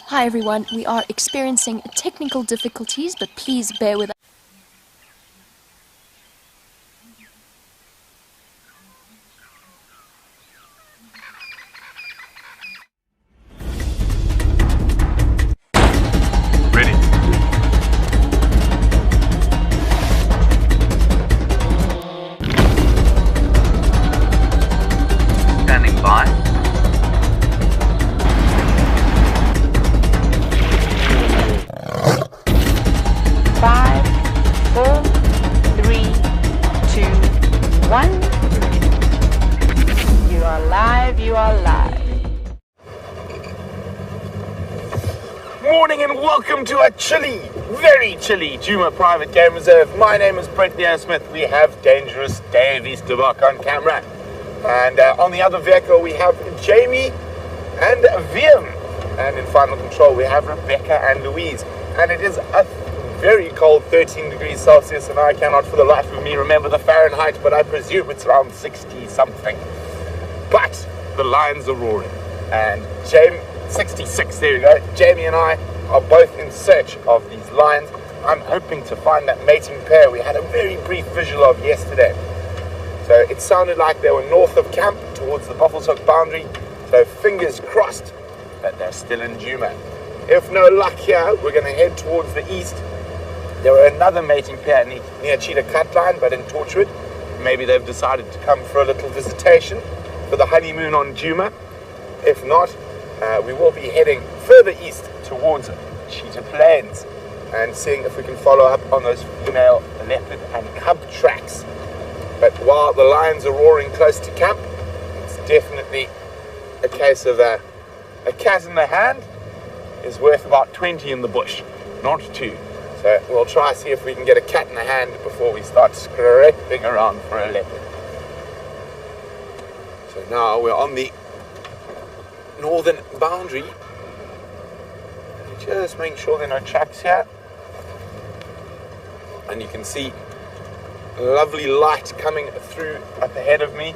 Hi everyone, we are experiencing technical difficulties, but please bear with us. Ready. Standing by. 5, 4, 3, 2, 1. You are live, you are live. Morning and welcome to a chilly, very chilly Juma Private Game Reserve. My name is Brett Smith. We have Dangerous Dave Easterbach on camera. And on the other vehicle we have Jamie and Viam. And in final control we have Rebecca and Louise. And it is a very cold 13 degrees Celsius, and I cannot for the life of me remember the Fahrenheit, but I presume it's around 60 something. But the lions are roaring, and 66, there we go. Jamie and I are both in search of these lions. I'm hoping to find that mating pair we had a very brief visual of yesterday. So it sounded like they were north of camp towards the Buffelshoek boundary, so fingers crossed that they're still in Juma. If no luck here, we're going to head towards the east. There were another mating pair near Cheetah Cutline, but in Torchwood. Maybe they've decided to come for a little visitation for the honeymoon on Juma. If not, we will be heading further east towards Cheetah Plains and seeing if we can follow up on those female leopard and cub tracks. But while the lions are roaring close to camp, it's definitely a case of a cat in the hand is worth about 20 in the bush, not 2. So we'll try to see if we can get a cat in the hand before we start scraping around for a leopard. So now we're on the northern boundary. Just making sure there are no tracks here. And you can see lovely light coming through up ahead of me.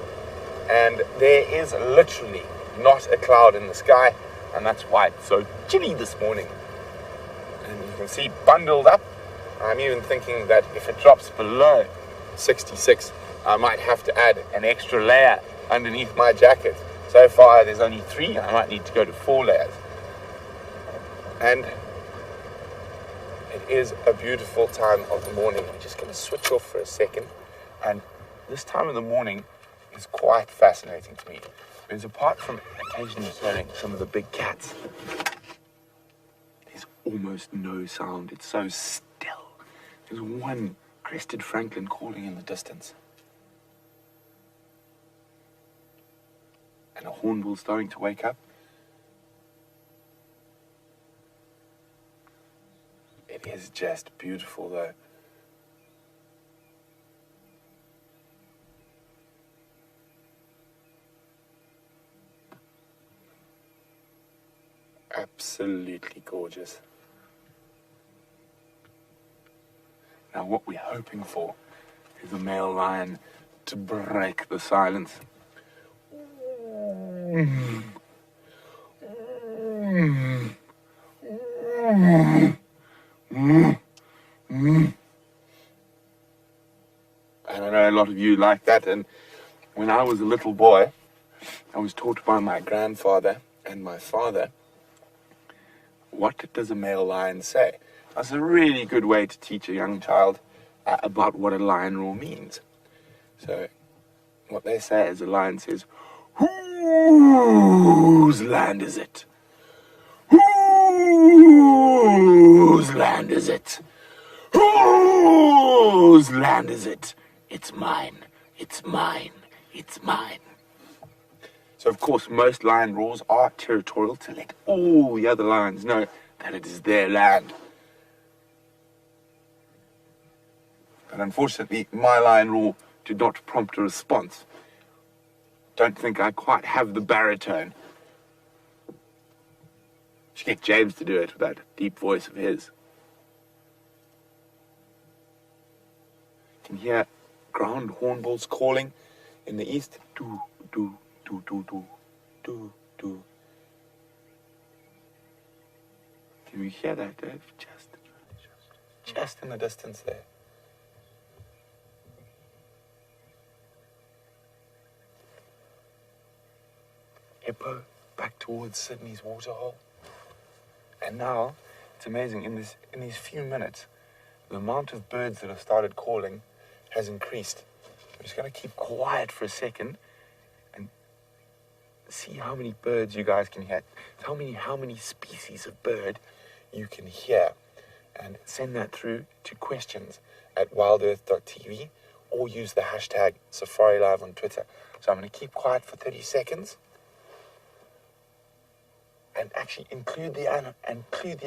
And there is literally not a cloud in the sky. And that's why it's so chilly this morning. And you can see bundled up. I'm even thinking that if it drops below 66, I might have to add an extra layer underneath my jacket. So far there's only 3. I might need to go to 4 layers. And it is a beautiful time of the morning. I'm just going to switch off for a second. And this time of the morning is quite fascinating to me. Because apart from occasionally hearing some of the big cats, there's almost no sound. It's so still. There's one crested francolin calling in the distance. And a hornbill starting to wake up. It is just beautiful though. Absolutely gorgeous. Now what we're hoping for is a male lion to break the silence. And I know a lot of you like that, and when I was a little boy, I was taught by my grandfather and my father, what does a male lion say? That's a really good way to teach a young child about what a lion roar means. So, what they say is a lion says, "Whose land is it? Whose land is it? Whose land is it? It's mine, it's mine, it's mine." So, of course, most lion roars are territorial to let all the other lions know that it is their land. But unfortunately, my lion roar did not prompt a response. Don't think I quite have the baritone. Should get James to do it with that deep voice of his. You can hear ground hornbills calling in the east. Do, do, do, do, do, do, do. Can we hear that, Dave? Just in the distance there. Hippo back towards Sydney's waterhole. And now, it's amazing, in these few minutes, the amount of birds that have started calling has increased. I'm just going to keep quiet for a second and see how many birds you guys can hear. Tell me how many species of bird you can hear. And send that through to questions@wildearth.tv or use the hashtag SafariLive on Twitter. So I'm going to keep quiet for 30 seconds. And actually include the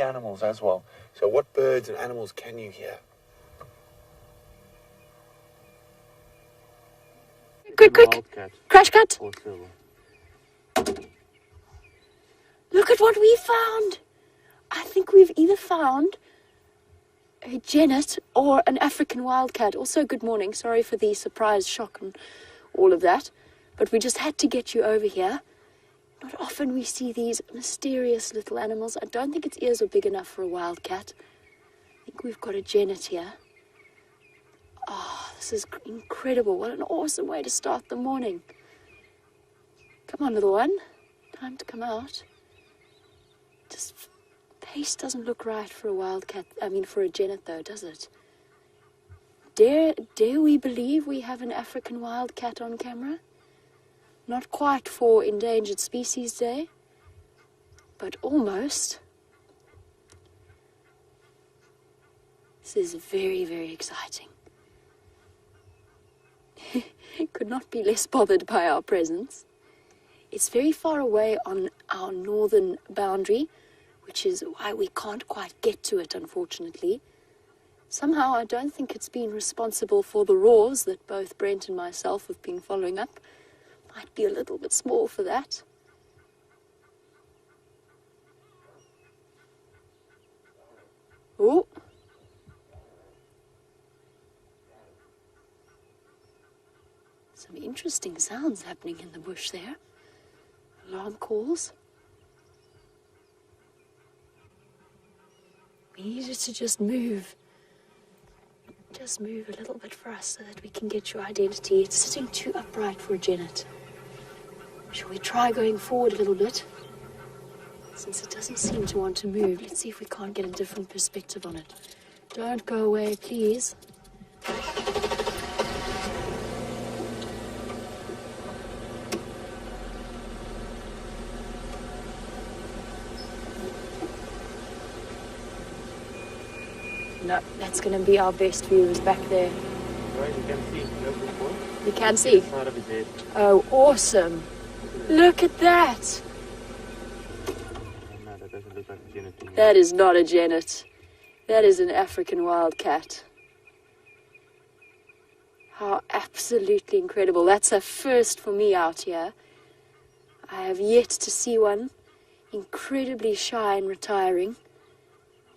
animals as well. So what birds and animals can you hear? Quick. Crash cut. Look at what we found. I think we've either found a genet or an African wildcat. Also, good morning. Sorry for the surprise shock and all of that. But we just had to get you over here. Not often we see these mysterious little animals. I don't think its ears are big enough for a wildcat. I think we've got a genet here. Oh, this is incredible. What an awesome way to start the morning. Come on, little one. Time to come out. Just pace doesn't look right for a wildcat. For a genet though, does it? Dare we believe we have an African wildcat on camera? Not quite for Endangered Species Day, but almost. This is very, very exciting. Could not be less bothered by our presence. It's very far away on our northern boundary, which is why we can't quite get to it, unfortunately. Somehow I don't think it's been responsible for the roars that both Brent and myself have been following up. Might be a little bit small for that. Oh. Some interesting sounds happening in the bush there. Alarm calls. We need it to just move. Just move a little bit for us so that we can get your identity. It's sitting too upright for a genet. Shall we try going forward a little bit? Since it doesn't seem to want to move, let's see if we can't get a different perspective on it. Don't go away, please. No, that's going to be our best view is back there. Right, you can see. You can see? The side of his head. Oh, awesome. Look at that. No, that doesn't look like a genet to me. That is not a genet. That is an African wildcat. How absolutely incredible. That's a first for me out here. I have yet to see one. Incredibly shy and retiring.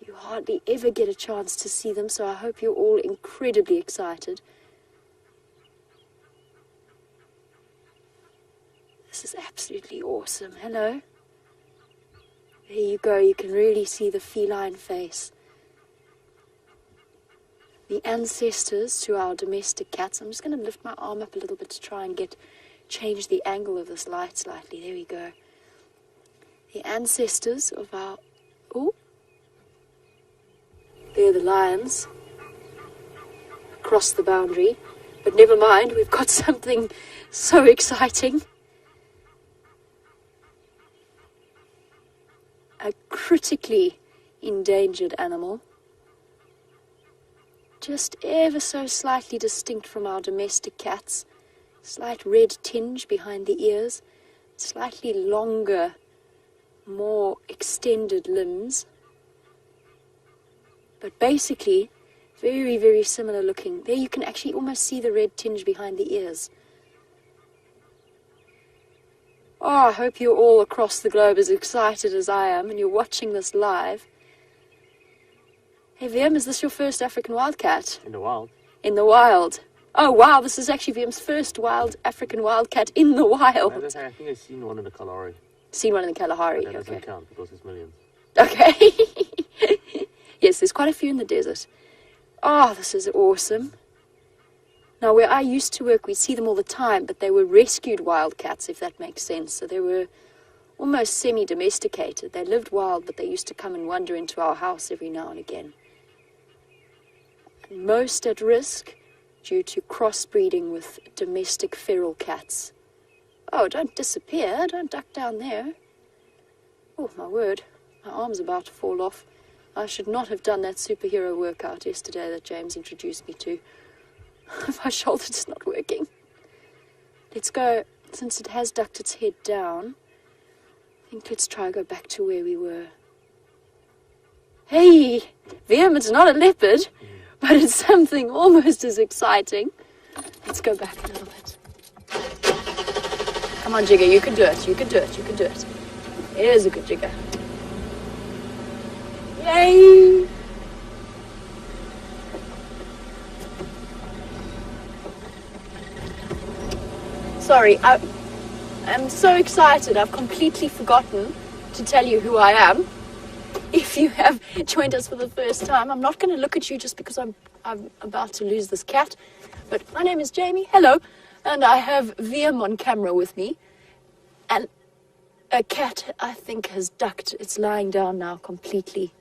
You hardly ever get a chance to see them, so I hope you're all incredibly excited. This is absolutely awesome. Hello. There you go. You can really see the feline face. The ancestors to our domestic cats. I'm just going to lift my arm up a little bit to try and change the angle of this light slightly. There we go. The ancestors of our... Oh. They're the lions across the boundary. But never mind, we've got something so exciting. A critically endangered animal. Just ever so slightly distinct from our domestic cats. Slight red tinge behind the ears. Slightly longer, more extended limbs. But basically, very, very similar looking. There you can actually almost see the red tinge behind the ears. Oh, I hope you're all across the globe as excited as I am and you're watching this live. Hey, VM, is this your first African wildcat? In the wild. In the wild. Oh, wow, this is actually VM's first wild African wildcat in the wild. I think I've seen one in the Kalahari. Seen one in the Kalahari, But that okay. doesn't count because it's millions. Okay. Yes, there's quite a few in the desert. Oh, this is awesome. Now, where I used to work, we'd see them all the time, but they were rescued wildcats, if that makes sense. So they were almost semi-domesticated. They lived wild, but they used to come and wander into our house every now and again. And most at risk due to crossbreeding with domestic feral cats. Oh, don't disappear. Don't duck down there. Oh, my word. My arm's about to fall off. I should not have done that superhero workout yesterday that James introduced me to. My shoulder's just not working. Let's go, since it has ducked its head down, I think let's try go back to where we were. Hey, Liam, it's not a leopard, but it's something almost as exciting. Let's go back a little bit. Come on, Jigger, you can do it, you can do it, you can do it. Here's a good Jigger. Yay! Sorry, I'm so excited. I've completely forgotten to tell you who I am. If you have joined us for the first time, I'm not going to look at you just because I'm about to lose this cat. But my name is Jamie. Hello. And I have VM on camera with me. And a cat, I think, has ducked. It's lying down now completely.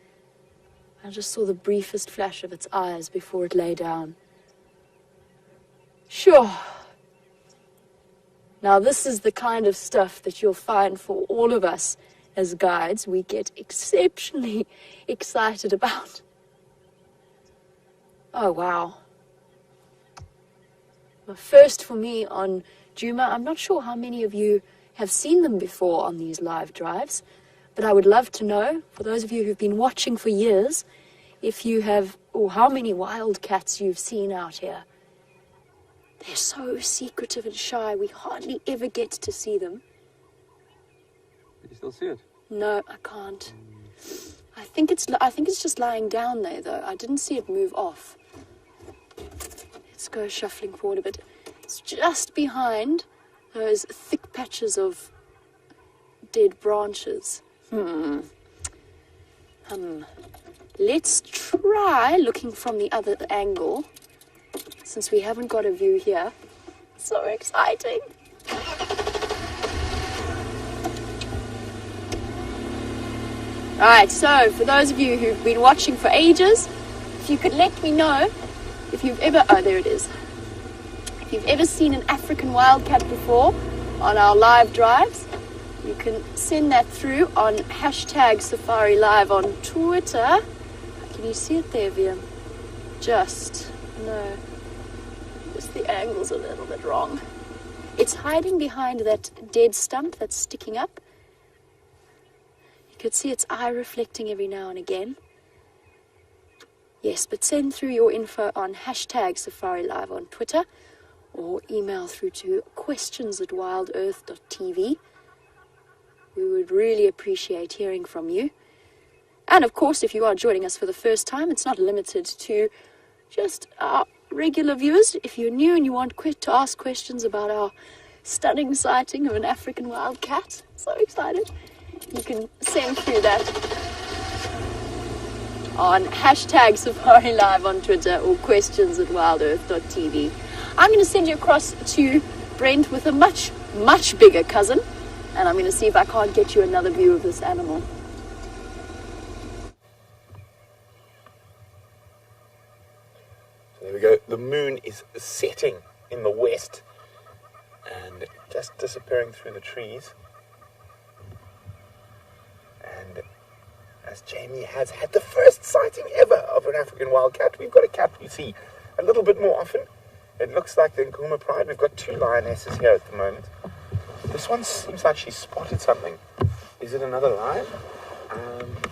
I just saw the briefest flash of its eyes before it lay down. Sure. Now, this is the kind of stuff that you'll find for all of us as guides we get exceptionally excited about. Oh, wow. The first for me on Djuma. I'm not sure how many of you have seen them before on these live drives, but I would love to know, for those of you who've been watching for years, if you have, or how many wildcats you've seen out here. They're so secretive and shy, we hardly ever get to see them. Can you still see it? No, I can't. I think it's just lying down there, though. I didn't see it move off. Let's go shuffling forward a bit. It's just behind those thick patches of dead branches. Let's try looking from the other angle, since we haven't got a view here. So exciting. Alright, so for those of you who've been watching for ages, if you could let me know if you've ever, oh, there it is. If you've ever seen an African wildcat before on our live drives, you can send that through on hashtag Safari Live on Twitter. Can you see it there, Viam? No. Just the angle's a little bit wrong. It's hiding behind that dead stump that's sticking up. You could see its eye reflecting every now and again. Yes, but send through your info on hashtag Safari Live on Twitter or email through to questions@wildearth.tv. We would really appreciate hearing from you. And of course, if you are joining us for the first time, it's not limited to just our regular viewers. If you're new and you want to ask questions about our stunning sighting of an African wildcat, so excited, you can send through that on hashtag Safari Live on Twitter or questions@wildearth.tv. I'm going to send you across to Brent with a much, much bigger cousin, and I'm going to see if I can't get you another view of this animal. There we go. The moon is setting in the west and just disappearing through the trees. And as Jamie has had the first sighting ever of an African wildcat, we've got a cat we see a little bit more often. It looks like the Nkuma Pride. We've got 2 lionesses here at the moment. This one seems like she spotted something. Is it another lion?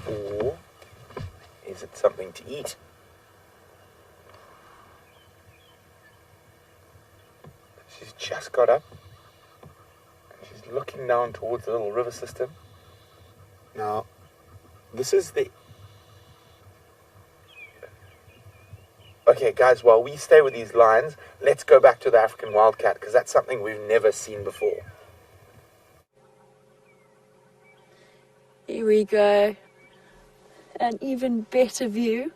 Or is it something to eat? She's just got up and she's looking down towards the little river system. Now, this is the... Okay, guys, while we stay with these lions, let's go back to the African wildcat, because that's something we've never seen before. Here we go. an even better view,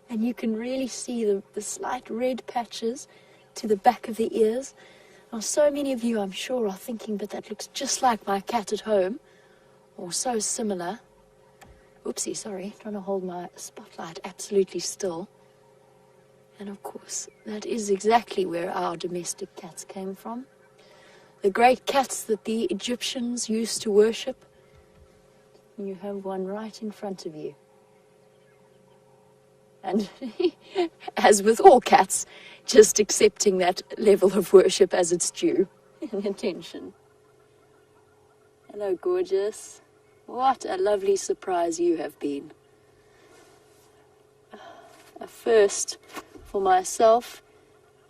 and you can really see the slight red patches to the back of the ears. Now, so many of you, I'm sure, are thinking, but that looks just like my cat at home, or so similar. Oopsie, sorry, trying to hold my spotlight absolutely still. And of course, that is exactly where our domestic cats came from. The great cats that the Egyptians used to worship. You have one right in front of you. And as with all cats, just accepting that level of worship as its due and attention. Hello, gorgeous. What a lovely surprise you have been. A first for myself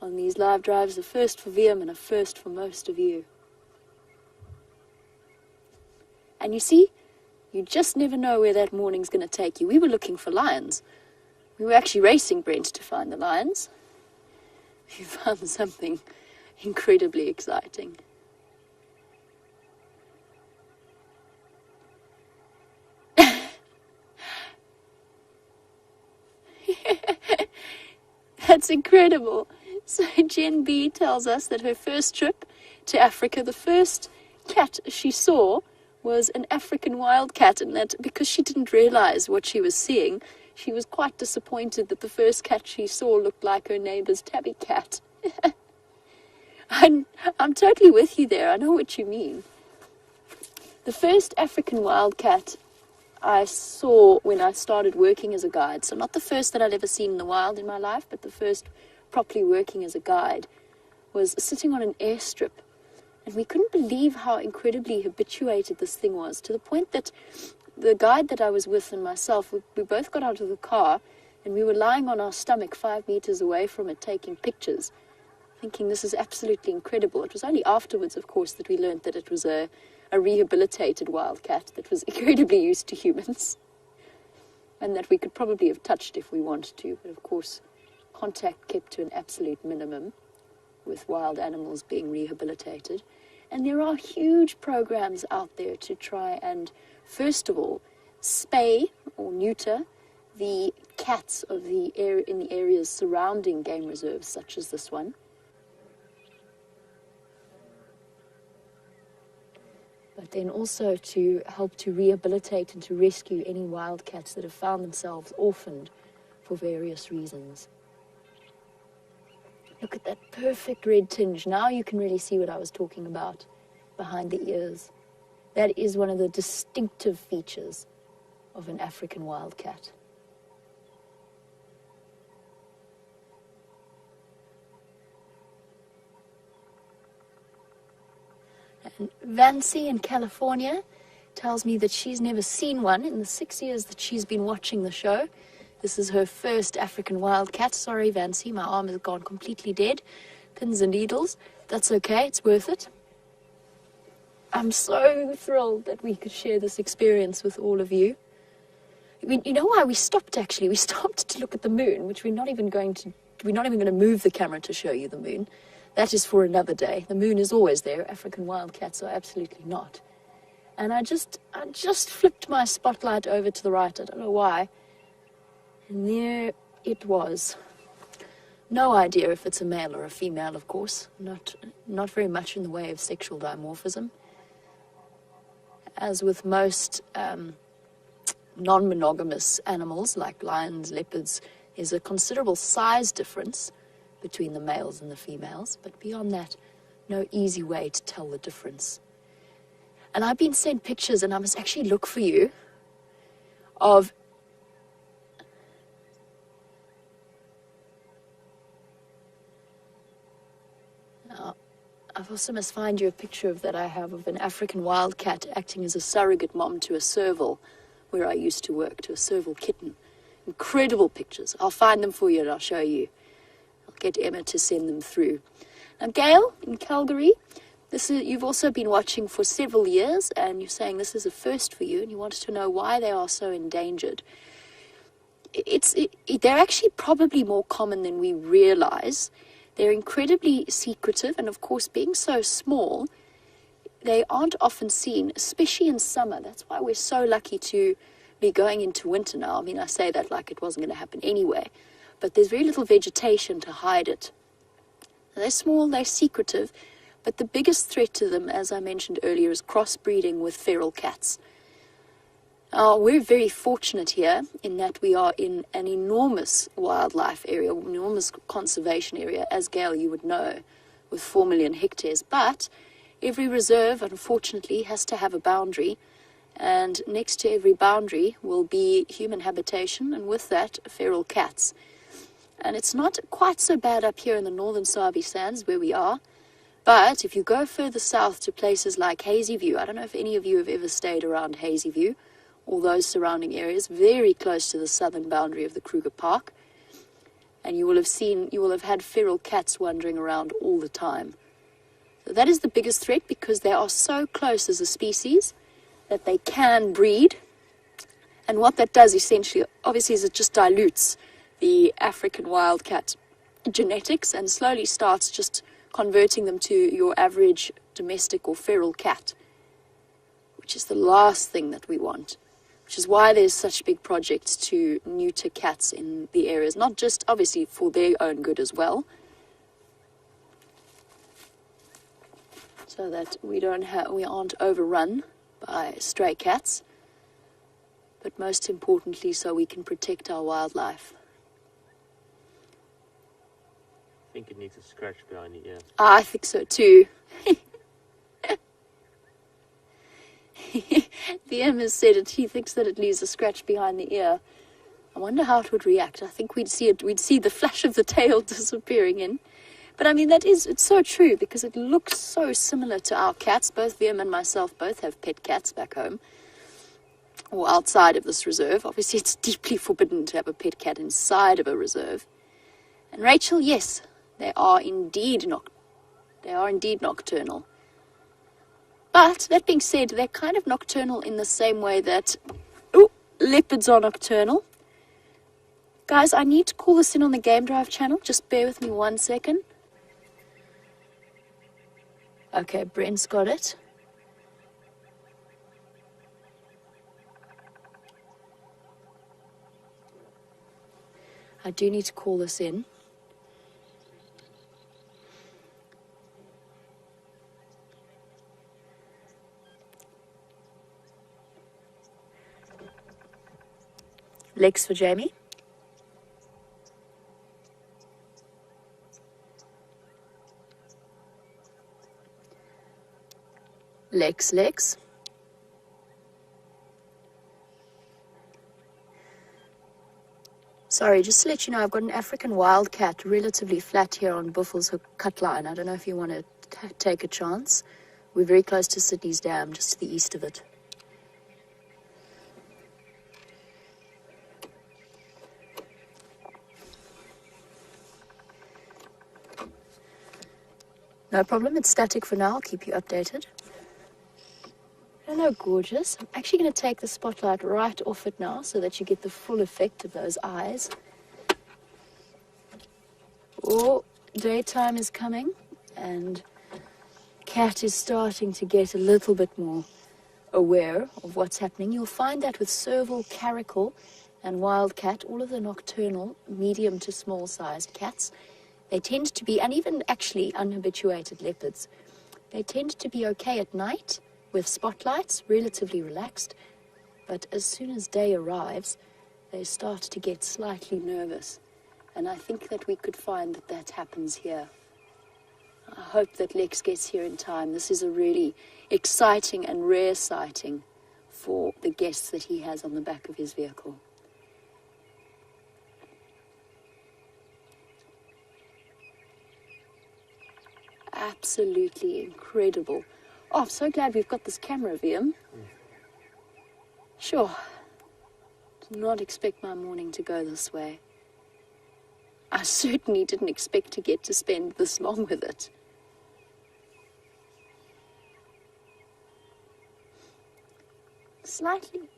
on these live drives, a first for VM and a first for most of you. And you see, you just never know where that morning's going to take you. We were looking for lions. We were actually racing Brent to find the lions. We found something incredibly exciting. That's incredible. So Jen B tells us that her first trip to Africa, the first cat she saw was an African wildcat, and that because she didn't realize what she was seeing, she was quite disappointed that the first cat she saw looked like her neighbor's tabby cat. I'm totally with you there. I know what you mean. The first African wildcat I saw when I started working as a guide, so not the first that I'd ever seen in the wild in my life, but the first properly working as a guide, was sitting on an airstrip. And we couldn't believe how incredibly habituated this thing was, to the point that the guide that I was with and myself, we both got out of the car and we were lying on our stomach 5 meters away from it taking pictures, thinking this is absolutely incredible. It was only afterwards, of course, that we learned that it was a rehabilitated wildcat that was incredibly used to humans and that we could probably have touched if we wanted to, but of course contact kept to an absolute minimum with wild animals being rehabilitated. And there are huge programs out there to try and, first of all, spay or neuter the cats of the in the areas surrounding game reserves such as this one. But then also to help to rehabilitate and to rescue any wildcats that have found themselves orphaned for various reasons. Look at that perfect red tinge. Now you can really see what I was talking about behind the ears. That is one of the distinctive features of an African wildcat. And Vancy in California tells me that she's never seen one in the 6 years that she's been watching the show. This is her first African wildcat. Sorry, Vancy, my arm has gone completely dead. Pins and needles. That's okay, it's worth it. I'm so thrilled that we could share this experience with all of you. You know why we stopped, actually? We stopped to look at the moon, which we're not even going to move the camera to show you the moon. That is for another day. The moon is always there. African wildcats are absolutely not. And I just flipped my spotlight over to the right. I don't know why. And there it was. No idea if it's a male or a female, of course. Not very much in the way of sexual dimorphism. As with most non-monogamous animals like lions, leopards, there's a considerable size difference between the males and the females. But beyond that, no easy way to tell the difference. And I've been sent pictures, and I must actually look for you, of I've also must find you a picture of that I have of an African wildcat acting as a surrogate mom to a serval where I used to work, to a serval kitten. Incredible pictures. I'll find them for you and I'll show you. I'll get Emma to send them through. Now, Gail in Calgary, you've also been watching for several years, and you're saying this is a first for you, and you wanted to know why they are so endangered. They're actually probably more common than we realize. They're incredibly secretive, and of course, being so small, they aren't often seen, especially in summer. That's why we're so lucky to be going into winter now. I mean, I say that like it wasn't going to happen anyway, but there's very little vegetation to hide it. They're small, they're secretive, but the biggest threat to them, as I mentioned earlier, is crossbreeding with feral cats. We're very fortunate here in that we are in an enormous wildlife area, enormous conservation area, as Gail, you would know, with 4 million hectares. But every reserve, unfortunately, has to have a boundary, and next to every boundary will be human habitation, and with that, feral cats. And it's not quite so bad up here in the northern Sabi sands where we are, but if you go further south to places like Hazy View, I don't know if any of you have ever stayed around Hazy View, all those surrounding areas, very close to the southern boundary of the Kruger Park. And you will have had feral cats wandering around all the time. So that is the biggest threat, because they are so close as a species that they can breed. And what that does essentially, obviously, is it just dilutes the African wildcat genetics and slowly starts just converting them to your average domestic or feral cat, which is the last thing that we want. Which is why there's such big projects to neuter cats in the areas, not just obviously for their own good as well, so that we aren't overrun by stray cats, but most importantly so we can protect our wildlife. I think it needs a scratch behind the ear. I think so too. VM has said it. He thinks that it leaves a scratch behind the ear. I wonder how it would react. I think we'd see the flash of the tail disappearing in. But I mean, it's so true, because it looks so similar to our cats. Both VM and myself both have pet cats back home, or outside of this reserve. Obviously, it's deeply forbidden to have a pet cat inside of a reserve. And Rachel, yes, they are indeed nocturnal. But, that being said, they're kind of nocturnal in the same way that leopards are nocturnal. Guys, I need to call this in on the Game Drive channel. Just bear with me 1 second. Okay, Brent's got it. I do need to call this in. Lex for Jamie. Lex. Sorry, just to let you know, I've got an African wildcat relatively flat here on Buffels Hook cut line. I don't know if you want to take a chance. We're very close to Sydney's Dam, just to the east of it. No problem, it's static for now. I'll keep you updated. Hello, gorgeous. I'm actually going to take the spotlight right off it now so that you get the full effect of those eyes. Oh, daytime is coming, and cat is starting to get a little bit more aware of what's happening. You'll find that with serval, caracal, and wildcat, all of the nocturnal, medium to small-sized cats, they tend to be, and even actually unhabituated leopards, they tend to be okay at night with spotlights, relatively relaxed, but as soon as day arrives, they start to get slightly nervous. And I think that we could find that happens here. I hope that Lex gets here in time. This is a really exciting and rare sighting for the guests that he has on the back of his vehicle. Absolutely incredible. Oh, I'm so glad we've got this camera, VM. Sure. Did not expect my morning to go this way. I certainly didn't expect to get to spend this long with it. Slightly.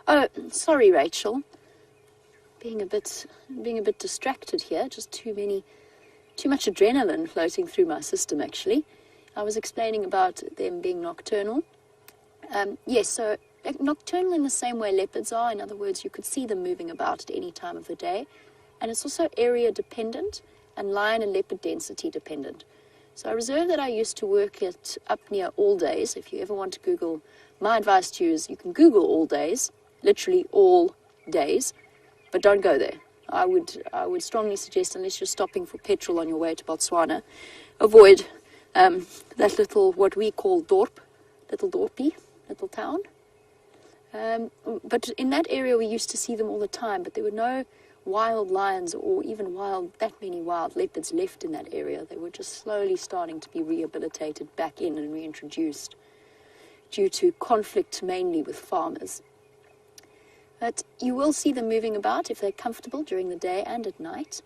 Oh, sorry, Rachel. Being a bit distracted here. Just too much adrenaline floating through my system, actually. I was explaining about them being nocturnal. Yes, so nocturnal in the same way leopards are. In other words, you could see them moving about at any time of the day. And it's also area dependent and lion and leopard density dependent. So a reserve that I used to work at up near All Days, if you ever want to Google, my advice to you is you can Google All Days, literally all days, but don't go there. I would strongly suggest, unless you're stopping for petrol on your way to Botswana, avoid that little, what we call dorp, little dorpy, little town. But in that area we used to see them all the time, but there were no wild lions or even that many wild leopards left in that area. They were just slowly starting to be rehabilitated back in and reintroduced due to conflict mainly with farmers. But you will see them moving about if they're comfortable during the day and at night.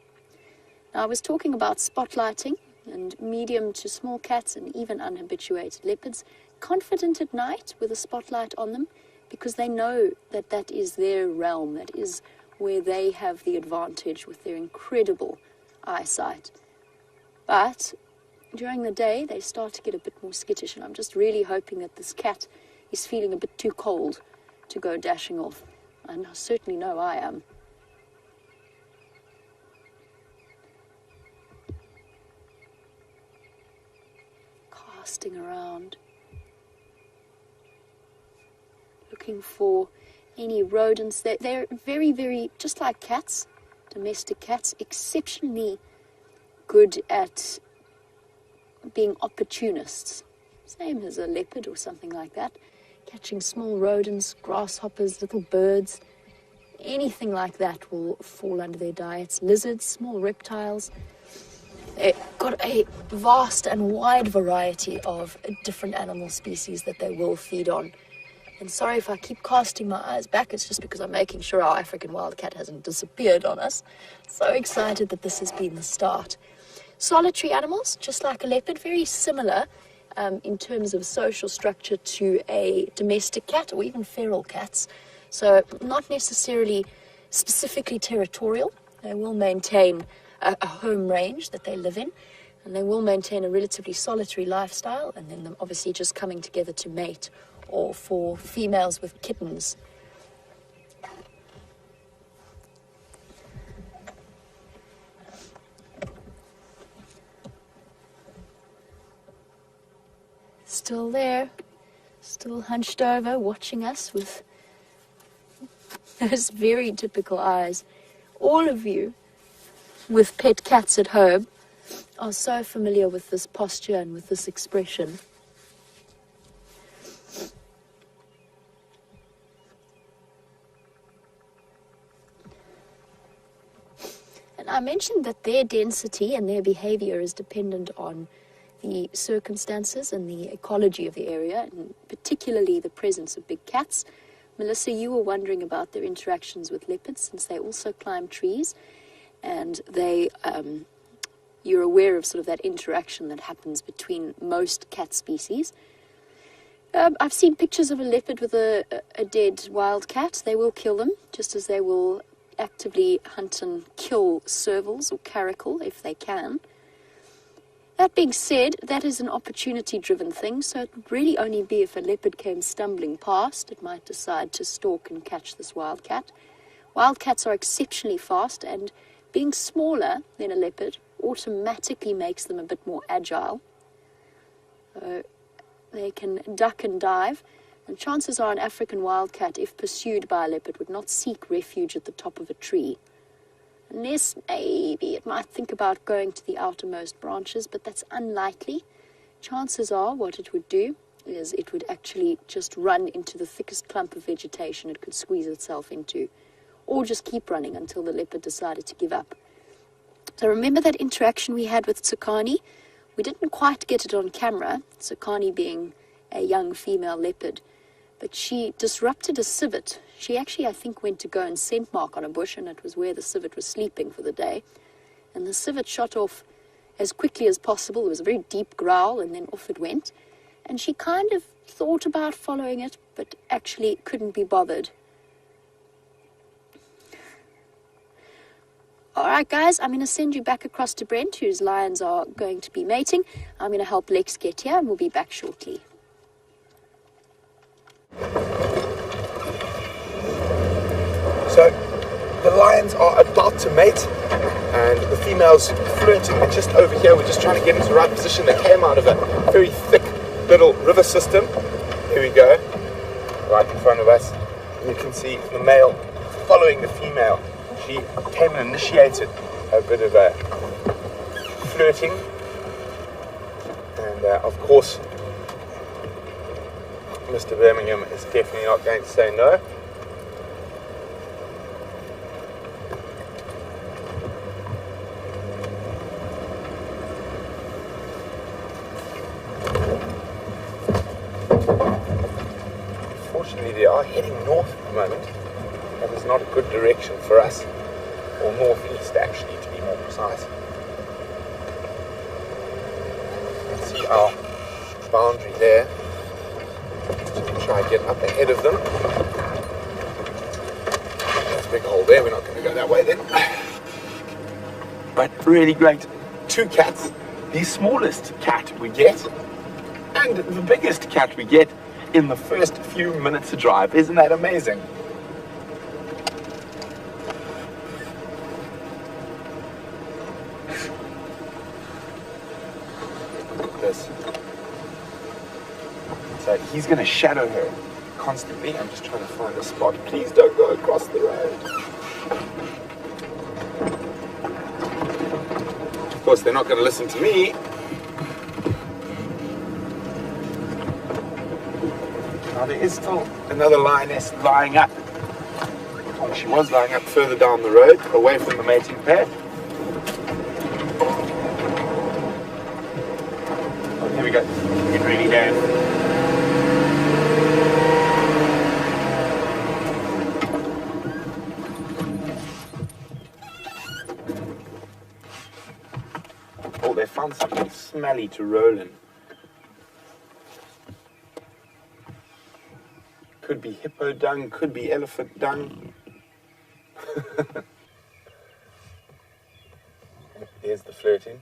Now, I was talking about spotlighting and medium to small cats and even unhabituated leopards, confident at night with a spotlight on them because they know that that is their realm, that is where they have the advantage with their incredible eyesight. But during the day, they start to get a bit more skittish, and I'm just really hoping that this cat is feeling a bit too cold to go dashing off. And I certainly know I am. Casting around, looking for any rodents. They're very, very, just like cats, domestic cats, exceptionally good at being opportunists. Same as a leopard or something like that. Catching small rodents, grasshoppers, little birds, anything like that will fall under their diets. Lizards, small reptiles. They've got a vast and wide variety of different animal species that they will feed on. And sorry if I keep casting my eyes back, it's just because I'm making sure our African wildcat hasn't disappeared on us. So excited that this has been the start. Solitary animals, just like a leopard, very similar in terms of social structure to a domestic cat or even feral cats. So not necessarily specifically territorial. They will maintain a home range that they live in, and they will maintain a relatively solitary lifestyle, and then them obviously just coming together to mate, or for females with kittens. Still there, still hunched over, watching us with those very typical eyes. All of you with pet cats at home are so familiar with this posture and with this expression. And I mentioned that their density and their behavior is dependent on the circumstances and the ecology of the area, and particularly the presence of big cats. Melissa, you were wondering about their interactions with leopards, since they also climb trees, and you're aware of sort of that interaction that happens between most cat species. I've seen pictures of a leopard with a dead wild cat. They will kill them, just as they will actively hunt and kill servals or caracal if they can. That being said, that is an opportunity-driven thing, so it would really only be if a leopard came stumbling past, it might decide to stalk and catch this wildcat. Wildcats are exceptionally fast, and being smaller than a leopard automatically makes them a bit more agile. They can duck and dive, and chances are an African wildcat, if pursued by a leopard, would not seek refuge at the top of a tree. Unless maybe it might think about going to the outermost branches, but that's unlikely. Chances are what it would do is it would actually just run into the thickest clump of vegetation it could squeeze itself into, or just keep running until the leopard decided to give up. So remember that interaction we had with Tsakani? We didn't quite get it on camera, Tsakani being a young female leopard, but she disrupted a civet. She actually, I think, went to go and scent mark on a bush, and it was where the civet was sleeping for the day. And the civet shot off as quickly as possible. It was a very deep growl, and then off it went. And she kind of thought about following it, but actually couldn't be bothered. All right, guys, I'm going to send you back across to Brent, whose lions are going to be mating. I'm going to help Lex get here, and we'll be back shortly. So the lions are about to mate, and the female's flirting just over here. We're just trying to get into the right position. They came out of a very thick little river system. Here we go, right in front of us. You can see the male following the female. She came and initiated a bit of a flirting, and of course Mr. Birmingham is definitely not going to say no. Fortunately, they are heading north at the moment. That is not a good direction for us, or northeast actually, to be more precise. Let's see our boundary there. Just try and get up ahead of them. There's a big hole there, we're not going to go that way then. But really great. 2 cats, the smallest cat we get, and the biggest cat we get in the first few minutes of drive. Isn't that amazing? Look at this. So he's going to shadow her constantly. I'm just trying to find a spot. Please don't go across the road. Of course, they're not going to listen to me. Now there is still another lioness lying up. Well, she was lying up further down the road, away from the mating pair. Oh, here we go. Get ready, Dan. Oh, they found something smelly to roll in. Could be hippo dung, could be elephant dung. There's the flirting.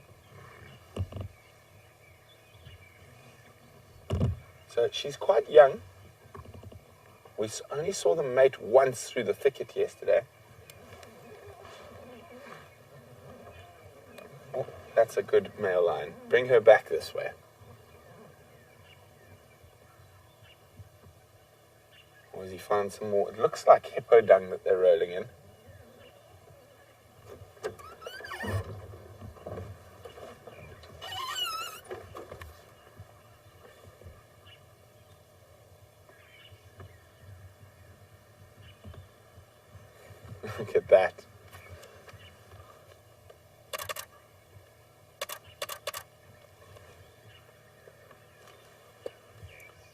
So she's quite young. We only saw them mate once through the thicket yesterday. Oh, that's a good male lion. Bring her back this way. Or has he found some more? It looks like hippo dung that they're rolling in. Look at that.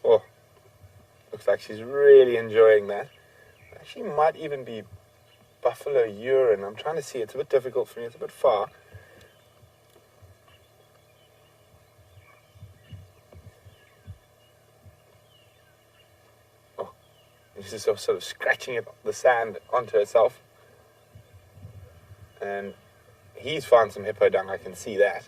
Oh. Looks like she's really enjoying that. She might even be buffalo urine. I'm trying to see. It's a bit difficult for me. It's a bit far. Oh, this is sort of scratching the sand onto herself. And he's found some hippo dung. I can see that.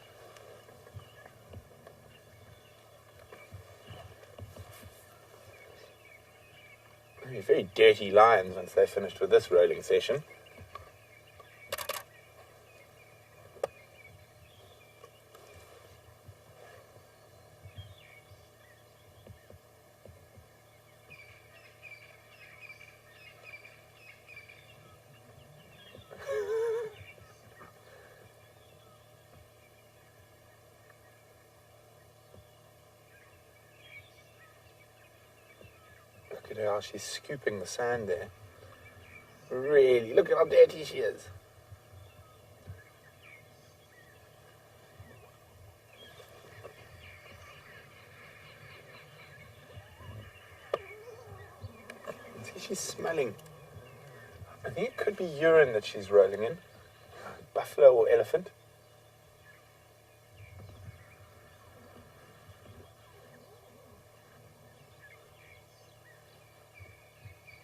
Very dirty lions once they're finished with this rolling session. Look at how she's scooping the sand there. Really, look at how dirty she is. See, she's smelling. I think it could be urine that she's rolling in. Buffalo or elephant.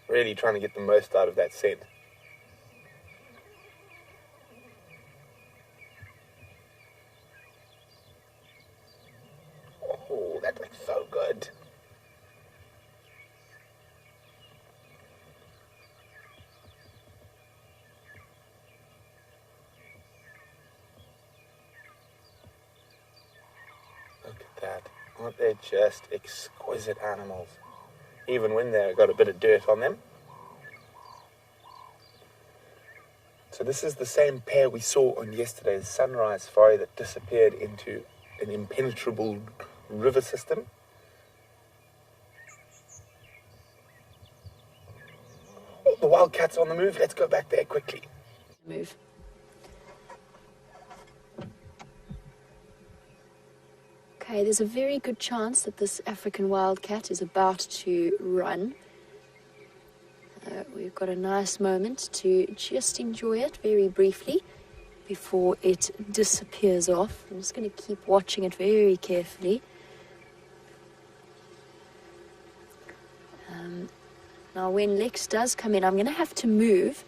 Really trying to get the most out of that scent. Oh, that looks so good. Aren't they just exquisite animals? Even when they've got a bit of dirt on them. So this is the same pair we saw on yesterday's sunrise safari that disappeared into an impenetrable river system. Oh, the wildcat's on the move. Let's go back there quickly. Move. Okay, there's a very good chance that this African wildcat is about to run. We've got a nice moment to just enjoy it very briefly before it disappears off. I'm just going to keep watching it very carefully. Now when Lex does come in, I'm going to have to move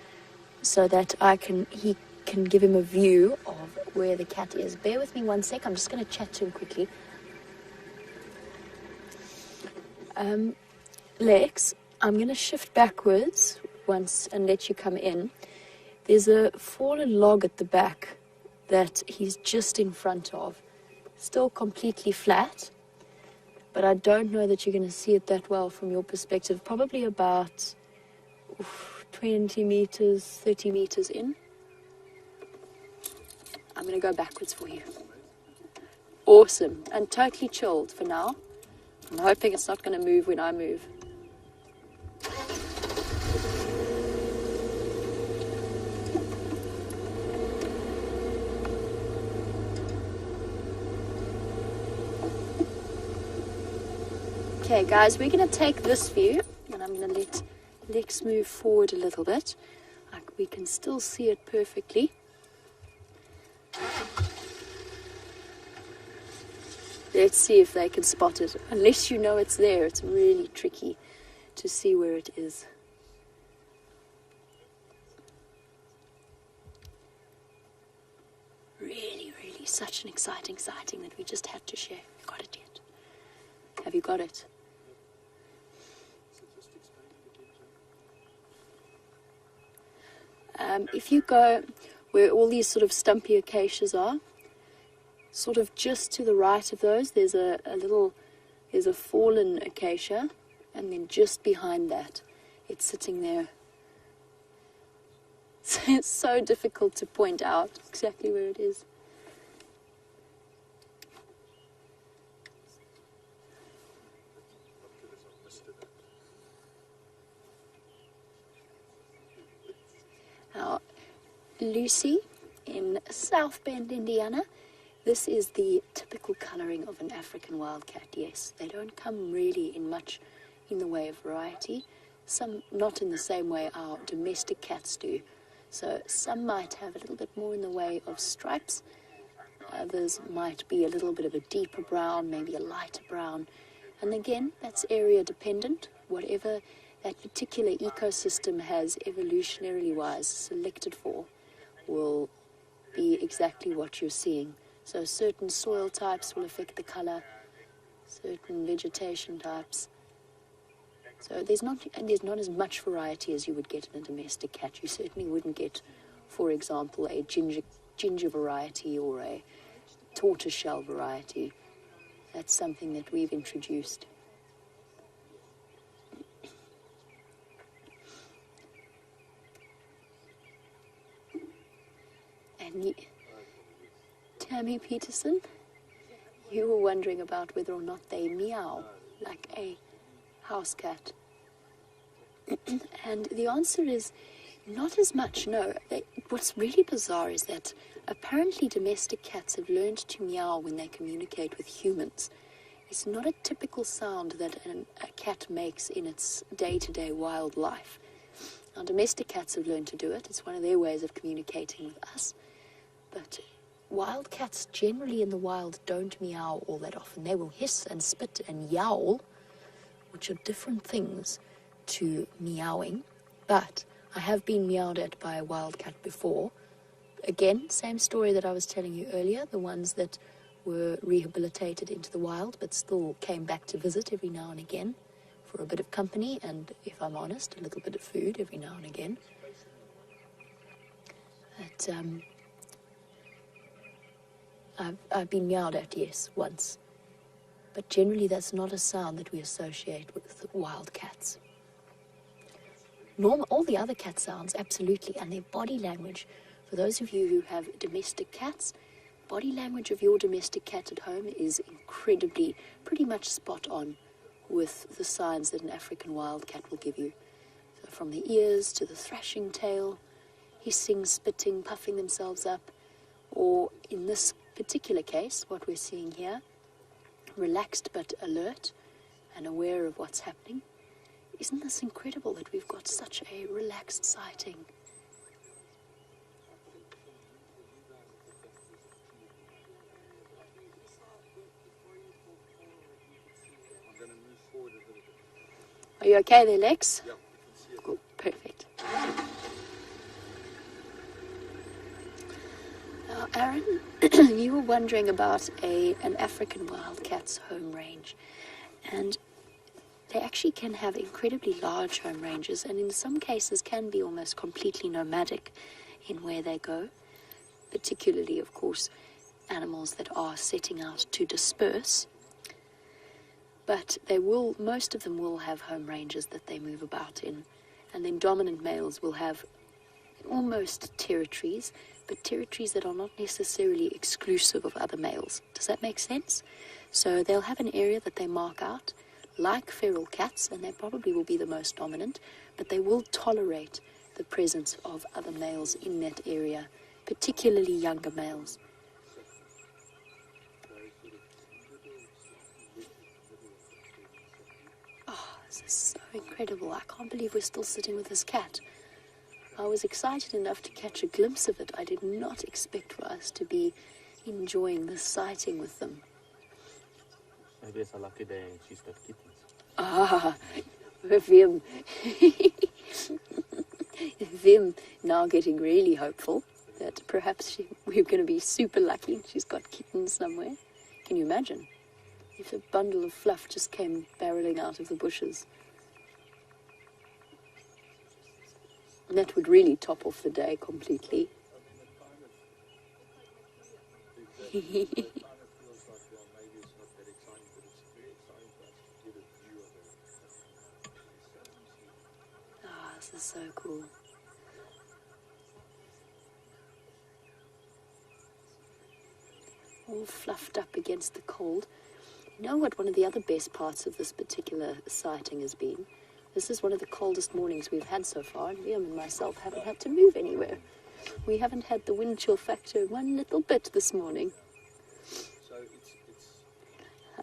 so that he can give him a view of where the cat is. Bear with me one sec, I'm just going to chat to him quickly. Lex, I'm going to shift backwards once and let you come in. There's a fallen log at the back that he's just in front of. Still completely flat, but I don't know that you're going to see it that well from your perspective. Probably about 20 meters, 30 meters in. I'm going to go backwards for you. Awesome, and totally chilled for now. I'm hoping it's not going to move when I move. Okay, guys, we're going to take this view, and I'm going to let Lex move forward a little bit. We can still see it perfectly. Let's see if they can spot it. Unless you know it's there, it's really tricky to see where it is. Really, really such an exciting sighting that we just had to share. You got it yet? Have you got it? If you go where all these sort of stumpy acacias are, sort of just to the right of those, there's a fallen acacia, and then just behind that, it's sitting there. So it's so difficult to point out exactly where it is. Now, Lucy in South Bend, Indiana. This is the typical colouring of an African wildcat, yes. They don't come really in much in the way of variety. Some not in the same way our domestic cats do. So some might have a little bit more in the way of stripes. Others might be a little bit of a deeper brown, maybe a lighter brown. And again, that's area dependent. Whatever that particular ecosystem has evolutionarily wise selected for will be exactly what you're seeing. So certain soil types will affect the colour, certain vegetation types. So there's not as much variety as you would get in a domestic cat. You certainly wouldn't get, for example, a ginger variety or a tortoiseshell variety. That's something that we've introduced. And Tammy Peterson, you were wondering about whether or not they meow like a house cat. And the answer is not as much, no. What's really bizarre is that apparently domestic cats have learned to meow when they communicate with humans. It's not a typical sound that a cat makes in its day-to-day wild life. Now, domestic cats have learned to do it. It's one of their ways of communicating with us. But wild cats generally in the wild don't meow all that often. They will hiss and spit and yowl, which are different things to meowing. But I have been meowed at by a wildcat before. Again, same story that I was telling you earlier, the ones that were rehabilitated into the wild but still came back to visit every now and again for a bit of company and, if I'm honest, a little bit of food every now and again. But I've been meowed at, yes, once. but generally that's not a sound that we associate with wild cats. All the other cat sounds, absolutely, and their body language. For those of you who have domestic cats, body language of your domestic cat at home is incredibly, pretty much spot on with the signs that an African wildcat will give you. So from the ears to the thrashing tail, hissing, spitting, puffing themselves up, or in this particular case, what we're seeing here, relaxed but alert and aware of what's happening. Isn't this incredible that we've got such a relaxed sighting? Are you okay there, Lex? Yeah. Cool. Perfect. Now, Aaron, you were wondering about an African wildcat's home range, and they actually can have incredibly large home ranges, and in some cases can be almost completely nomadic in where they go, particularly, of course, animals that are setting out to disperse. But most of them will have home ranges that they move about in, and then dominant males will have almost territories, but territories that are not necessarily exclusive of other males. Does that make sense? So they'll have an area that they mark out, like feral cats, and they probably will be the most dominant, but they will tolerate the presence of other males in that area, particularly younger males. Oh, this is so incredible. I can't believe we're still sitting with this cat. I was excited enough to catch a glimpse of it. I did not expect for us to be enjoying this sighting with them. Maybe it's a lucky day and she's got kittens. Ah, Vim. Vim now getting really hopeful that perhaps we're going to be super lucky and she's got kittens somewhere. Can you imagine if a bundle of fluff just came barreling out of the bushes? And that would really top off the day completely. This is so cool. All fluffed up against the cold. You know what one of the other best parts of this particular sighting has been? This is one of the coldest mornings we've had so far, and Liam and myself haven't had to move anywhere. We haven't had the wind chill factor one little bit this morning. So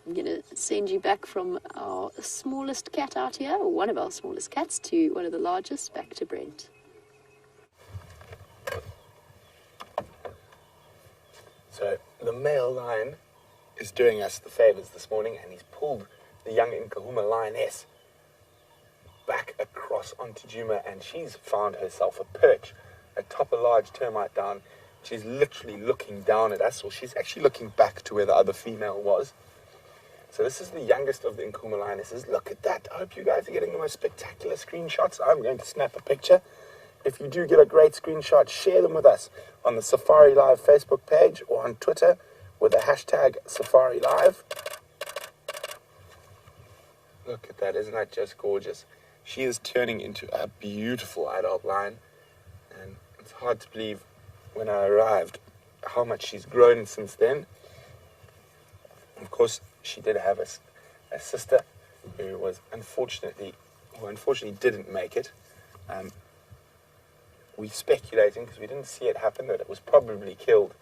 I'm going to send you back from our smallest cat out here, or one of our smallest cats, to one of the largest, back to Brent. So the male lion is doing us the favours this morning, and he's pulled the young Nkahuma lioness back across onto Juma, and she's found herself a perch atop a large termite down. She's literally looking down at us, or she's actually looking back to where the other female was. So this is the youngest of the Nkahuma lionesses. Look at that. I hope you guys are getting the most spectacular screenshots. I'm going to snap a picture. If you do get a great screenshot, share them with us on the Safari Live Facebook page or on Twitter with the hashtag Safari Live. Look at that. Isn't that just gorgeous? She is turning into a beautiful adult lion, and it's hard to believe when I arrived how much she's grown since then. Of course, she did have a sister who unfortunately didn't make it. We're speculating, because we didn't see it happen, that it was probably killed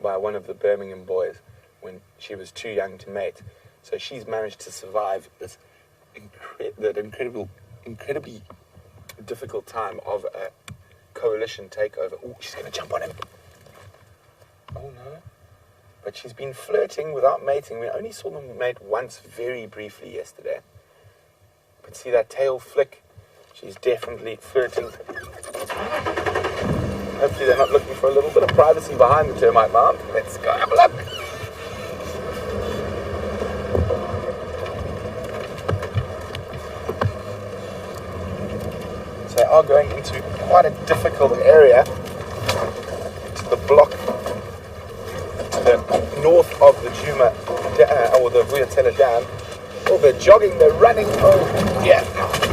by one of the Birmingham boys when she was too young to mate. So she's managed to survive this incredibly difficult time of a coalition takeover. Oh, she's going to jump on him. Oh no. But she's been flirting without mating. We only saw them mate once very briefly yesterday. But see that tail flick? She's definitely flirting. Hopefully they're not looking for a little bit of privacy behind the termite mound. Let's go have a look. So they are going into quite a difficult area to the block to the north of the Juma or the wheelteller down. Oh, they're jogging, they're running. Oh, yeah.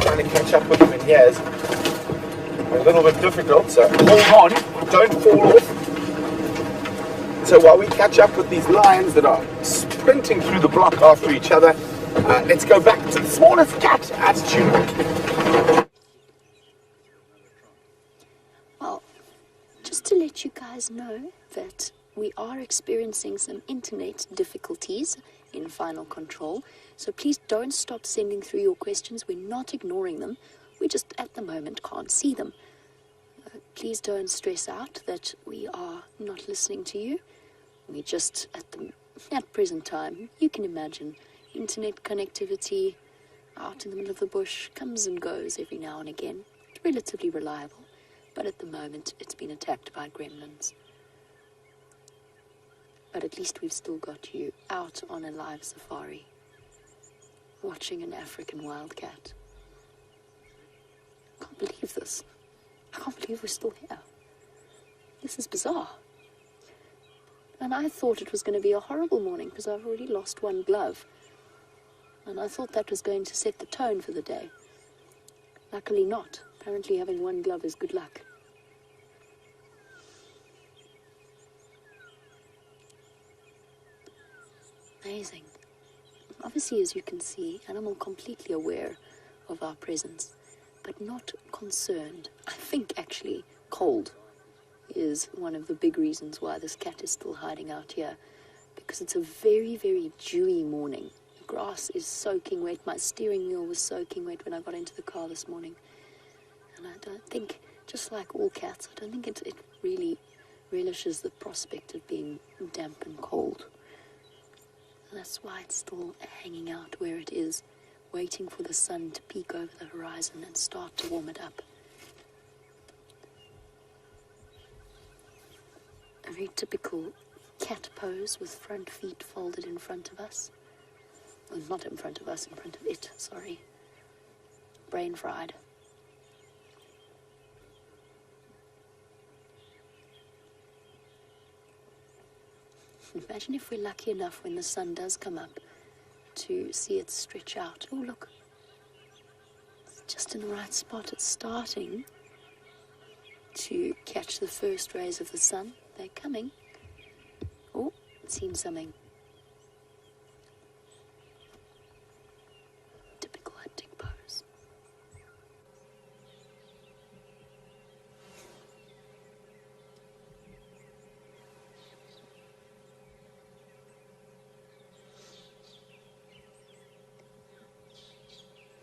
Trying to catch up with them in here is a little bit difficult, so hold on, don't fall off. So while we catch up with these lions that are sprinting through the block after each other, let's go back to the smallest cat at Tuma. Well, just to let you guys know that we are experiencing some internet difficulties in Final Control, so please don't stop sending through your questions. We're not ignoring them. We just, at the moment, can't see them. Please don't stress out that we are not listening to you. We just, at present time, you can imagine, internet connectivity out in the middle of the bush comes and goes every now and again. It's relatively reliable, but at the moment it's been attacked by gremlins. But at least we've still got you out on a live safari, watching an African wildcat. I can't believe this. I can't believe we're still here. This is bizarre. And I thought it was going to be a horrible morning because I've already lost one glove. And I thought that was going to set the tone for the day. Luckily not. Apparently having one glove is good luck. Amazing. Obviously, as you can see, animal completely aware of our presence, but not concerned. I think actually cold is one of the big reasons why this cat is still hiding out here, because it's a very, very dewy morning. The grass is soaking wet. My steering wheel was soaking wet when I got into the car this morning. And I don't think, just like all cats, I don't think it really relishes the prospect of being damp and cold. And that's why it's still hanging out where it is, waiting for the sun to peek over the horizon and start to warm it up. A very typical cat pose with front feet folded in front of us. Well, not in front of us, in front of it, sorry. Brain fried. Imagine if we're lucky enough when the sun does come up to see it stretch out. Oh, look. It's just in the right spot. It's starting to catch the first rays of the sun. They're coming. Oh, it's seen something. Typical hunting pose.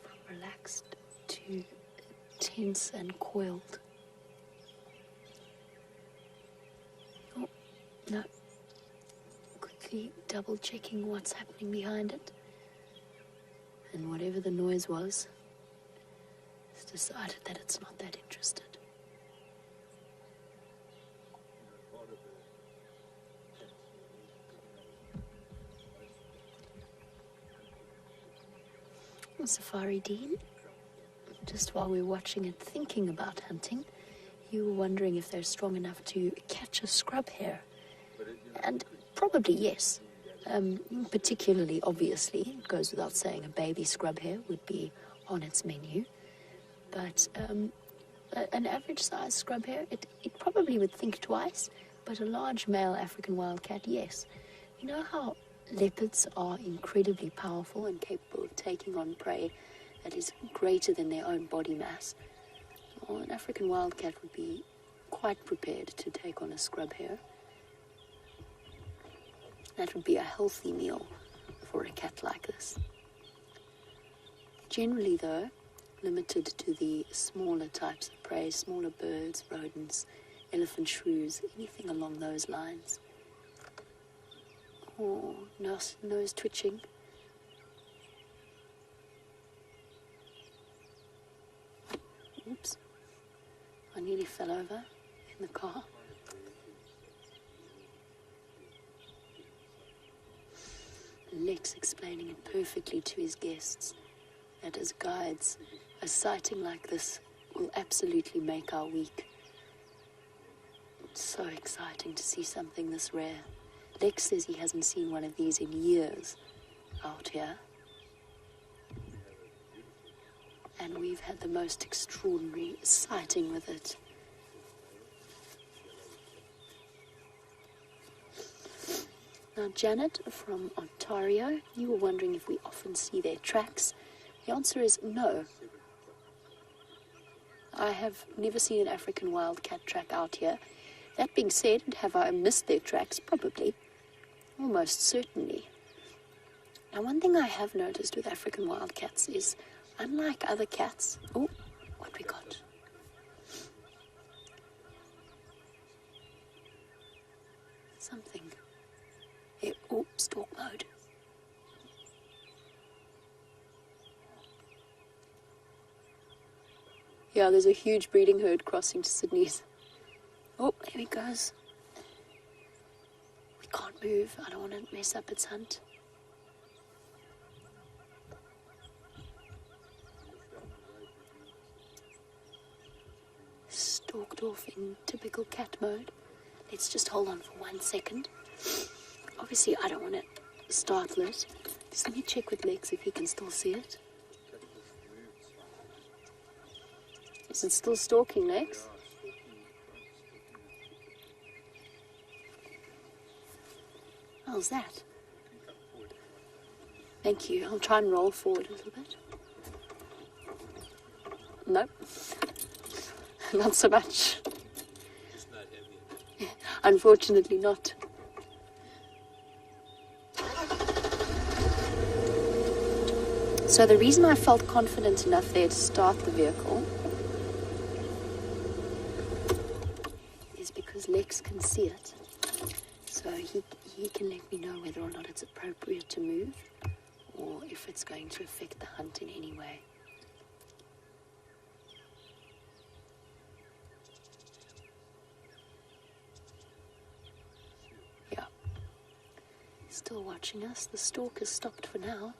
From relaxed to tense and coiled. No. Quickly double checking what's happening behind it. And whatever the noise was, it's decided that it's not that interested. Safari Dean, just while we were watching it thinking about hunting, you were wondering if they're strong enough to catch a scrub hare. And probably yes. Particularly, obviously, it goes without saying, a baby scrub hare would be on its menu. But an average-sized scrub hare, it probably would think twice. But a large male African wildcat, yes. You know how leopards are incredibly powerful and capable of taking on prey that is greater than their own body mass? Well, an African wildcat would be quite prepared to take on a scrub hare. That would be a healthy meal for a cat like this. Generally, though, limited to the smaller types of prey, smaller birds, rodents, elephant shrews, anything along those lines. Oh, nose twitching. Oops. I nearly fell over in the car. Lex explaining it perfectly to his guests that as guides, a sighting like this will absolutely make our week. It's so exciting to see something this rare, Lex says he hasn't seen one of these in years out here. And we've had the most extraordinary sighting with it. Now, Janet from Ontario, you were wondering if we often see their tracks. The answer is no. I have never seen an African wildcat track out here. That being said, have I missed their tracks? Probably. Almost certainly. Now, one thing I have noticed with African wildcats is, unlike other cats... Oh, what we got? Something. Yeah, oh, stalk mode. Yeah, there's a huge breeding herd crossing to Sydney's. Oh, there he goes. We can't move. I don't want to mess up its hunt. Stalked off in typical cat mode. Let's just hold on for 1 second. Obviously, I don't want to startle it. Just let me check with Lex if he can still see it. Is it still stalking, Lex? How's that? Thank you. I'll try and roll forward a little bit. Nope. Not so much. Unfortunately not. So the reason I felt confident enough there to start the vehicle is because Lex can see it. So he can let me know whether or not it's appropriate to move or if it's going to affect the hunt in any way. Yeah. Still watching us. The stalk is stopped for now.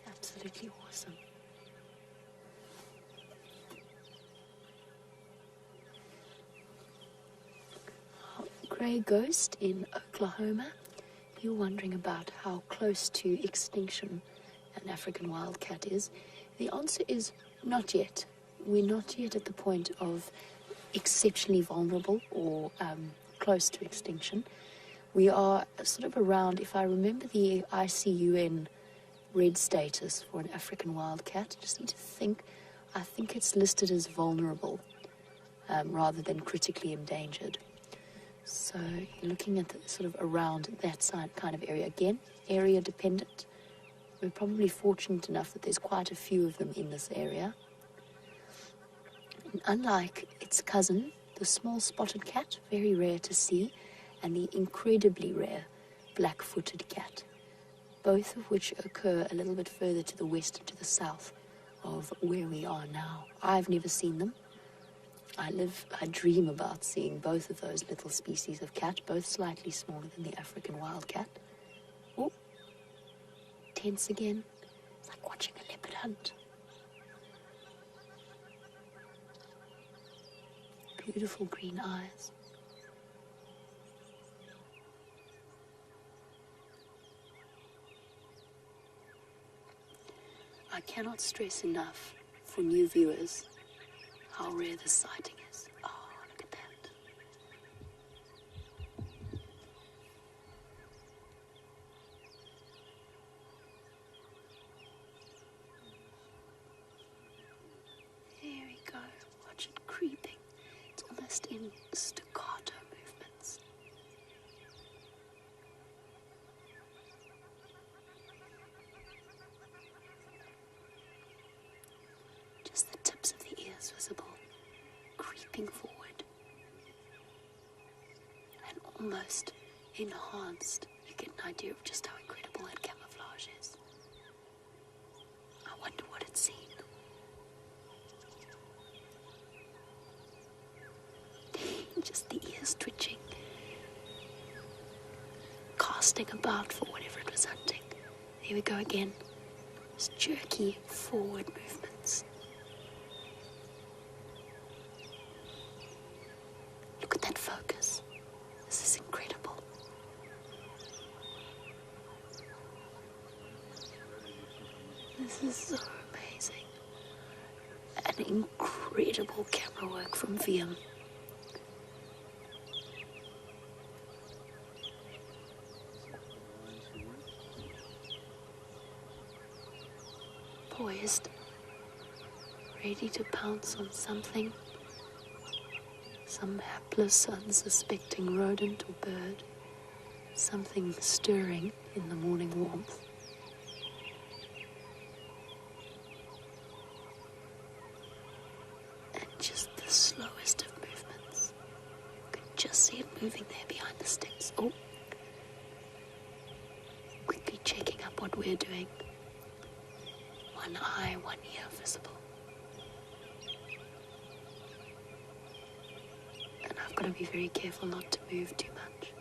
Absolutely awesome. Grey ghost in Oklahoma. You're wondering about how close to extinction an African wildcat is. The answer is not yet. We're not yet at the point of exceptionally vulnerable or close to extinction. We are sort of around, if I remember the ICUN red status for an African wildcat, I just need to think. I think it's listed as vulnerable rather than critically endangered. So you're looking at the, sort of around that side kind of area. Again, area dependent. We're probably fortunate enough that there's quite a few of them in this area. And unlike its cousin, the small spotted cat, very rare to see, and the incredibly rare black-footed cat, both of which occur a little bit further to the west and to the south of where we are now. I've never seen them. I dream about seeing both of those little species of cat, both slightly smaller than the African wildcat. Oh, tense again. It's like watching a leopard hunt. Beautiful green eyes. I cannot stress enough for new viewers how rare this sighting is. Oh, look at that. There we go. Watch it creeping. It's almost in staccato movements. Just the tips of the ears visible, creeping forward, and almost enhanced. You get an idea of just how incredible that camouflage is. I wonder what it's seen. Just the ears twitching, casting about for whatever it was hunting. There we go again. Those jerky forward movements. Look at that focus. This is incredible. This is so amazing. An incredible camera work from VM. Poised, ready to pounce on something, some hapless, unsuspecting rodent or bird, something stirring in the morning warmth. And just the slowest of movements. You can just see it moving there behind the sticks. Oh, quickly checking up what we're doing. One eye, one ear visible. And I've got to be very careful not to move too much.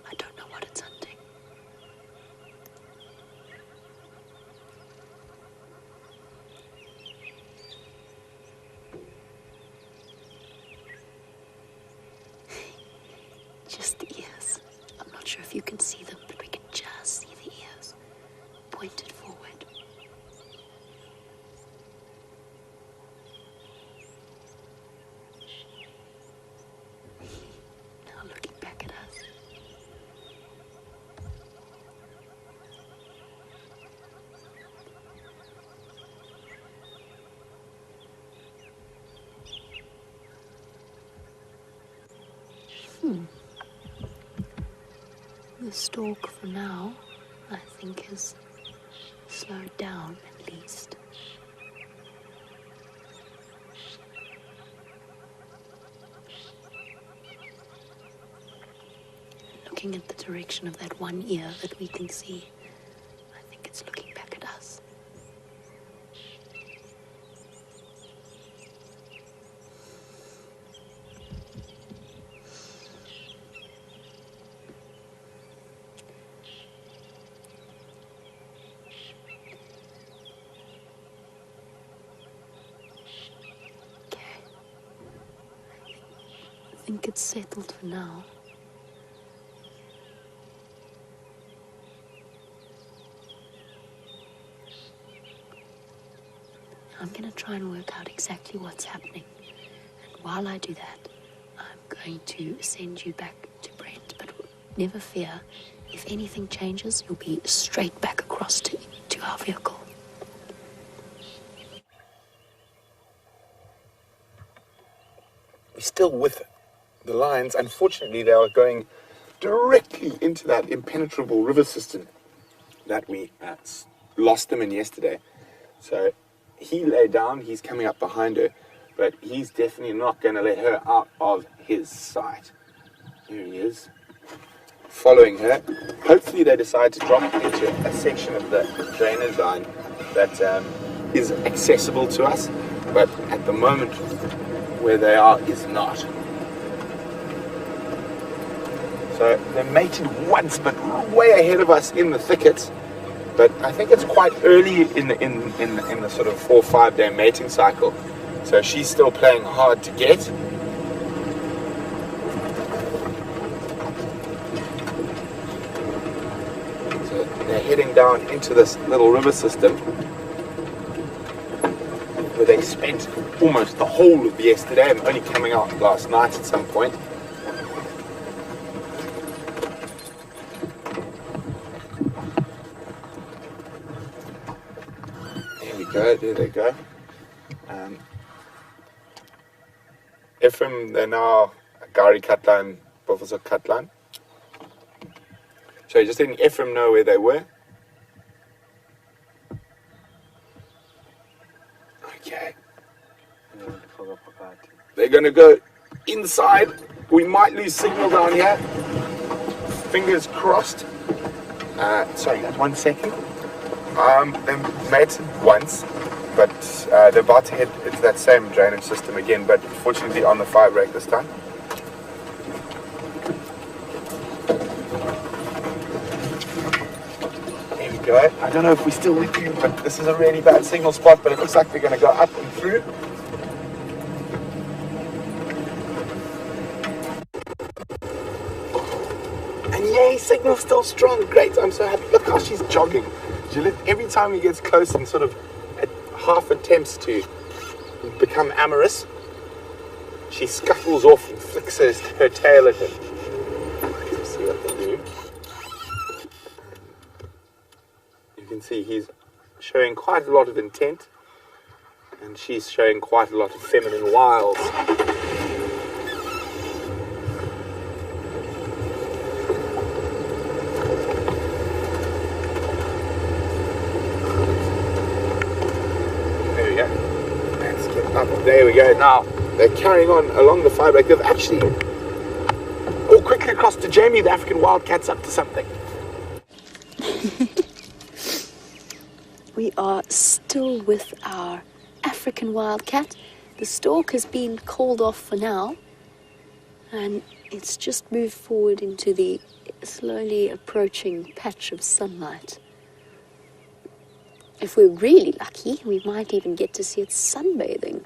I don't know what it's hunting. Just the ears. I'm not sure if you can see them, but we can just see the ears pointed forward. Now looking back at us. The stalk for now, I think, has slowed down at least. Looking at the direction of that one ear that we can see, I think it's looking back at us. I think it's settled for now. I'm going to try and work out exactly what's happening. And while I do that, I'm going to send you back to Brent. But never fear, if anything changes, you'll be straight back across to our vehicle. We're still with the lions. Unfortunately, they are going directly into that impenetrable river system that we lost them in yesterday. So he lay down, he's coming up behind her, but he's definitely not going to let her out of his sight. Here he is, following her. Hopefully they decide to drop into a section of the drainage line that is accessible to us, but at the moment where they are is not. So they mated once, but way ahead of us in the thickets. But I think it's quite early in the sort of 4 or 5 day mating cycle. So she's still playing hard to get. So they're heading down into this little river system where they spent almost the whole of yesterday and only coming out last night at some point. There they go. Ephraim, they're now Gari Katlan, Professor Katlan. So just letting Ephraim know where they were. Okay. They're going to go inside. We might lose signal down here. Fingers crossed. Sorry, 1 second. They mated once. but they're about to head into that same drainage system again, but fortunately on the fire break this time. There we go. I don't know if we're still with you, but this is a really bad signal spot, but it looks like they're going to go up and through. And yay, signal's still strong. Great, I'm so happy. Look how she's jogging. Every time he gets close and sort of half attempts to become amorous, she scuffles off and flicks her tail at him. Let's see what they do. You can see he's showing quite a lot of intent, and she's showing quite a lot of feminine wiles. There we go. Now they're carrying on along the fire break. They've actually all quickly across to Jamie. The African wildcat's up to something. We are still with our African wildcat. The stalk has been called off for now, and it's just moved forward into the slowly approaching patch of sunlight. If we're really lucky, we might even get to see it sunbathing.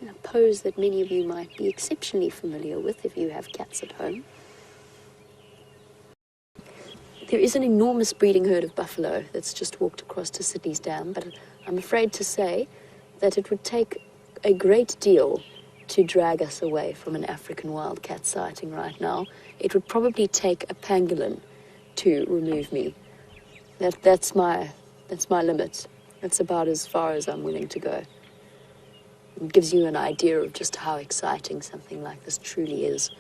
A pose that many of you might be exceptionally familiar with if you have cats at home. There is an enormous breeding herd of buffalo that's just walked across to Sydney's Dam, but I'm afraid to say that it would take a great deal to drag us away from an African wildcat sighting right now. It would probably take a pangolin to remove me. That's my limit. That's about as far as I'm willing to go. It gives you an idea of just how exciting something like this truly is.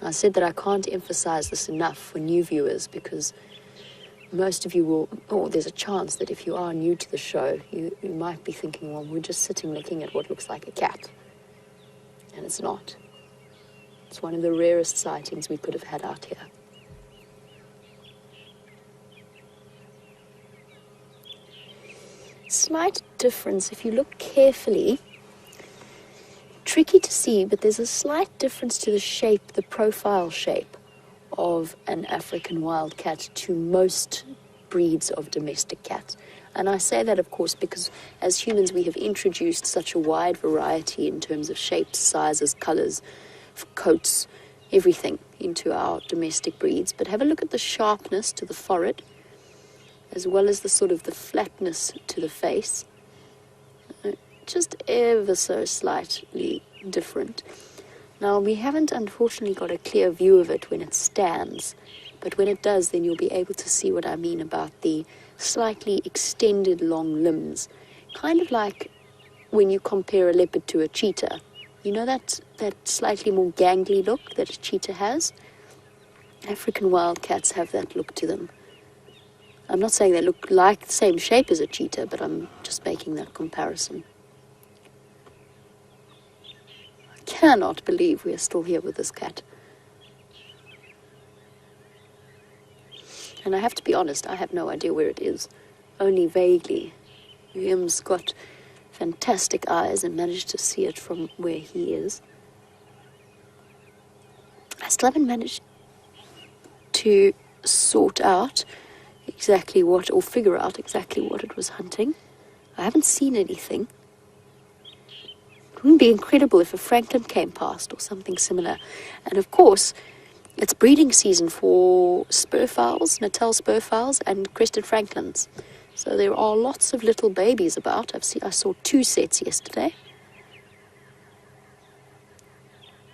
I said that I can't emphasize this enough for new viewers, because most of you will, or there's a chance that if you are new to the show, you might be thinking, well, we're just sitting looking at what looks like a cat. And it's not. It's one of the rarest sightings we could have had out here. Slight difference, if you look carefully, tricky to see, but there's a slight difference to the shape, the profile shape of an African wildcat to most breeds of domestic cats. And I say that, of course, because as humans we have introduced such a wide variety in terms of shapes, sizes, colors, coats, everything into our domestic breeds. But have a look at the sharpness to the forehead, as well as the sort of the flatness to the face. Just ever so slightly different. Now, we haven't unfortunately got a clear view of it when it stands, but when it does, then you'll be able to see what I mean about the slightly extended long limbs. Kind of like when you compare a leopard to a cheetah. You know that slightly more gangly look that a cheetah has? African wildcats have that look to them. I'm not saying they look like the same shape as a cheetah, but I'm just making that comparison. I cannot believe we are still here with this cat. And I have to be honest, I have no idea where it is. Only vaguely. William's got fantastic eyes and managed to see it from where he is. I still haven't managed to sort out exactly what, or figure out exactly what it was hunting. I haven't seen anything. It wouldn't be incredible if a Franklin came past or something similar. And of course, it's breeding season for spurfowls, Natal spurfowls, and crested Franklins. So there are lots of little babies about. I saw 2 sets yesterday.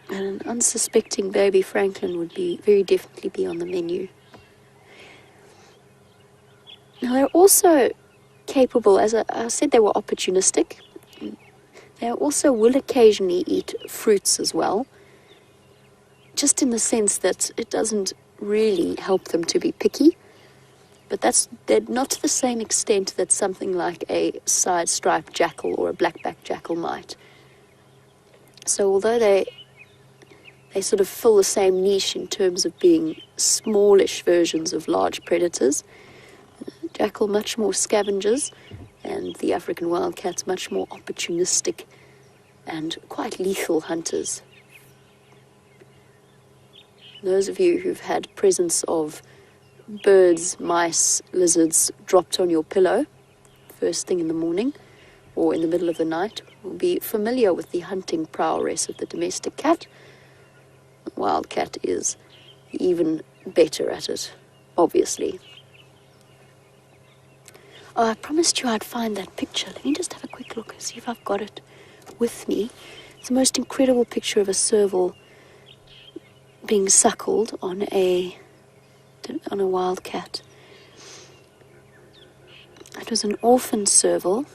And an unsuspecting baby Franklin would very definitely be on the menu. Now, they're also capable, as I said, they were opportunistic. They also will occasionally eat fruits as well, just in the sense that it doesn't really help them to be picky. But they're not to the same extent that something like a side-striped jackal or a black-backed jackal might. So although they sort of fill the same niche in terms of being smallish versions of large predators, Jackal much more scavengers, and the African wildcats much more opportunistic and quite lethal hunters. Those of you who've had presence of birds, mice, lizards dropped on your pillow first thing in the morning or in the middle of the night will be familiar with the hunting prowess of the domestic cat. The wildcat is even better at it, obviously. Oh, I promised you I'd find that picture. Let me just have a quick look and see if I've got it with me. It's the most incredible picture of a serval being suckled on a wildcat. It was an orphan serval.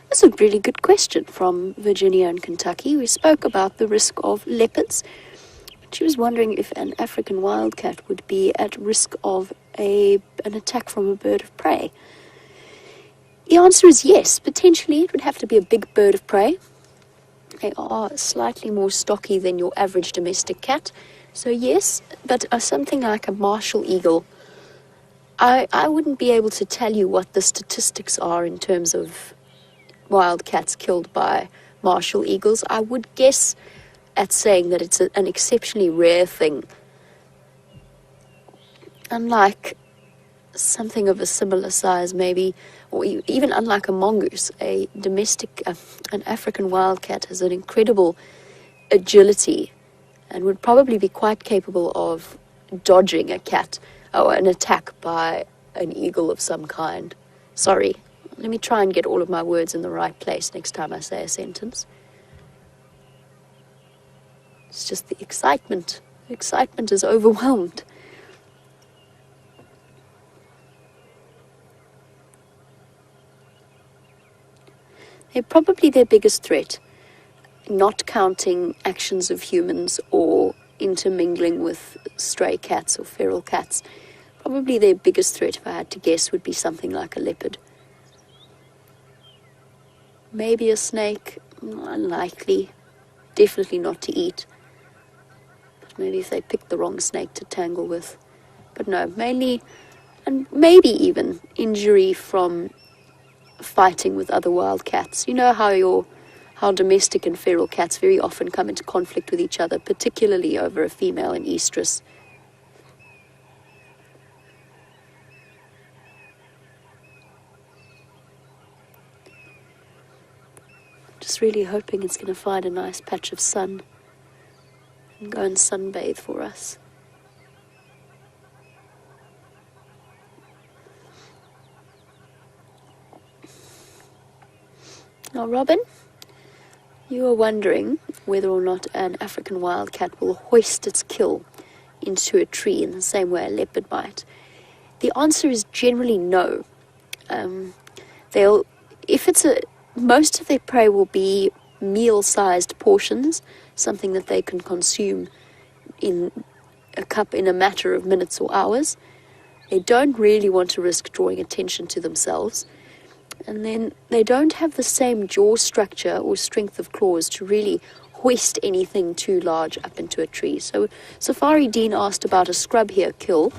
That's a really good question from Virginia and Kentucky. We spoke about the risk of leopards. She was wondering if an African wildcat would be at risk of an attack from a bird of prey. The answer is yes. Potentially it would have to be a big bird of prey. They are slightly more stocky than your average domestic cat. So yes, but something like a martial eagle. I wouldn't be able to tell you what the statistics are in terms of wildcats killed by martial eagles. I would guess at saying that it's an exceptionally rare thing. Unlike something of a similar size maybe, or even unlike a mongoose, an African wildcat has an incredible agility and would probably be quite capable of dodging a cat or an attack by an eagle of some kind. Sorry, let me try and get all of my words in the right place next time I say a sentence. It's just the excitement. The excitement is overwhelmed. They're probably their biggest threat, not counting actions of humans or intermingling with stray cats or feral cats. Probably their biggest threat, if I had to guess, would be something like a leopard. Maybe a snake, unlikely, definitely not to eat. But maybe if they picked the wrong snake to tangle with. But no, mainly, and maybe even injury from fighting with other wild cats. You know how domestic and feral cats very often come into conflict with each other, particularly over a female and estrus. Just really hoping it's going to find a nice patch of sun and go and sunbathe for us. Now, Robin, you are wondering whether or not an African wildcat will hoist its kill into a tree in the same way a leopard might. The answer is generally no. Most of their prey will be meal-sized portions, something that they can consume in a cup in a matter of minutes or hours. They don't really want to risk drawing attention to themselves. And then they don't have the same jaw structure or strength of claws to really hoist anything too large up into a tree. So Safari Dean asked about a scrub hare kill,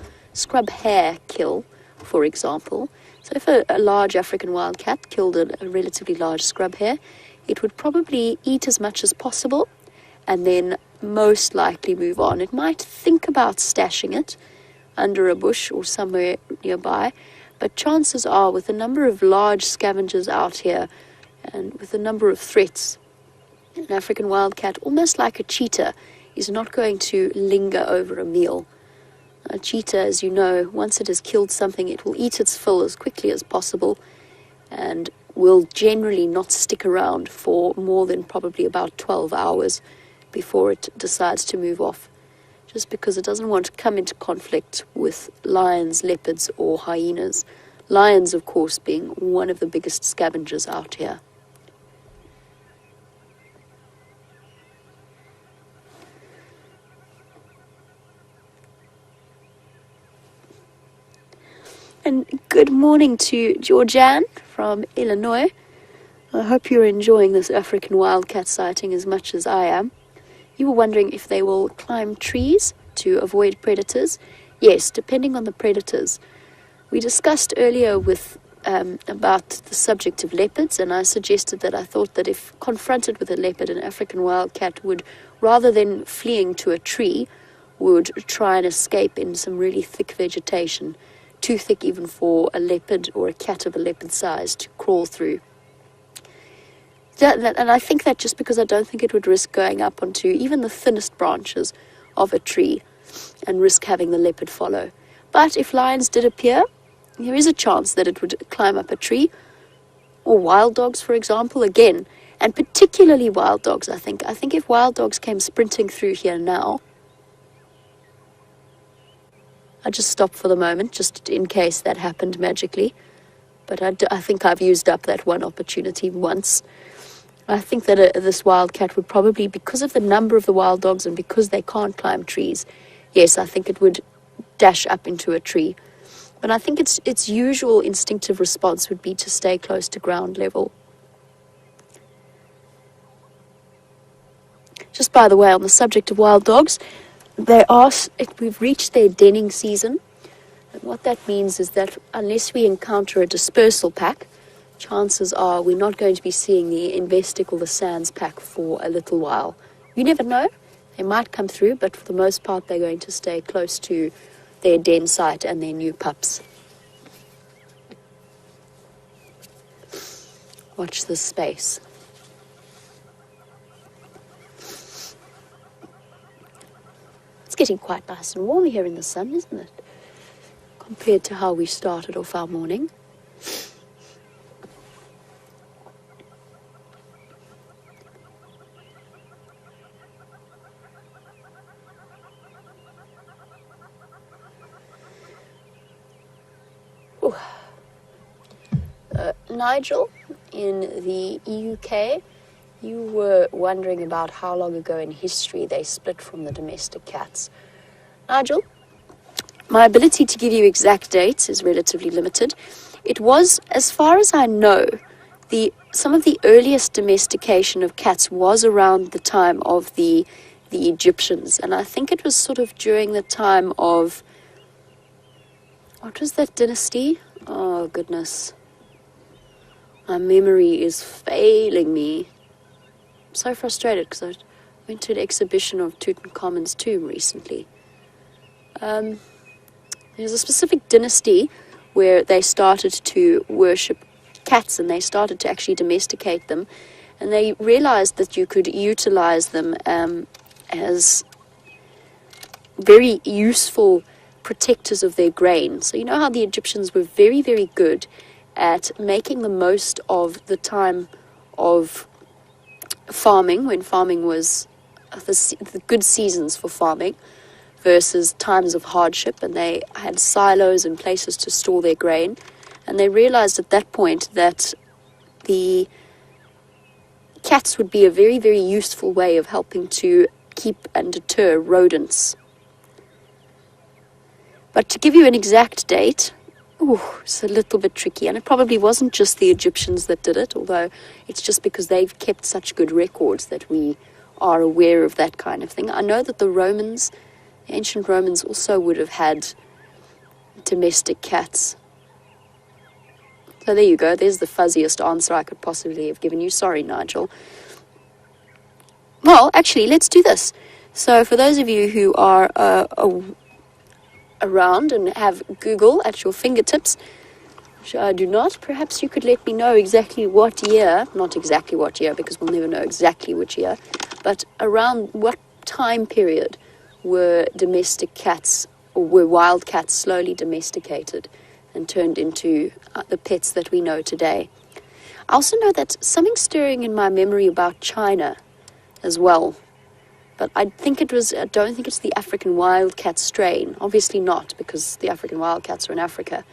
for example. So if a large African wildcat killed a relatively large scrub hare, it would probably eat as much as possible and then most likely move on. It might think about stashing it under a bush or somewhere nearby, but chances are, with the number of large scavengers out here and with the number of threats, an African wildcat, almost like a cheetah, is not going to linger over a meal. A cheetah, as you know, once it has killed something, it will eat its fill as quickly as possible and will generally not stick around for more than probably about 12 hours before it decides to move off, just because it doesn't want to come into conflict with lions, leopards, or hyenas. Lions, of course, being one of the biggest scavengers out here. And good morning to Georgianne from Illinois. I hope you're enjoying this African wildcat sighting as much as I am. You were wondering if they will climb trees to avoid predators. Yes, depending on the predators. We discussed earlier about the subject of leopards, and I suggested that I thought that if confronted with a leopard, an African wildcat would, rather than fleeing to a tree, would try and escape in some really thick vegetation, too thick even for a leopard or a cat of a leopard size to crawl through. And I think that just because I don't think it would risk going up onto even the thinnest branches of a tree and risk having the leopard follow. But if lions did appear, there is a chance that it would climb up a tree, or wild dogs, for example, again, and particularly wild dogs, I think. I think if wild dogs came sprinting through here now, I'd just stop for the moment, just in case that happened magically. But I think I've used up that one opportunity once. I think that this wildcat would probably, because of the number of the wild dogs and because they can't climb trees, yes, I think it would dash up into a tree. But I think its usual instinctive response would be to stay close to ground level. Just by the way, on the subject of wild dogs, we've reached their denning season. And what that means is that unless we encounter a dispersal pack, chances are we're not going to be seeing the Investick or the Sands pack for a little while. You never know. They might come through, but for the most part, they're going to stay close to their den site and their new pups. Watch this space. It's getting quite nice and warm here in the sun, isn't it? Compared to how we started off our morning. Nigel, in the UK, you were wondering about how long ago in history they split from the domestic cats. Nigel, my ability to give you exact dates is relatively limited. It was, as far as I know, some of the earliest domestication of cats was around the time of the Egyptians, and I think it was sort of during the time of, what was that dynasty? Oh, goodness. My memory is failing me. I'm so frustrated because I went to an exhibition of Tutankhamun's tomb recently. There's a specific dynasty where they started to worship cats and they started to actually domesticate them. And they realized that you could utilize them as very useful protectors of their grain. So you know how the Egyptians were very, very good at making the most of the time of farming, when farming was the good seasons for farming, versus times of hardship, and they had silos and places to store their grain. And they realized at that point that the cats would be a very, very useful way of helping to keep and deter rodents. But to give you an exact date, it's a little bit tricky, and it probably wasn't just the Egyptians that did it, although it's just because they've kept such good records that we are aware of that kind of thing. I know that the ancient Romans also would have had domestic cats. So there you go, there's the fuzziest answer I could possibly have given you. Sorry, Nigel. Well, actually, let's do this. So for those of you who are around and have Google at your fingertips, which I do not, perhaps you could let me know exactly what year, not exactly what year because we'll never know exactly which year, but around what time period were domestic cats, or were wild cats slowly domesticated and turned into the pets that we know today. I also know that something stirring in my memory about China as well. But I don't think it's the African wildcat strain. Obviously not, because the African wildcats are in Africa.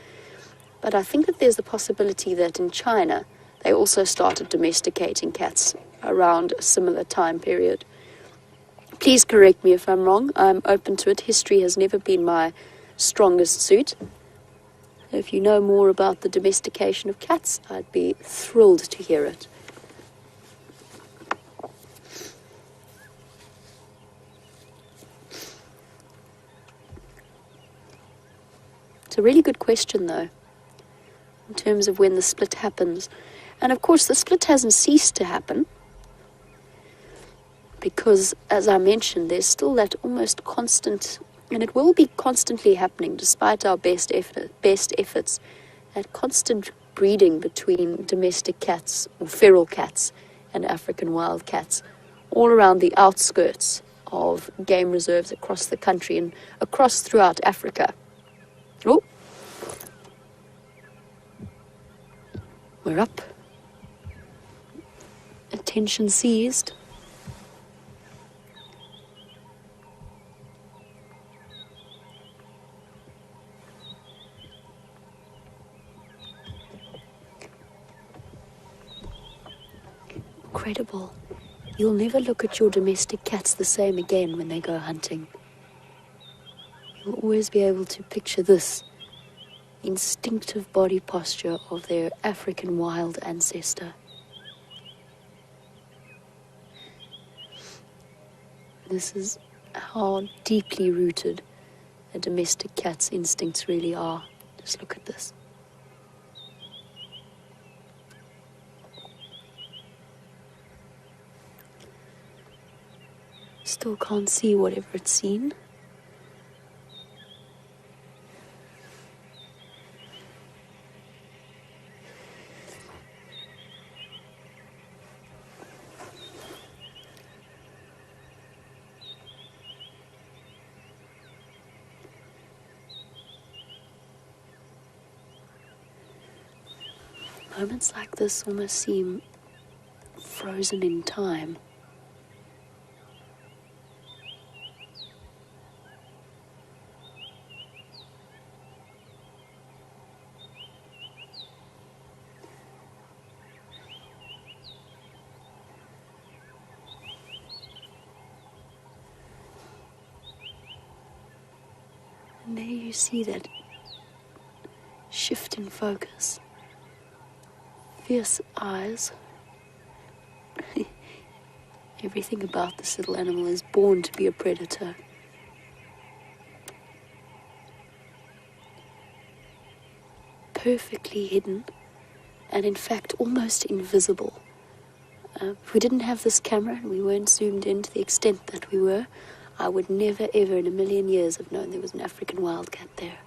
But I think that there's the possibility that in China, they also started domesticating cats around a similar time period. Please correct me if I'm wrong. I'm open to it. History has never been my strongest suit. If you know more about the domestication of cats, I'd be thrilled to hear it. It's a really good question, though, in terms of when the split happens. And of course, the split hasn't ceased to happen because, as I mentioned, there's still that almost constant, and it will be constantly happening despite our best efforts, that constant breeding between domestic cats or feral cats and African wild cats all around the outskirts of game reserves across the country and across throughout Africa. Oh, we're up. Attention seized. Incredible. You'll never look at your domestic cats the same again when they go hunting. You'll always be able to picture this instinctive body posture of their African wild ancestor. This is how deeply rooted a domestic cat's instincts really are. Just look at this. Still can't see whatever it's seen. Moments like this almost seem frozen in time. And there you see that shift in focus. Fierce eyes. Everything about this little animal is born to be a predator. Perfectly hidden, and in fact almost invisible. If we didn't have this camera and we weren't zoomed in to the extent that we were, I would never ever in a million years have known there was an African wildcat there.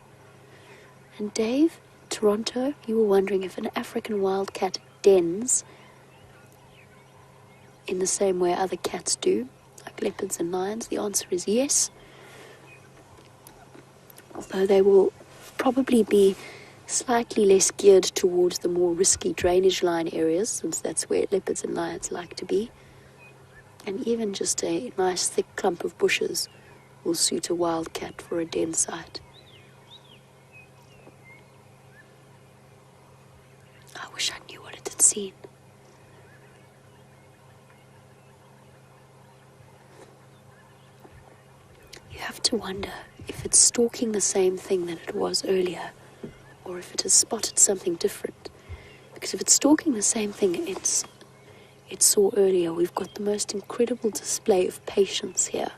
And Dave, Toronto, you were wondering if an African wildcat dens in the same way other cats do, like leopards and lions. The answer is yes. Although they will probably be slightly less geared towards the more risky drainage line areas, since that's where leopards and lions like to be. And even just a nice thick clump of bushes will suit a wildcat for a den site. I wish I knew what it had seen. You have to wonder if it's stalking the same thing that it was earlier, or if it has spotted something different. Because if it's stalking the same thing it saw earlier, we've got the most incredible display of patience here.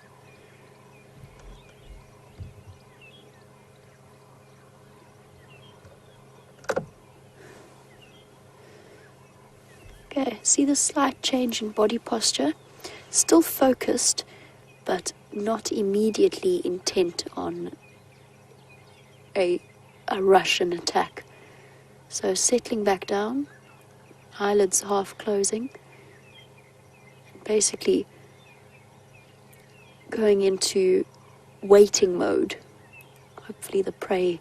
Okay, see the slight change in body posture? Still focused, but not immediately intent on a rush and attack. So settling back down, eyelids half closing, and basically going into waiting mode. Hopefully the prey,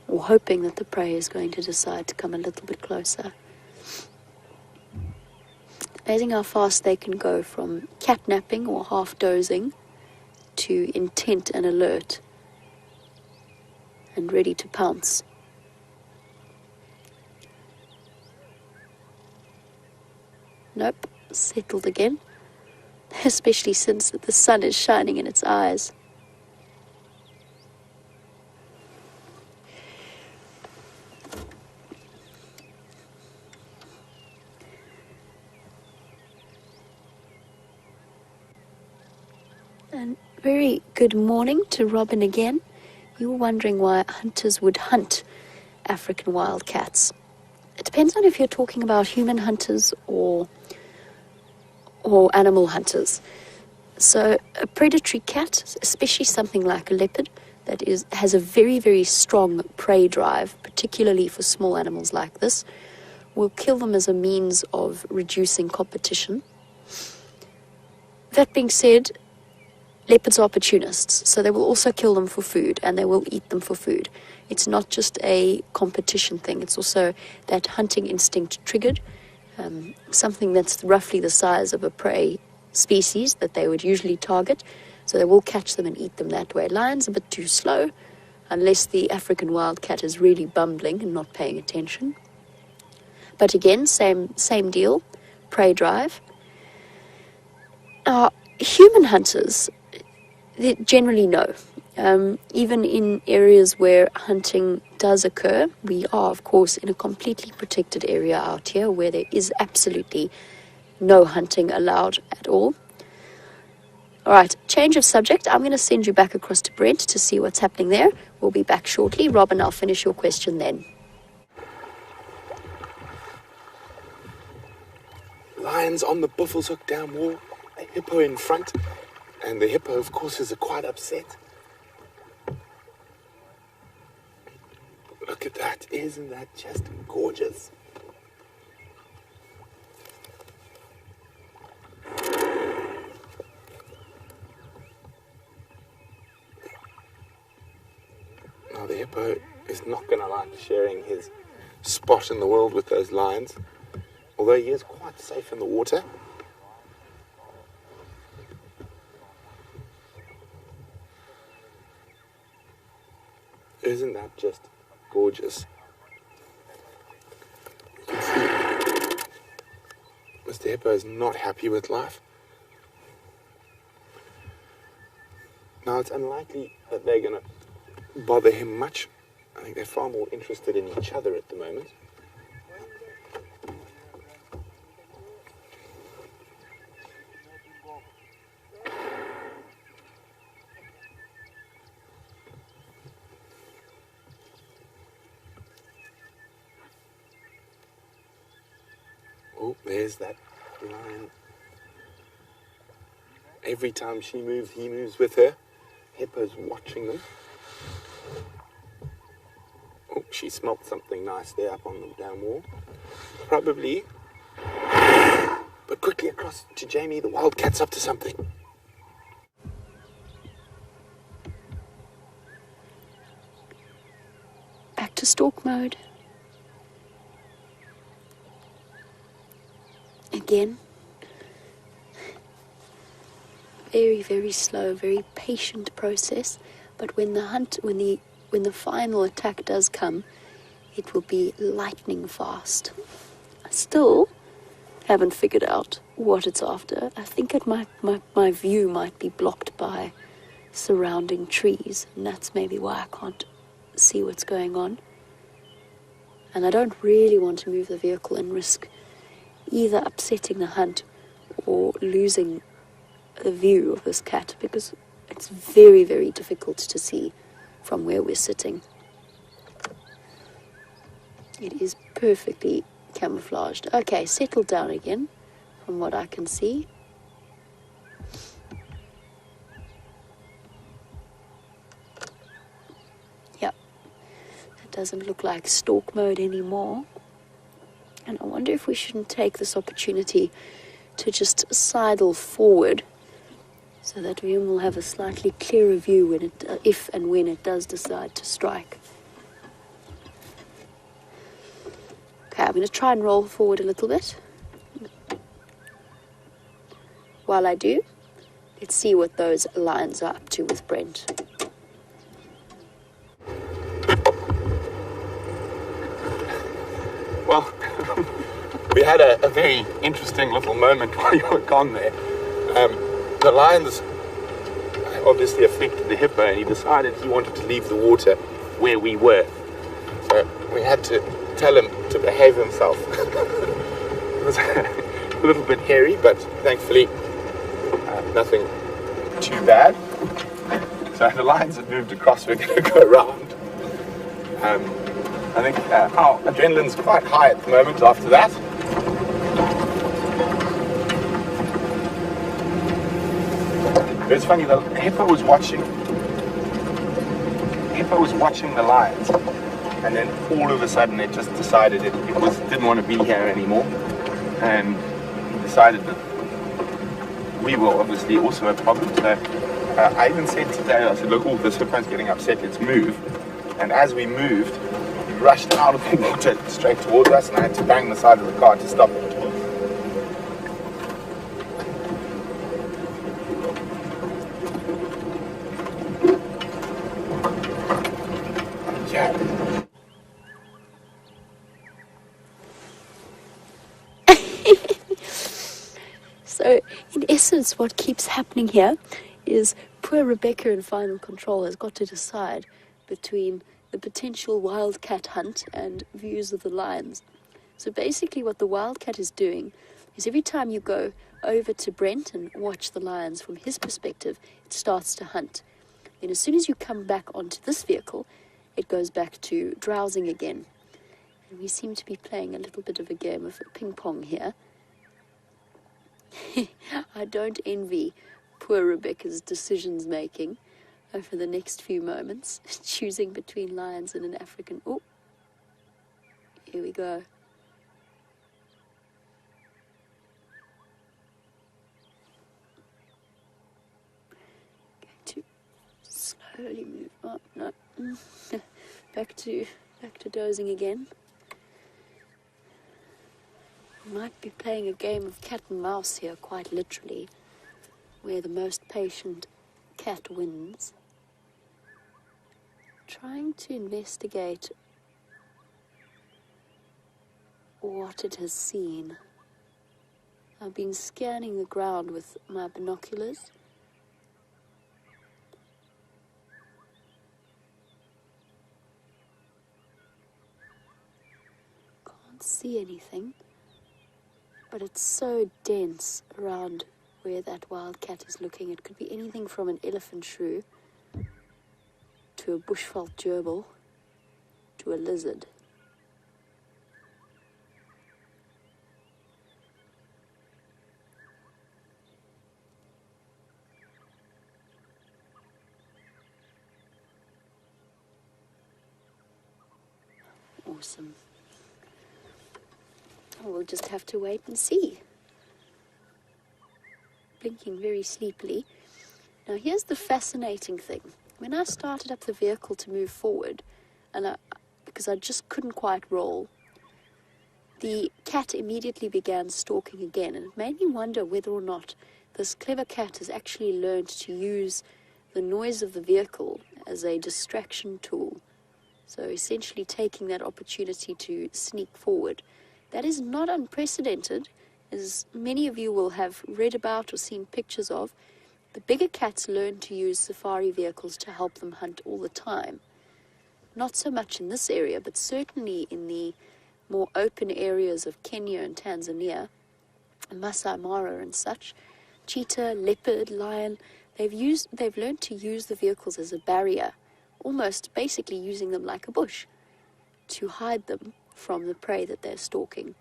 or hoping that the prey is going to decide to come a little bit closer. Amazing how fast they can go from catnapping or half dozing to intent and alert and ready to pounce. Nope, settled again, especially since the sun is shining in its eyes. And very good morning to Robin again. you were wondering why hunters would hunt African wildcats. It depends on if you're talking about human hunters or animal hunters. So a predatory cat, especially something like a leopard, that has a very, very strong prey drive, particularly for small animals like this, will kill them as a means of reducing competition. That being said, leopards are opportunists, so they will also kill them for food, and they will eat them for food. It's not just a competition thing, it's also that hunting instinct triggered, something that's roughly the size of a prey species that they would usually target, so they will catch them and eat them that way. Lions a bit too slow, unless the African wildcat is really bumbling and not paying attention. But again, same deal, prey drive. Human hunters, they generally no. Even in areas where hunting does occur, we are, of course, in a completely protected area out here where there is absolutely no hunting allowed at all. All right, change of subject. I'm going to send you back across to Brent to see what's happening there. We'll be back shortly. Robin, I'll finish your question then. Lions on the Buffalo's Hook down wall, a hippo in front, and the hippo, of course, is quite upset. Look at that. Isn't that just gorgeous? Now, the hippo is not going to like sharing his spot in the world with those lions, although he is quite safe in the water. Isn't that just gorgeous? You can see Mr. Hippo is not happy with life. Now, it's unlikely that they're going to bother him much. I think they're far more interested in each other at the moment. Oh, there's that lion. Every time she moves, he moves with her. Hippo's watching them. Oh, she smelt something nice there up on the down wall. Probably. But quickly across to Jamie, the wildcat's up to something. Back to stalk mode. Again. Very, very slow, very patient process. But when the final attack does come, it will be lightning fast. I still haven't figured out what it's after. I think my view might be blocked by surrounding trees, and that's maybe why I can't see what's going on. And I don't really want to move the vehicle and risk either upsetting the hunt or losing the view of this cat, because it's very, very difficult to see from where we're sitting. It is perfectly camouflaged. Okay, settle down again from what I can see. Yep, it doesn't look like stalk mode anymore. And I wonder if we shouldn't take this opportunity to just sidle forward so that we will have a slightly clearer view when if and when it does decide to strike. Okay, I'm going to try and roll forward a little bit. While I do, let's see what those lions are up to with Brent. Well, we had a very interesting little moment while you were gone there. The lions obviously affected the hippo, and he decided he wanted to leave the water where we were. So we had to tell him to behave himself. It was a little bit hairy, but thankfully nothing too bad. So the lions have moved across. We're going to go around. I think our adrenaline's quite high at the moment after that. It's funny, the hippo was watching the lions, and then all of a sudden it just decided it didn't want to be here anymore, and decided that we were obviously also a problem. So I even said today, I said, look, this hippo's getting upset, let's move. And as we moved, he rushed out of the water straight towards us, and I had to bang the side of the car to stop it. So, in essence, what keeps happening here is poor Rebecca in final control has got to decide between the potential wildcat hunt and views of the lions. So basically what the wildcat is doing is every time you go over to Brent and watch the lions from his perspective, it starts to hunt. Then as soon as you come back onto this vehicle, it goes back to drowsing again. And we seem to be playing a little bit of a game of ping pong here. I don't envy poor Rebecca's decisions making over the next few moments, choosing between lions and an African. Oh, here we go. Going to slowly move up. No, back to dozing again. Might be playing a game of cat and mouse here, quite literally, where the most patient cat wins. Trying to investigate what it has seen. I've been scanning the ground with my binoculars. Can't see anything. But it's so dense around where that wildcat is looking. It could be anything from an elephant shrew to a bushveld gerbil to a lizard. Awesome. We'll just have to wait and see. Blinking very sleepily. Now here's the fascinating thing. When I started up the vehicle to move forward, because I just couldn't quite roll, the cat immediately began stalking again, and it made me wonder whether or not this clever cat has actually learned to use the noise of the vehicle as a distraction tool. So essentially taking that opportunity to sneak forward. That is not unprecedented, as many of you will have read about or seen pictures of. The bigger cats learn to use safari vehicles to help them hunt all the time. Not so much in this area, but certainly in the more open areas of Kenya and Tanzania, Masai Mara and such. Cheetah, leopard, lion, they've learned to use the vehicles as a barrier, almost basically using them like a bush to hide them from the prey that they're stalking.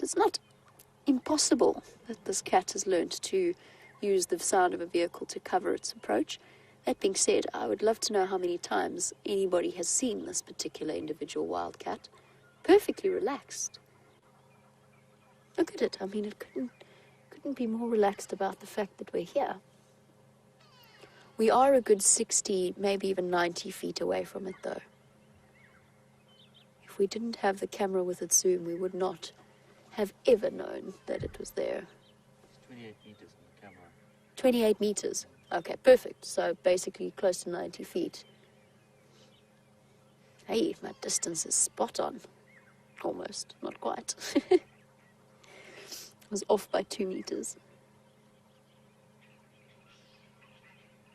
It's not impossible that this cat has learned to use the sound of a vehicle to cover its approach. That being said, I would love to know how many times anybody has seen this particular individual wildcat. Perfectly relaxed. Look at it. I mean, it couldn't be more relaxed about the fact that we're here. We are a good 60, maybe even 90 feet away from it, though. If we didn't have the camera with its zoom, we would not have ever known that it was there. It's 28 meters in the camera. 28 meters. Okay, perfect. So basically close to 90 feet. Hey, my distance is spot on. Almost, not quite. I was off by 2 meters.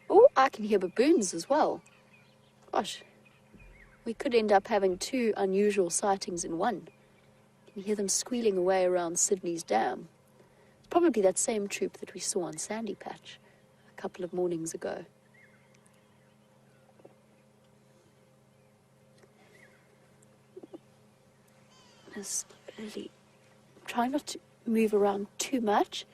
Oh, I can hear baboons as well. Gosh, we could end up having 2 unusual sightings in one. You can hear them squealing away around Sydney's dam. It's probably that same troop that we saw on Sandy Patch a couple of mornings ago. Slowly. Try not to move around too much.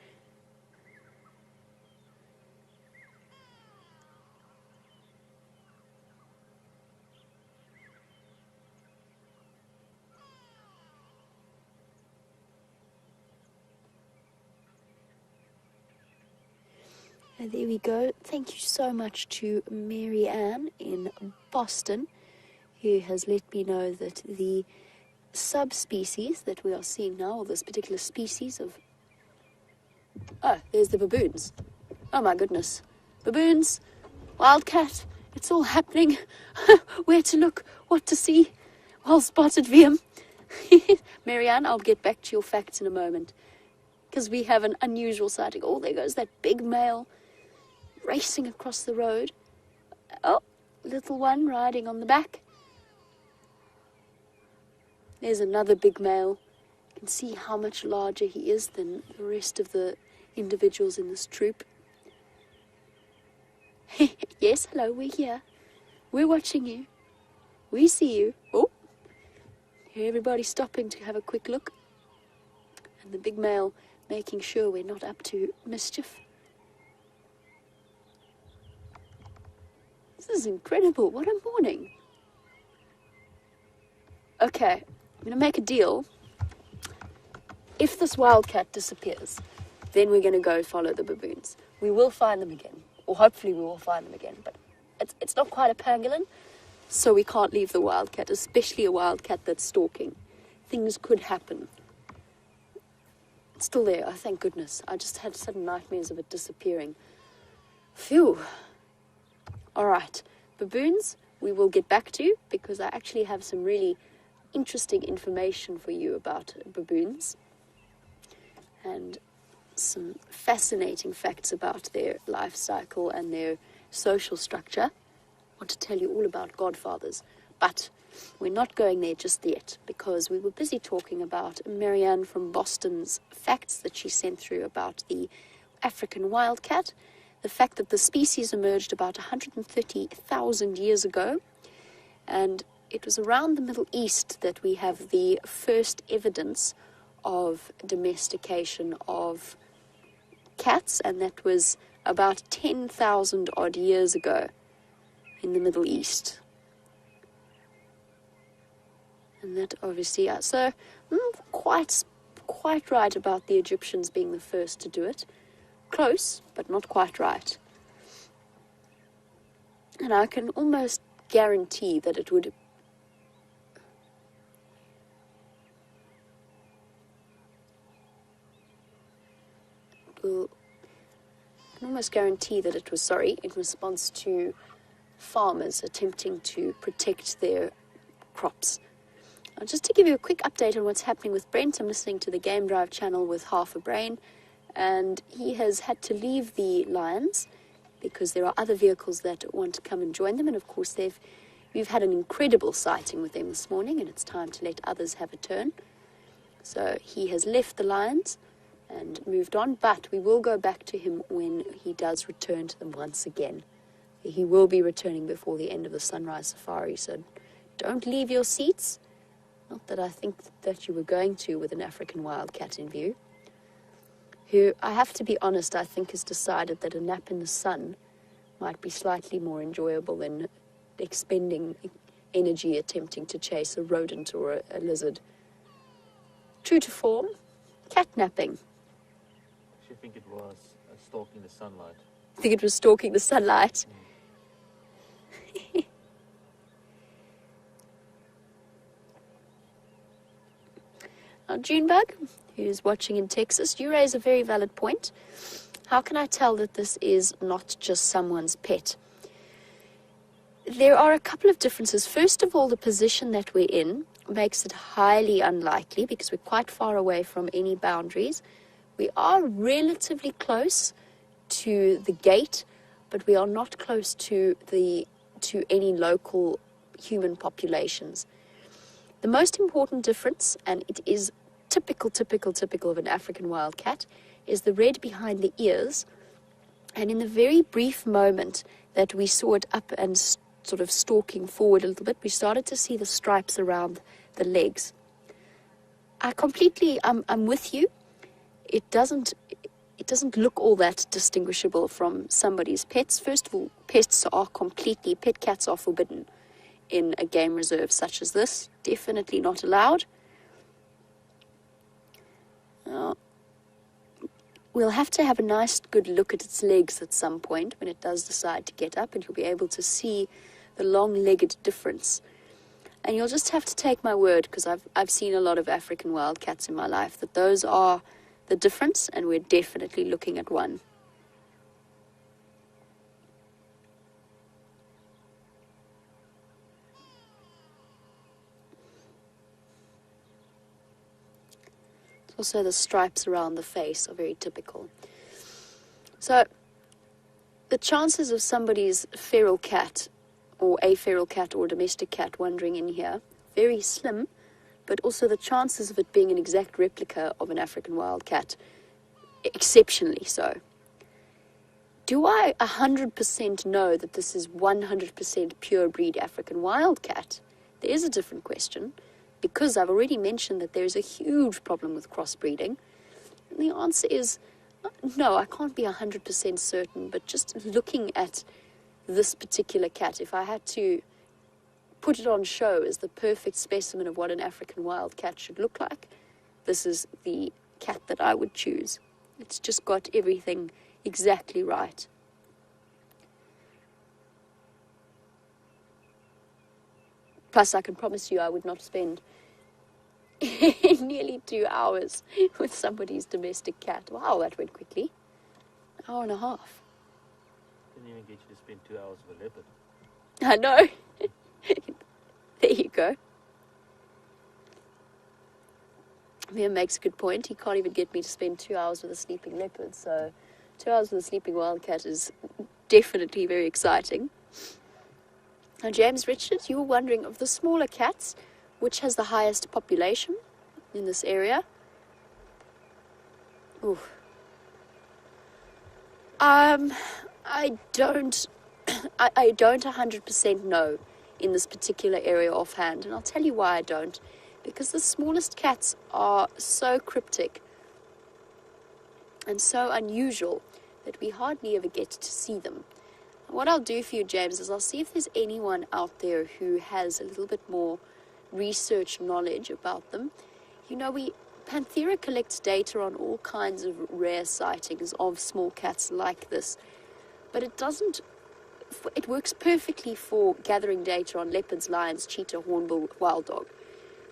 And there we go. Thank you so much to Mary Ann in Boston, who has let me know that the subspecies that we are seeing now, or this particular species of... Oh, there's the baboons. Oh my goodness. Baboons, wildcat, it's all happening. Where to look, what to see. Well spotted, VM. Marianne, I'll get back to your facts in a moment, because we have an unusual sighting. Oh, there goes that big male racing across the road. Oh, little one riding on the back. There's another big male. You can see how much larger he is than the rest of the individuals in this troop. Yes, hello, we're here. We're watching you. We see you. Oh, everybody's stopping to have a quick look. And the big male making sure we're not up to mischief. This is incredible. What a morning. Okay, I'm going to make a deal. If this wildcat disappears, then we're going to go follow the baboons. We will find them again, or hopefully we will find them again, but it's not quite a pangolin, so we can't leave the wildcat, especially a wildcat that's stalking. Things could happen. It's still there, oh, thank goodness. I just had sudden nightmares of it disappearing. Phew. All right, baboons, we will get back to, because I actually have some really interesting information for you about baboons and some fascinating facts about their life cycle and their social structure. I want to tell you all about godfathers, but we're not going there just yet, because we were busy talking about Marianne from Boston's facts that she sent through about the African wildcat, the fact that the species emerged about 130,000 years ago, and it was around the Middle East that we have the first evidence of domestication of cats, and that was about 10,000 odd years ago in the Middle East. And that obviously, so quite right about the Egyptians being the first to do it. Close, but not quite right. And I can almost guarantee that it would... I can almost guarantee that it was, in response to farmers attempting to protect their crops. Just to give you a quick update on what's happening with Brent, I'm listening to the Game Drive channel with half a brain, and he has had to leave the lions because there are other vehicles that want to come and join them, and of course we've had an incredible sighting with them this morning, and it's time to let others have a turn. So he has left the lions and moved on, but we will go back to him when he does return to them once again. He will be returning before the end of the sunrise safari, so don't leave your seats. Not that I think that you were going to with an African wildcat in view, who, I have to be honest, I think has decided that a nap in the sun might be slightly more enjoyable than expending energy attempting to chase a rodent or a lizard. True to form, catnapping. I think it was stalking the sunlight. I think it was stalking the sunlight. Now, Junebug, who's watching in Texas, you raise a very valid point. How can I tell that this is not just someone's pet? There are a couple of differences. First of all, the position that we're in makes it highly unlikely because we're quite far away from any boundaries. We are relatively close to the gate, but we are not close to any local human populations. The most important difference, and it is typical of an African wildcat, is the red behind the ears. And in the very brief moment that we saw it up and sort of stalking forward a little bit, we started to see the stripes around the legs. I'm with you. It doesn't look all that distinguishable from somebody's pets. First of all, pet cats are forbidden in a game reserve such as this. Definitely not allowed. We'll have to have a nice good look at its legs at some point when it does decide to get up, and you'll be able to see the long-legged difference. And you'll just have to take my word, because I've seen a lot of African wildcats in my life, that those are the difference, and we're definitely looking at one. Also, the stripes around the face are very typical. So, the chances of somebody's feral cat, or a feral cat or a domestic cat wandering in here, very slim, but also the chances of it being an exact replica of an African wildcat, exceptionally so. Do I 100% know that this is 100% pure breed African wildcat? There is a different question, because I've already mentioned that there's a huge problem with crossbreeding. And the answer is no, I can't be 100% certain, but just looking at this particular cat, if I had to put it on show as the perfect specimen of what an African wildcat should look like, this is the cat that I would choose. It's just got everything exactly right. Plus, I can promise you I would not spend nearly 2 hours with somebody's domestic cat. Wow, that went quickly. An hour and a half. Didn't even get you to spend 2 hours with a leopard. I know. There you go. Mia makes a good point. He can't even get me to spend 2 hours with a sleeping leopard, so 2 hours with a sleeping wildcat is definitely very exciting. Now, James Richard, you were wondering, of the smaller cats, which has the highest population in this area? Ooh. I don't 100% know in this particular area offhand, and I'll tell you why I don't. Because the smallest cats are so cryptic and so unusual that we hardly ever get to see them. What I'll do for you, James, is I'll see if there's anyone out there who has a little bit more research knowledge about them. You know, Panthera collects data on all kinds of rare sightings of small cats like this, but it works perfectly for gathering data on leopards, lions, cheetah, hornbill, wild dog.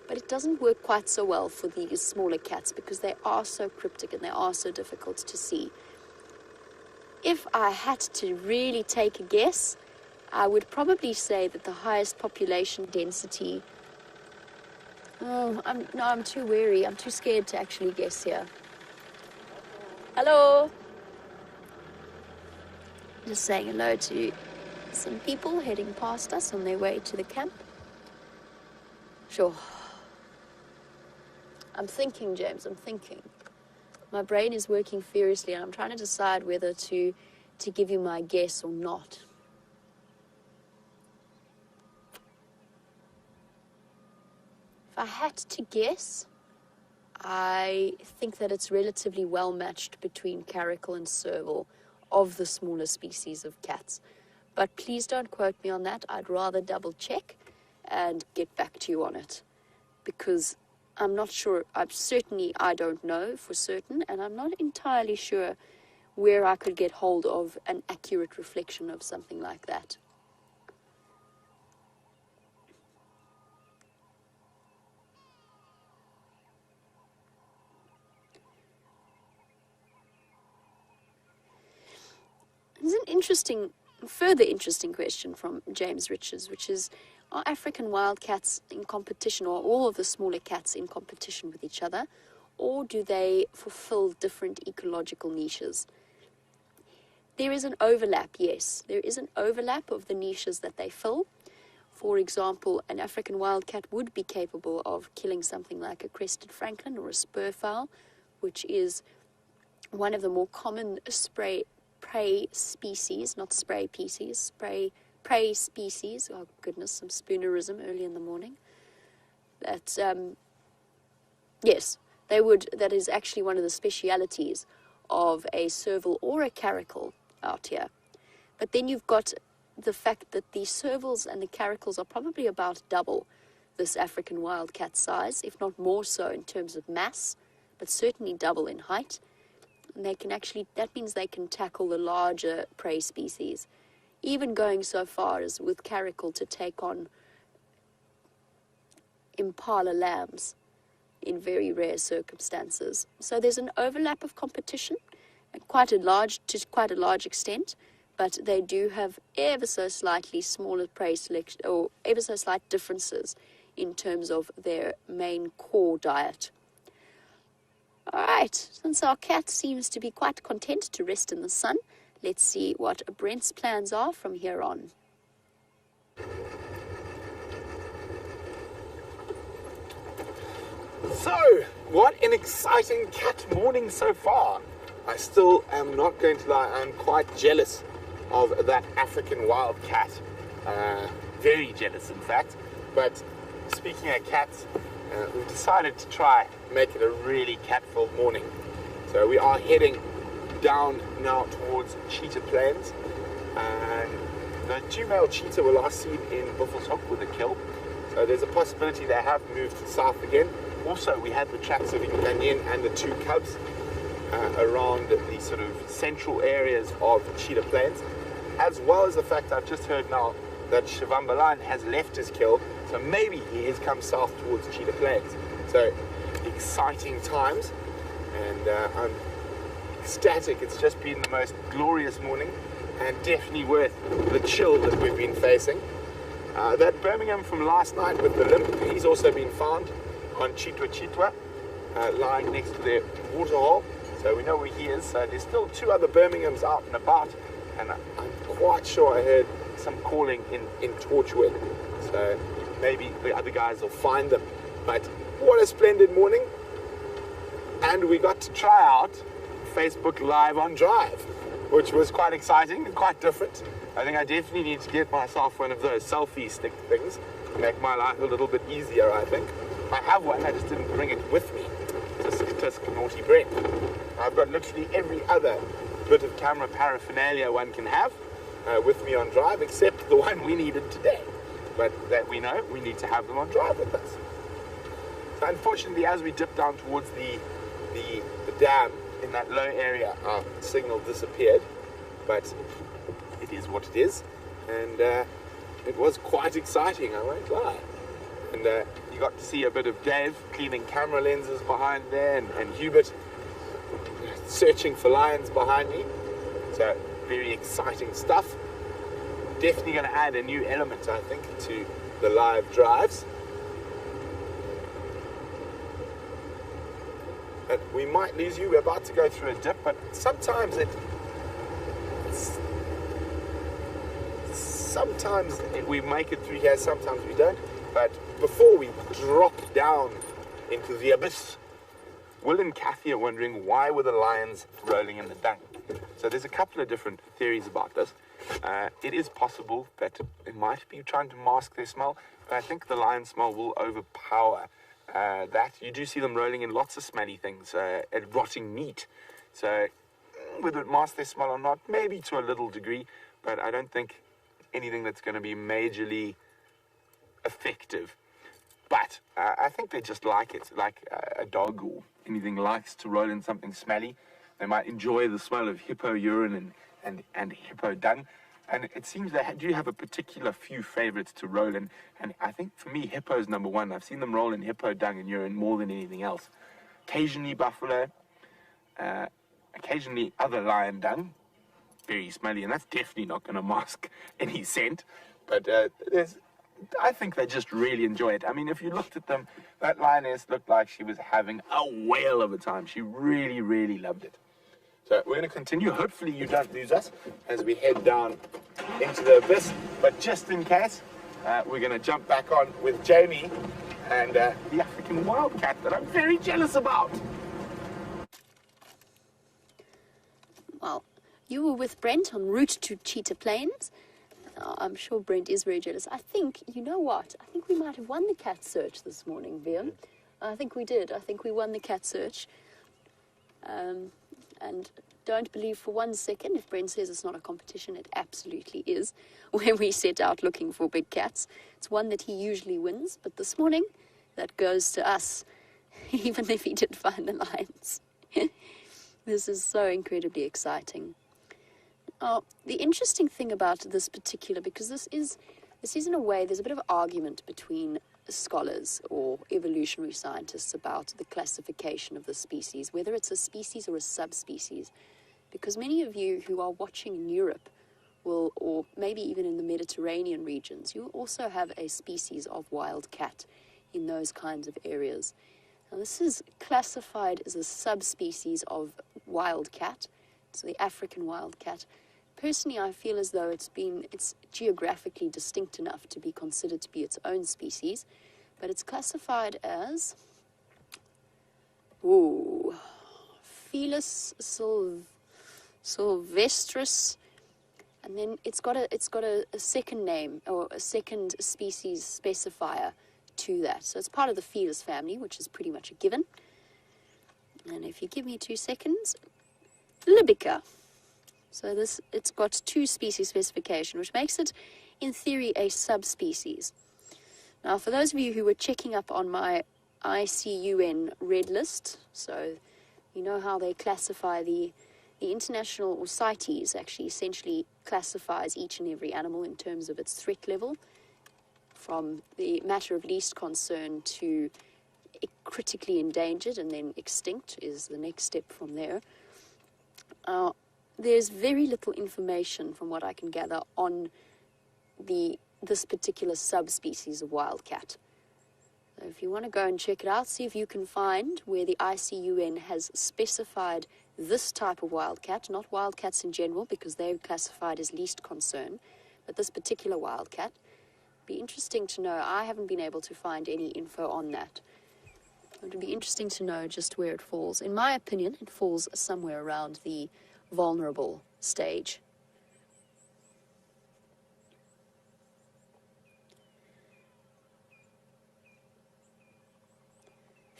But it doesn't work quite so well for these smaller cats because they are so cryptic and they are so difficult to see. If I had to really take a guess, I would probably say that the highest population density... I'm too wary. I'm too scared to actually guess here. Hello. Just saying hello to some people heading past us on their way to the camp. Sure. I'm thinking, James, I'm thinking. My brain is working furiously and I'm trying to decide whether to give you my guess or not. If I had to guess, I think that it's relatively well matched between caracal and serval of the smaller species of cats. But please don't quote me on that. I'd rather double check and get back to you on it. Because I'm not sure. I don't know for certain, and I'm not entirely sure where I could get hold of an accurate reflection of something like that. There's an further interesting question from James Richards, which is, are African wildcats in competition, or all of the smaller cats in competition with each other, or do they fulfill different ecological niches? There is an overlap, yes. There is an overlap of the niches that they fill. For example, an African wildcat would be capable of killing something like a crested francolin or a spurfowl, which is one of the more common prey species, not spray species, prey species. Oh goodness, some spoonerism early in the morning. That Yes, they would. That is actually one of the specialities of a serval or a caracal out here. But then you've got the fact that the servals and the caracals are probably about double this African wildcat size, if not more so in terms of mass, but certainly double in height. And they can actually, that means they can tackle the larger prey species, even going so far as with caracal to take on impala lambs in very rare circumstances. So there's an overlap of competition, and quite a large extent, but they do have ever so slightly smaller prey selection, or ever so slight differences in terms of their main core diet. All right, since our cat seems to be quite content to rest in the sun, let's see what Brent's plans are from here on. So, what an exciting cat morning so far. I still am not going to lie, I'm quite jealous of that African wildcat. Very jealous, in fact. But speaking of cats, we've decided to try make it a really cat-filled morning. So we are heading down now towards Cheetah Plains. And the 2 male cheetah were last seen in Buffelshoek with a kill. So there's a possibility they have moved south again. Also, we had the tracks of Inganyen and the 2 cubs around the sort of central areas of Cheetah Plains, as well as the fact I've just heard now that Shivambalan has left his kill, so maybe he has come south towards Cheetah Plains. So, exciting times, and I'm ecstatic. It's just been the most glorious morning, and definitely worth the chill that we've been facing. That Birmingham from last night with the limp, he's also been found on Chitwa, lying next to their waterhole. So we know where he is. So there's still 2 other Birminghams out and about, and I'm quite sure I heard some calling in Torchwood. So maybe the other guys will find them. But what a splendid morning. And we got to try out Facebook Live on Drive, which was quite exciting and quite different. I think I definitely need to get myself one of those selfie stick things to make my life a little bit easier, I think. I have one, I just didn't bring it with me. Just naughty Brent. I've got literally every other bit of camera paraphernalia one can have with me on Drive, except the one we needed today. But that we know, we need to have them on Drive with us. So unfortunately, as we dip down towards the dam in that low area, our signal disappeared. But it is what it is. And it was quite exciting, I won't lie. And you got to see a bit of Dave cleaning camera lenses behind there, and Hubert searching for lions behind me. So very exciting stuff. Definitely going to add a new element, I think, to the live drives. And we might lose you. We're about to go through a dip, but sometimes we make it through here, sometimes we don't. But before we drop down into the abyss, Will and Kathy are wondering, why were the lions rolling in the dung? So there's a couple of different theories about this. It is possible that it might be trying to mask their smell, but I think the lion smell will overpower that. You do see them rolling in lots of smelly things, and rotting meat. So whether it masks their smell or not, maybe to a little degree, but I don't think anything that's going to be majorly effective. But I think they just like it, like a dog or anything likes to roll in something smelly. They might enjoy the smell of hippo urine and hippo dung. And it seems they do have a particular few favorites to roll in. And I think for me, hippo's number one. I've seen them roll in hippo dung and urine more than anything else. Occasionally buffalo, occasionally other lion dung, very smelly, and that's definitely not going to mask any scent. But I think they just really enjoy it. I mean, if you looked at them, that lioness looked like she was having a whale of a time. She really, really loved it. So we're going to continue. Hopefully you don't lose us as we head down into the abyss. But just in case, we're going to jump back on with Jamie and the African wildcat that I'm very jealous about. Well, you were with Brent en route to Cheetah Plains. I'm sure Brent is very jealous. I think, you know what? I think we might have won the cat search this morning, Vian. I think we did. I think we won the cat search. And don't believe for 1 second if Brent says it's not a competition. It absolutely is. When we set out looking for big cats, it's one that he usually wins. But this morning, that goes to us, even if he did find the lions. This is so incredibly exciting. The interesting thing about this particular, because this is in a way, there's a bit of argument between scholars or evolutionary scientists about the classification of the species, whether it's a species or a subspecies. Because many of you who are watching in Europe will, or maybe even in the Mediterranean regions, you also have a species of wild cat in those kinds of areas. Now, this is classified as a subspecies of wild cat, so the African wild cat. Personally, I feel as though it's geographically distinct enough to be considered to be its own species, but it's classified as Felis sylvestris, and then it's got a second name or a second species specifier to that. So it's part of the Felis family, which is pretty much a given. And if you give me 2 seconds, Libica. So it's got 2 species specification, which makes it, in theory, a subspecies. Now, for those of you who were checking up on my ICUN red list, so you know how they classify the international, or CITES actually essentially classifies each and every animal in terms of its threat level, from the matter of least concern to critically endangered, and then extinct is the next step from there. There's very little information, from what I can gather, on this particular subspecies of wildcat. So if you want to go and check it out, see if you can find where the ICUN has specified this type of wildcat, not wildcats in general, because they're classified as least concern, but this particular wildcat. Be interesting to know. I haven't been able to find any info on that. It would be interesting to know just where it falls. In my opinion, it falls somewhere around the vulnerable stage.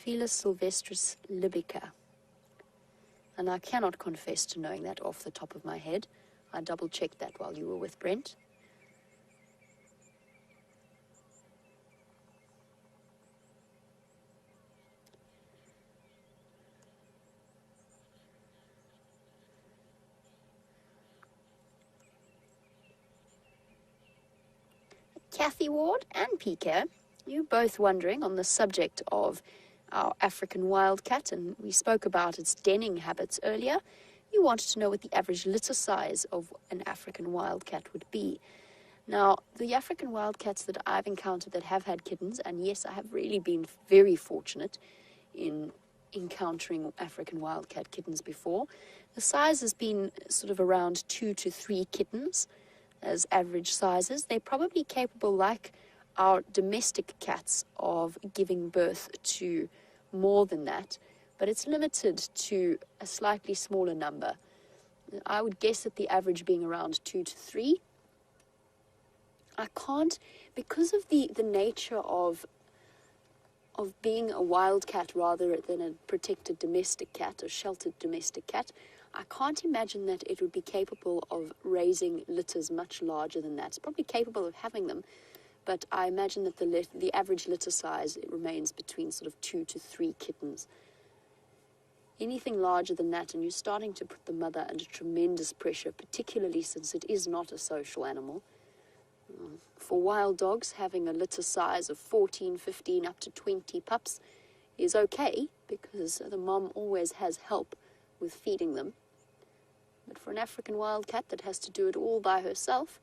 Felis sylvestris libica. And I cannot confess to knowing that off the top of my head. I double-checked that while you were with Brent. Kathy Ward and PK, you're both wondering on the subject of our African wildcat, and we spoke about its denning habits earlier. You wanted to know what the average litter size of an African wildcat would be. Now, the African wildcats that I've encountered that have had kittens, and yes, I have really been very fortunate in encountering African wildcat kittens before, the size has been sort of around 2 to 3 kittens as average sizes. They're probably capable, like our domestic cats, of giving birth to more than that, but it's limited to a slightly smaller number. I would guess at the average being around 2 to 3. I can't, because of the nature of being a wild cat rather than a protected domestic cat or sheltered domestic cat, I can't imagine that it would be capable of raising litters much larger than that. It's probably capable of having them, but I imagine that the average litter size, it remains between sort of 2 to 3 kittens. Anything larger than that, and you're starting to put the mother under tremendous pressure, particularly since it is not a social animal. For wild dogs, having a litter size of 14, 15, up to 20 pups is okay, because the mom always has help with feeding them. But for an African wildcat that has to do it all by herself,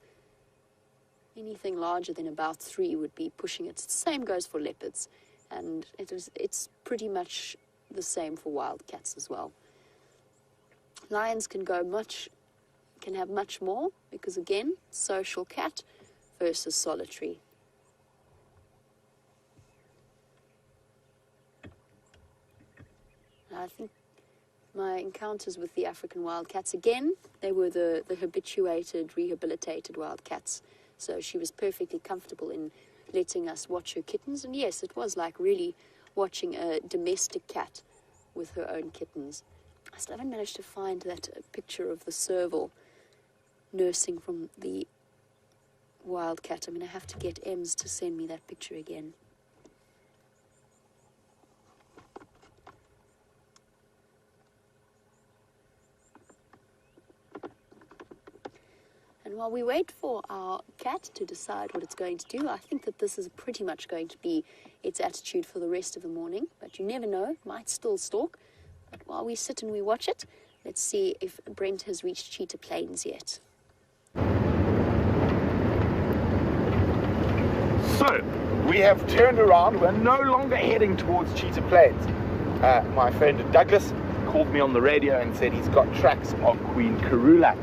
anything larger than about 3 would be pushing it. The same goes for leopards, and it's pretty much the same for wildcats as well. Lions can have much more, because again, social cat versus solitary. I think my encounters with the African wildcats, again, they were the habituated, rehabilitated wildcats. So she was perfectly comfortable in letting us watch her kittens. And yes, it was like really watching a domestic cat with her own kittens. I still haven't managed to find that picture of the serval nursing from the wildcat. I'm going to have to get Ems to send me that picture again. And while we wait for our cat to decide what it's going to do, I think that this is pretty much going to be its attitude for the rest of the morning. But you never know, it might still stalk. But while we sit and we watch it, let's see if Brent has reached Cheetah Plains yet. So, we have turned around. We're no longer heading towards Cheetah Plains. My friend Douglas called me on the radio and said he's got tracks of Queen Karula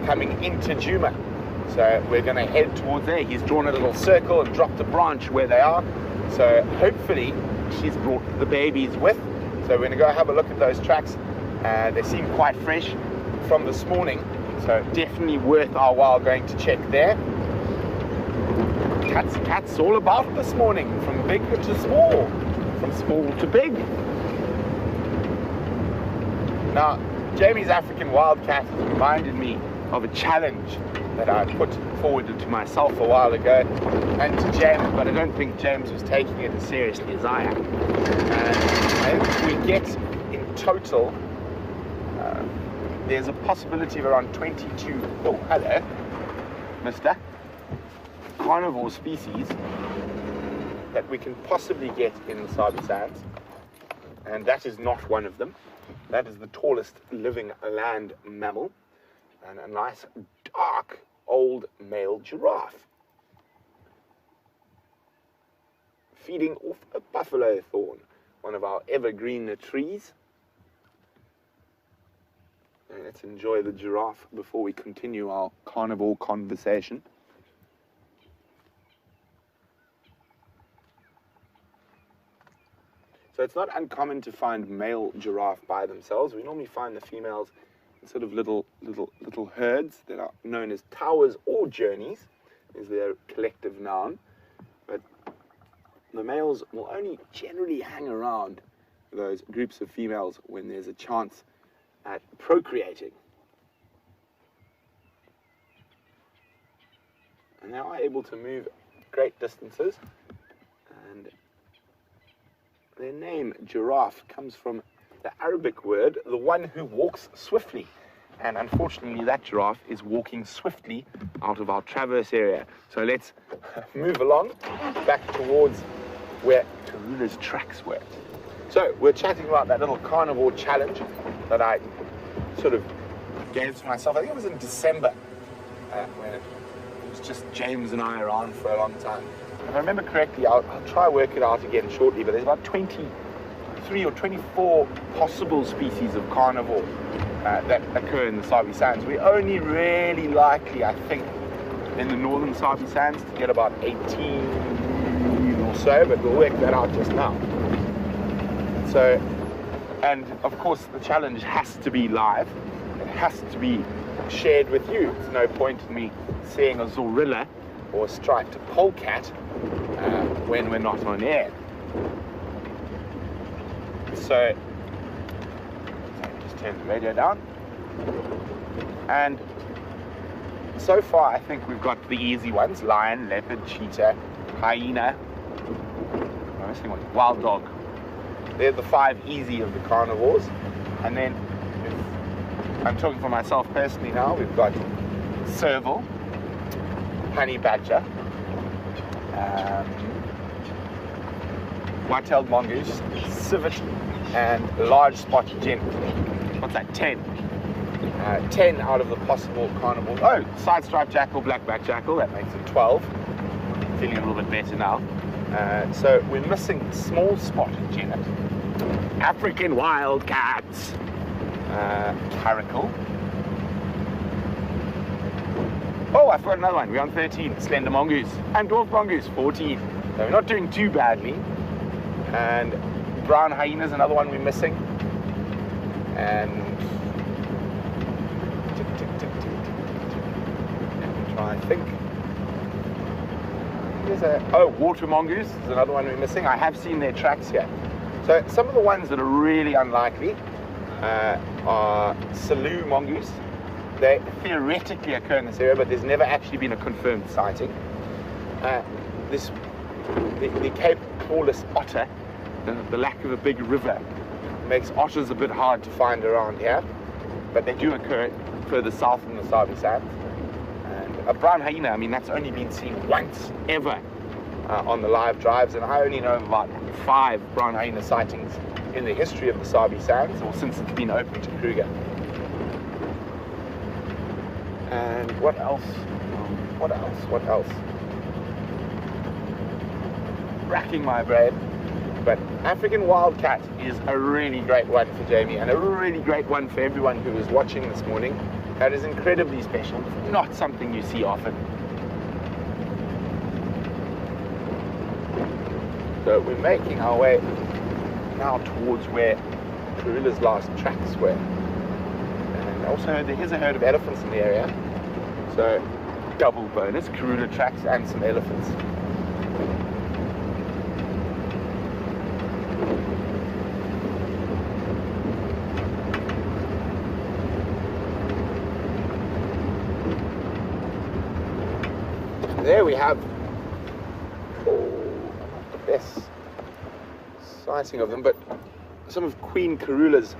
coming into Djuma. So we're going to head towards there. He's drawn a little circle and dropped a branch where they are. So hopefully she's brought the babies with. So we're going to go have a look at those tracks. They seem quite fresh from this morning. So definitely worth our while going to check there. Cats all about this morning, from big to small, from small to big. Now, Jamie's African Wildcat has reminded me of a challenge that I put forward to myself a while ago and to James, but I don't think James was taking it as seriously as I am. And we get in total, there's a possibility of around 22, oh hello, mister, carnivore species that we can possibly get in the Sabi Sands, and that is not one of them. That is the tallest living land mammal, and a nice dark old male giraffe feeding off a buffalo thorn, one of our evergreen trees. And let's enjoy the giraffe before we continue our carnivore conversation. So it's not uncommon to find male giraffe by themselves. We normally find the females in sort of little herds that are known as towers or journeys, is their collective noun. But the males will only generally hang around those groups of females when there's a chance at procreating. And they are able to move great distances, and their name, giraffe, comes from the Arabic word, the one who walks swiftly. And unfortunately, that giraffe is walking swiftly out of our traverse area. So let's move along back towards where Karula's tracks were. So we're chatting about that little carnivore challenge that I sort of gave to myself. I think it was in December, when it was just James and I around for a long time. If I remember correctly, I'll try work it out again shortly, but there's about 23 or 24 possible species of carnivore that occur in the Sabi Sands. We're only really likely, I think, in the northern Sabi Sands to get about 18 or so, but we'll work that out just now. So, and of course the challenge has to be live. It has to be shared with you. There's no point in me seeing a zorilla or a striped polecat when we're not on air. So just turn the radio down. And so far I think we've got the easy ones: lion, leopard, cheetah, hyena, I'm missing one, wild dog. They're the 5 easy of the carnivores. And then, if I'm talking for myself personally now, we've got serval, honey badger, white-tailed mongoose, civet, and large spotted gen. What's that? 10. 10 out of the possible carnivores. Oh, side-striped jackal, black-backed jackal. That makes it 12. Feeling a little bit better now. So we're missing small spotted genet, African wildcats, caracal. Oh, I forgot another one. We're on 13. Slender mongoose and dwarf mongoose, 14. So we're not doing too badly. And brown hyena's another one we're missing. And let me try and think. There's water mongoose is another one we're missing. I have seen their tracks here. So some of the ones that are really unlikely are Selous mongoose. They theoretically occur in this area, but there's never actually been a confirmed sighting. The Cape Paulus otter, the lack of a big river, makes otters a bit hard to find around here, but they do occur further south in the Sabi Sands. And a brown hyena, I mean, that's only been seen once ever on the live drives, and I only know of about 5 brown hyena sightings in the history of the Sabi Sands, or since it's been open to Kruger. And what else? What else? Racking my brain. But African wildcat is a really great one for Jamie, and a really great one for everyone who is watching this morning. That is incredibly special. It's not something you see often. So we're making our way now towards where Karula's last tracks were. And also there is a herd of elephants in the area. So double bonus, Karula tracks and some elephants. There we have not the best sighting of them, but some of Queen Karula's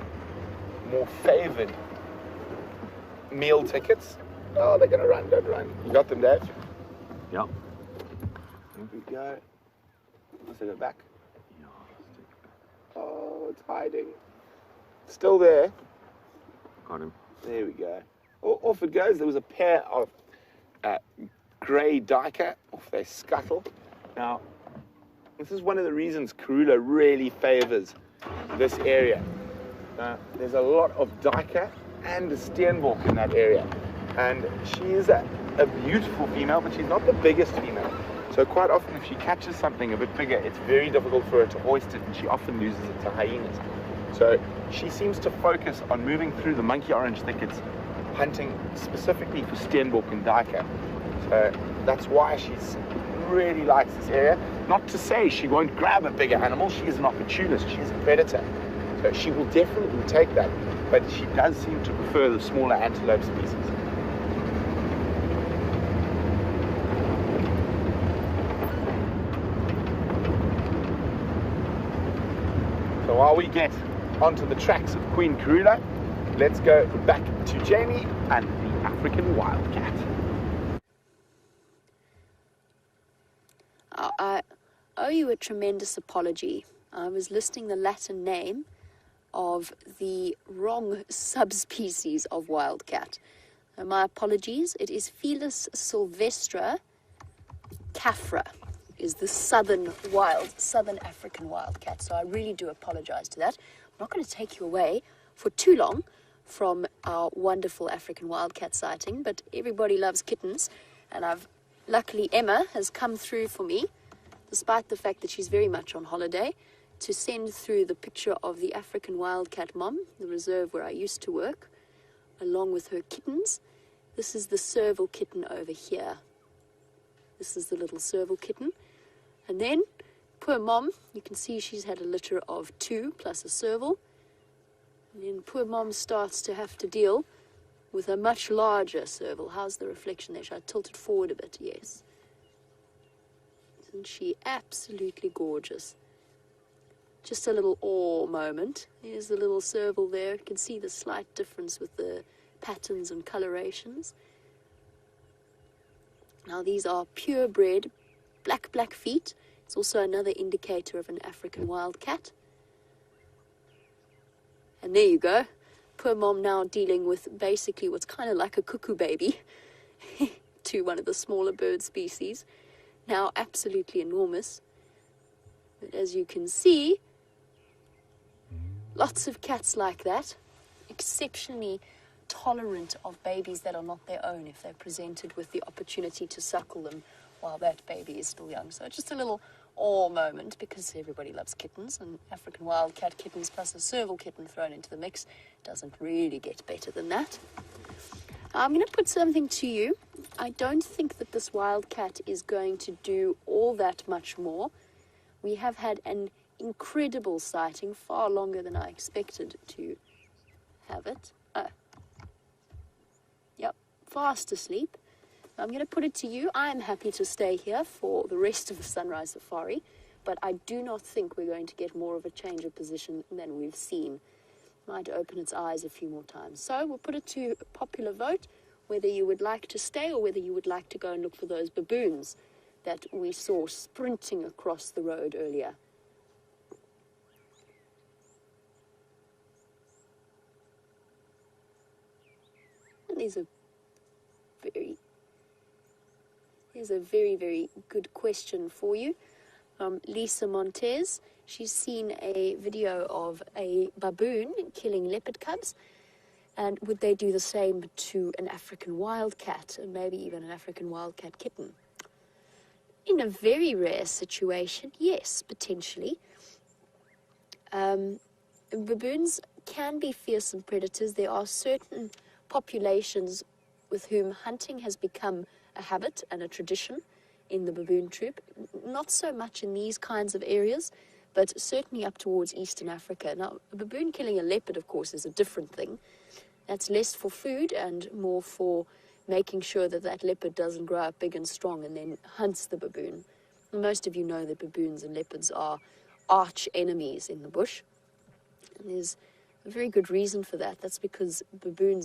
more favoured meal tickets. Oh, they're gonna run, don't run. You got them, Dave? Yep. Here we go. Let's take it back. Yeah, let's take it back. Oh, it's hiding. Still there. Got him. There we go. Off it goes. There was a pair of grey duiker off their scuttle. Now, this is one of the reasons Karula really favours this area. There's a lot of duiker and a steenbok in that area. And she is a beautiful female, but she's not the biggest female. So quite often if she catches something a bit bigger, it's very difficult for her to hoist it, and she often loses it to hyenas. So she seems to focus on moving through the monkey orange thickets, hunting specifically for steenbok and duiker. So that's why she's really likes this area. Not to say she won't grab a bigger animal. She is an opportunist. She is a predator. So she will definitely take that. But she does seem to prefer the smaller antelope species. So while we get onto the tracks of Queen Karula, let's go back to Jamie and the African wildcat. I owe you a tremendous apology. I was listing the Latin name of the wrong subspecies of wildcat. My apologies. It is Felis sylvestra caffra, is the southern African wildcat. So I really do apologize to that. I'm not going to take you away for too long from our wonderful African wildcat sighting, but everybody loves kittens, and luckily Emma has come through for me, despite the fact that she's very much on holiday, to send through the picture of the African wildcat mom, the reserve where I used to work, along with her kittens. This is the serval kitten over here. This is the little serval kitten. And then, poor mom, you can see she's had a litter of 2 plus a serval. And then poor mom starts to have to deal with a much larger serval. How's the reflection there? Should I tilt it forward a bit? Yes. Isn't she absolutely gorgeous? Just a little awe moment. There's the little serval there. You can see the slight difference with the patterns and colorations. Now these are purebred black feet. It's also another indicator of an African wildcat. And there you go. Poor mom now dealing with basically what's kind of like a cuckoo baby to one of the smaller bird species. Now absolutely enormous. But as you can see, lots of cats like that, exceptionally tolerant of babies that are not their own if they're presented with the opportunity to suckle them while that baby is still young. So just a little awe moment, because everybody loves kittens, and African wildcat kittens plus a serval kitten thrown into the mix doesn't really get better than that. I'm going to put something to you. I don't think that this wildcat is going to do all that much more. We have had an incredible sighting, far longer than I expected to have it. Oh. Yep, fast asleep. I'm going to put it to you. I am happy to stay here for the rest of the sunrise safari, but I do not think we're going to get more of a change of position than we've seen. Might open its eyes a few more times. So we'll put it to popular vote whether you would like to stay or whether you would like to go and look for those baboons that we saw sprinting across the road earlier. And here's a very, very good question for you. Lisa Montez, she's seen a video of a baboon killing leopard cubs, and would they do the same to an African wildcat, and maybe even an African wildcat kitten? In a very rare situation, yes, potentially. Baboons can be fearsome predators. There are certain populations with whom hunting has become a habit and a tradition in the baboon troop. Not so much in these kinds of areas, but certainly up towards Eastern Africa. Now, a baboon killing a leopard, of course, is a different thing. That's less for food and more for making sure that that leopard doesn't grow up big and strong and then hunts the baboon. Most of you know that baboons and leopards are arch enemies in the bush. And there's a very good reason for that. That's because baboon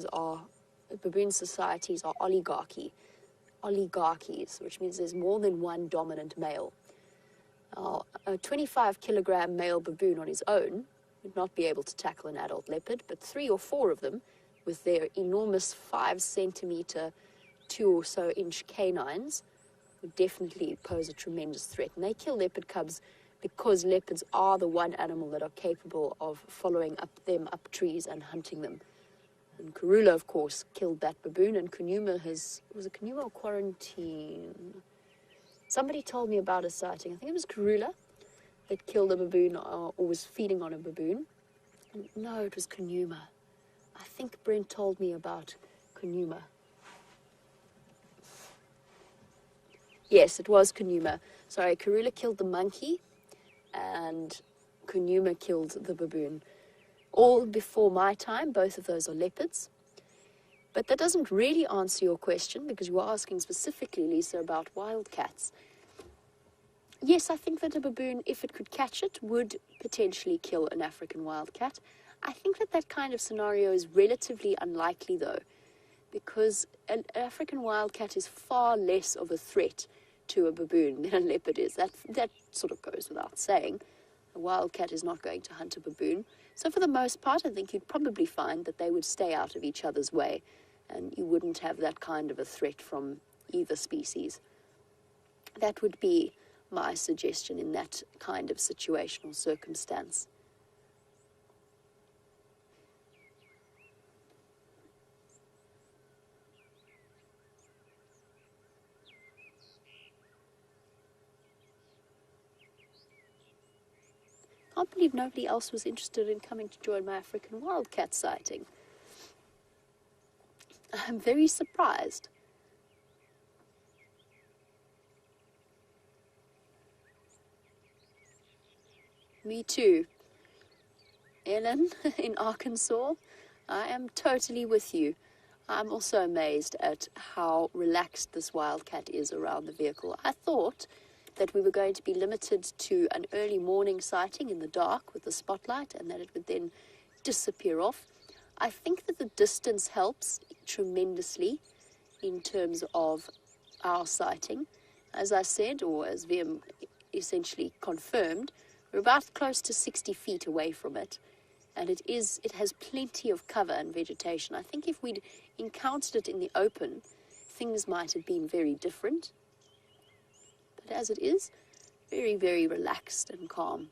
societies are oligarchies, which means there's more than one dominant male. Now, a 25-kilogram male baboon on his own would not be able to tackle an adult leopard, but 3 or 4 of them, with their enormous 5-centimeter, 2 or so inch canines, would definitely pose a tremendous threat. And they kill leopard cubs because leopards are the one animal that are capable of following them up trees and hunting them. And Karula, of course, killed that baboon, and Kunuma was it Kunuma or Quarantine? Somebody told me about a sighting. I think it was Karula that killed a baboon or was feeding on a baboon. No, it was Kunuma. I think Brent told me about Kunuma. Yes, it was Kunuma. Sorry, Karula killed the monkey and Kunuma killed the baboon. All before my time. Both of those are leopards. But that doesn't really answer your question, because you were asking specifically, Lisa, about wildcats. Yes, I think that a baboon, if it could catch it, would potentially kill an African wildcat. I think that that kind of scenario is relatively unlikely, though, because an African wildcat is far less of a threat to a baboon than a leopard is. That sort of goes without saying. A wildcat is not going to hunt a baboon. So for the most part, I think you'd probably find that they would stay out of each other's way, and you wouldn't have that kind of a threat from either species. That would be my suggestion in that kind of situational circumstance. I can't believe nobody else was interested in coming to join my African wildcat sighting. I'm very surprised. Me too. Ellen, in Arkansas, I am totally with you. I'm also amazed at how relaxed this wildcat is around the vehicle. I thought that we were going to be limited to an early morning sighting in the dark with the spotlight, and that it would then disappear off. I think that the distance helps tremendously in terms of our sighting. As I said, or as VM essentially confirmed, we're about close to 60 feet away from it, and it has plenty of cover and vegetation. I think if we'd encountered it in the open, things might have been very different. But as it is, very, very relaxed and calm.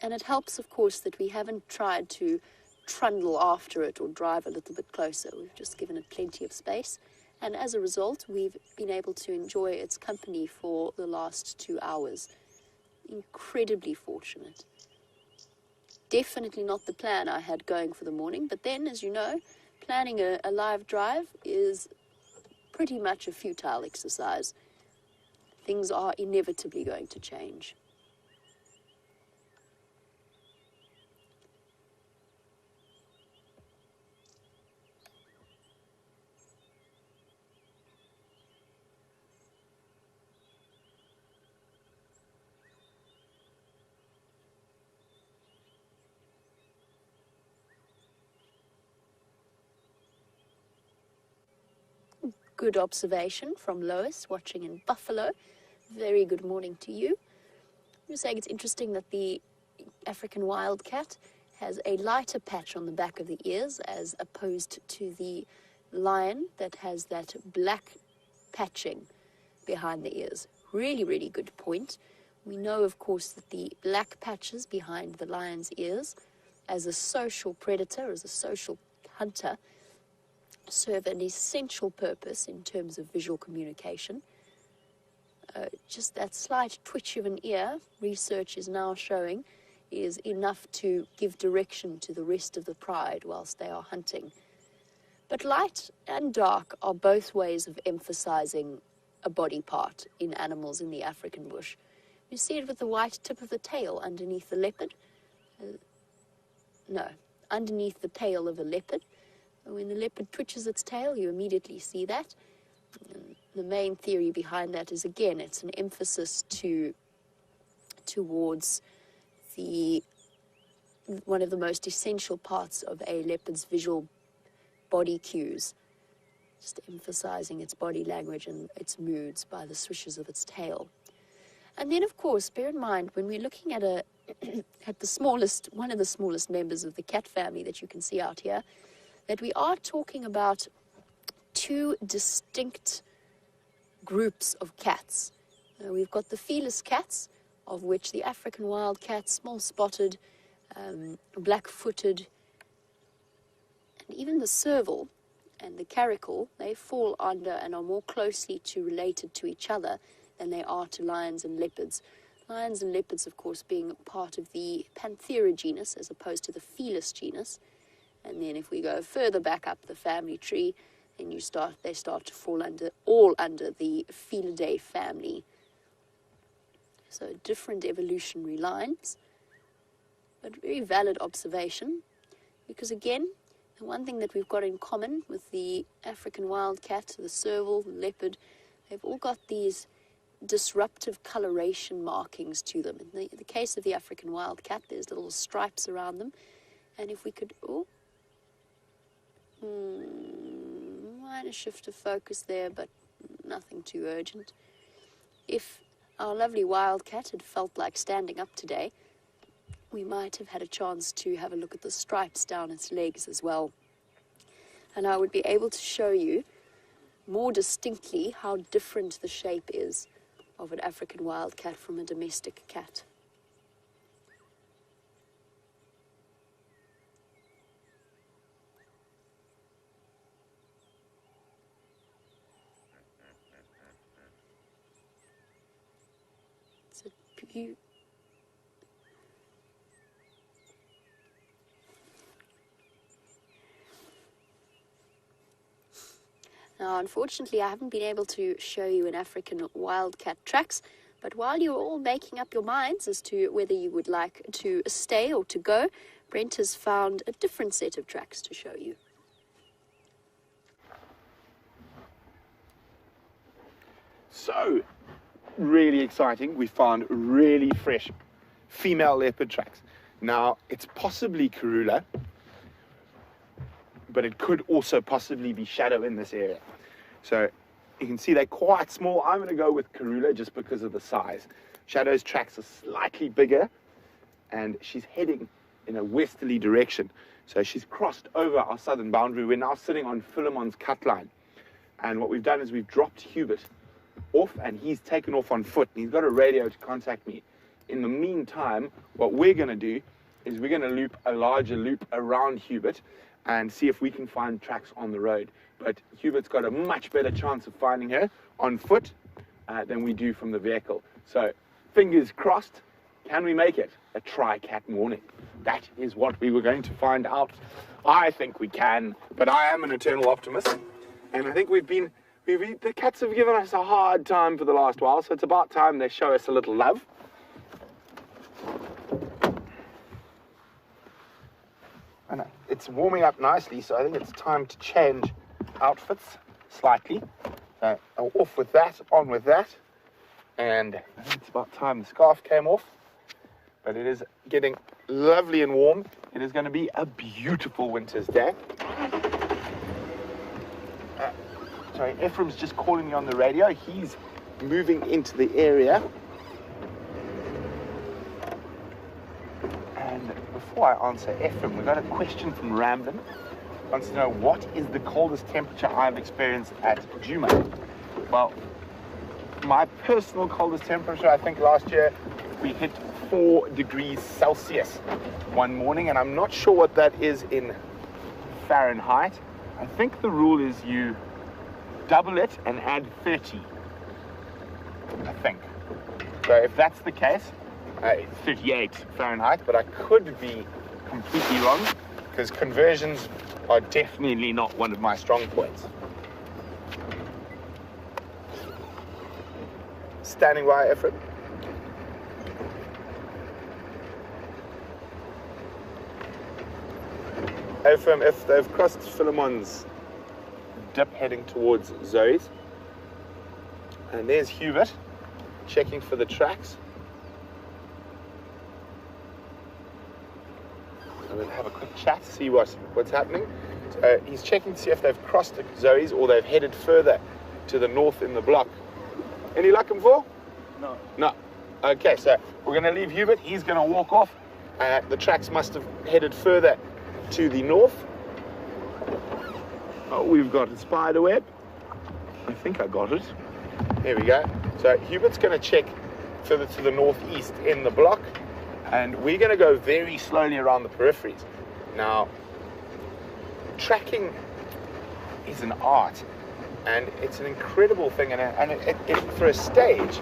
And it helps, of course, that we haven't tried to trundle after it or drive a little bit closer. We've just given it plenty of space. And as a result, we've been able to enjoy its company for the last 2 hours. Incredibly fortunate. Definitely not the plan I had going for the morning. But then, as you know, planning a live drive is pretty much a futile exercise. Things are inevitably going to change. good observation from Lois, watching in Buffalo. Very good morning to you. You're saying it's interesting that the African wildcat has a lighter patch on the back of the ears as opposed to the lion that has that black patching behind the ears. Really, really good point. We know, of course, that the black patches behind the lion's ears, as a social predator, as a social hunter, serve an essential purpose in terms of visual communication. Just that slight twitch of an ear, research is now showing, is enough to give direction to the rest of the pride whilst they are hunting. But light and dark are both ways of emphasizing a body part in animals in the African bush. You see it with the white tip of the tail underneath the leopard. Underneath the tail of a leopard. When the leopard twitches its tail, you immediately see that. And the main theory behind that is, again, it's an emphasis towards one of the most essential parts of a leopard's visual body cues, just emphasizing its body language and its moods by the swishes of its tail. And then, of course, bear in mind, when we're looking at one of the smallest members of the cat family that you can see out here, that we are talking about two distinct groups of cats. We've got the felis cats, of which the African wildcat, small-spotted, black-footed, and even the serval and the caracal, they fall under and are more closely related to each other than they are to lions and leopards. Lions and leopards, of course, being part of the Panthera genus as opposed to the Felis genus. And then if we go further back up the family tree, then they start to fall under the Felidae family. So different evolutionary lines, but very valid observation, because again, the one thing that we've got in common with the African wildcat, the serval, the leopard, they've all got these disruptive coloration markings to them. In the case of the African wildcat, there's little stripes around them, and if we could, minor shift of focus there, but nothing too urgent. If our lovely wildcat had felt like standing up today, we might have had a chance to have a look at the stripes down its legs as well. And I would be able to show you more distinctly how different the shape is of an African wildcat from a domestic cat. It's a Now, unfortunately, I haven't been able to show you an African wildcat tracks, but while you're all making up your minds as to whether you would like to stay or to go, Brent has found a different set of tracks to show you. So, really exciting. We found really fresh female leopard tracks. Now, it's possibly Karula, but it could also possibly be Shadow in this area. So you can see they're quite small. I'm going to go with Karula just because of the size. Shadow's tracks are slightly bigger, and she's heading in a westerly direction. So she's crossed over our southern boundary. We're now sitting on Philemon's cut line. And what we've done is we've dropped Hubert off, and he's taken off on foot, and he's got a radio to contact me. In the meantime, what we're going to do is we're going to loop a larger loop around Hubert and see if we can find tracks on the road. But Hubert's got a much better chance of finding her on foot than we do from the vehicle. So, fingers crossed, can we make it a tri-cat morning? That is what we were going to find out. I think we can, but I am an eternal optimist. And I think the cats have given us a hard time for the last while, so it's about time they show us a little love. I know, it's warming up nicely, so I think it's time to change outfits slightly. Off with that, on with that. And I think it's about time the scarf came off. But it is getting lovely and warm. It is going to be a beautiful winter's day. sorry, Ephraim's just calling me on the radio. He's moving into the area. And before I answer Ephraim, we've got a question from Ramblin. Wants to know, what is the coldest temperature I've experienced at Djuma? Well, my personal coldest temperature, I think last year we hit 4 degrees Celsius one morning, and I'm not sure what that is in Fahrenheit. I think the rule is you double it and add 30, I think. So if that's the case, it's 38 Fahrenheit, but I could be completely wrong, because conversions are definitely not one of my strong points. Standing by, Ephraim. Ephraim, if they've crossed Philemon's dip heading towards Zoe's, and there's Hubert checking for the tracks. I'm going to have a quick chat, see what's happening. He's checking to see if they've crossed Zoe's or they've headed further to the north in the block. Any luck in 4? No. No. Okay, so we're going to leave Hubert. He's going to walk off. The tracks must have headed further to the north. Oh, we've got a spider web. I think I got it. There we go. So Hubert's going to check further to the northeast in the block, and we're going to go very slowly around the peripheries. Now, tracking is an art, and it's an incredible thing, and for a stage,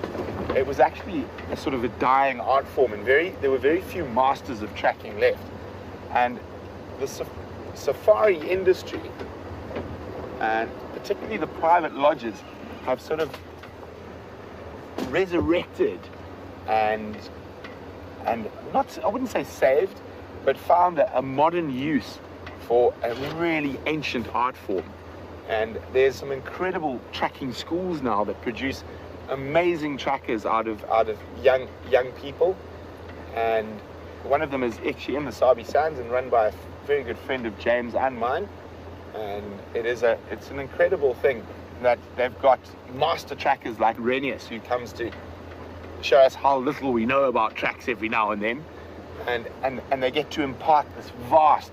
it was actually a sort of a dying art form, and there were very few masters of tracking left. And the safari industry, and particularly the private lodges, have sort of resurrected and not, I wouldn't say saved, but found a modern use for a really ancient art form. And there's some incredible tracking schools now that produce amazing trackers out of young people. And one of them is actually in the Sabi Sands and run by a very good friend of James and mine. And it's an incredible thing that they've got master trackers like Renius, who comes to show us how little we know about tracks every now and then, and they get to impart this vast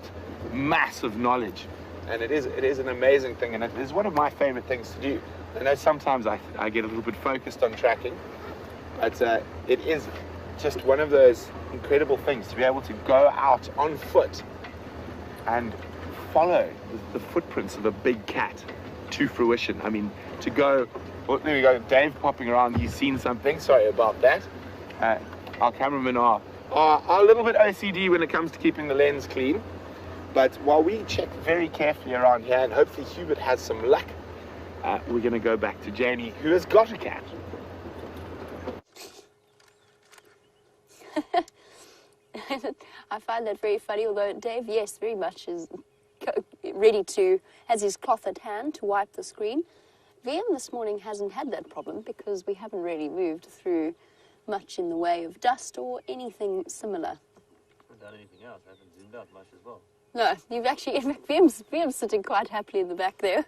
mass of knowledge, and it is an amazing thing, and it is one of my favorite things to do. I know sometimes I get a little bit focused on tracking, but it is just one of those incredible things to be able to go out on foot and follow the footprints of a big cat to fruition. I mean, to go, well, there we go, Dave popping around, he's seen something, sorry about that. Our cameramen are a little bit OCD when it comes to keeping the lens clean, but while we check very carefully around here, and hopefully Hubert has some luck, we're going to go back to Jamie, who has got a cat. I find that very funny, although Dave, yes, very much is ready to, has his cloth at hand to wipe the screen. VM this morning hasn't had that problem because we haven't really moved through much in the way of dust or anything similar. I haven't done anything else. I haven't zoomed out much as well. No, you've actually, in fact, VM's sitting quite happily in the back there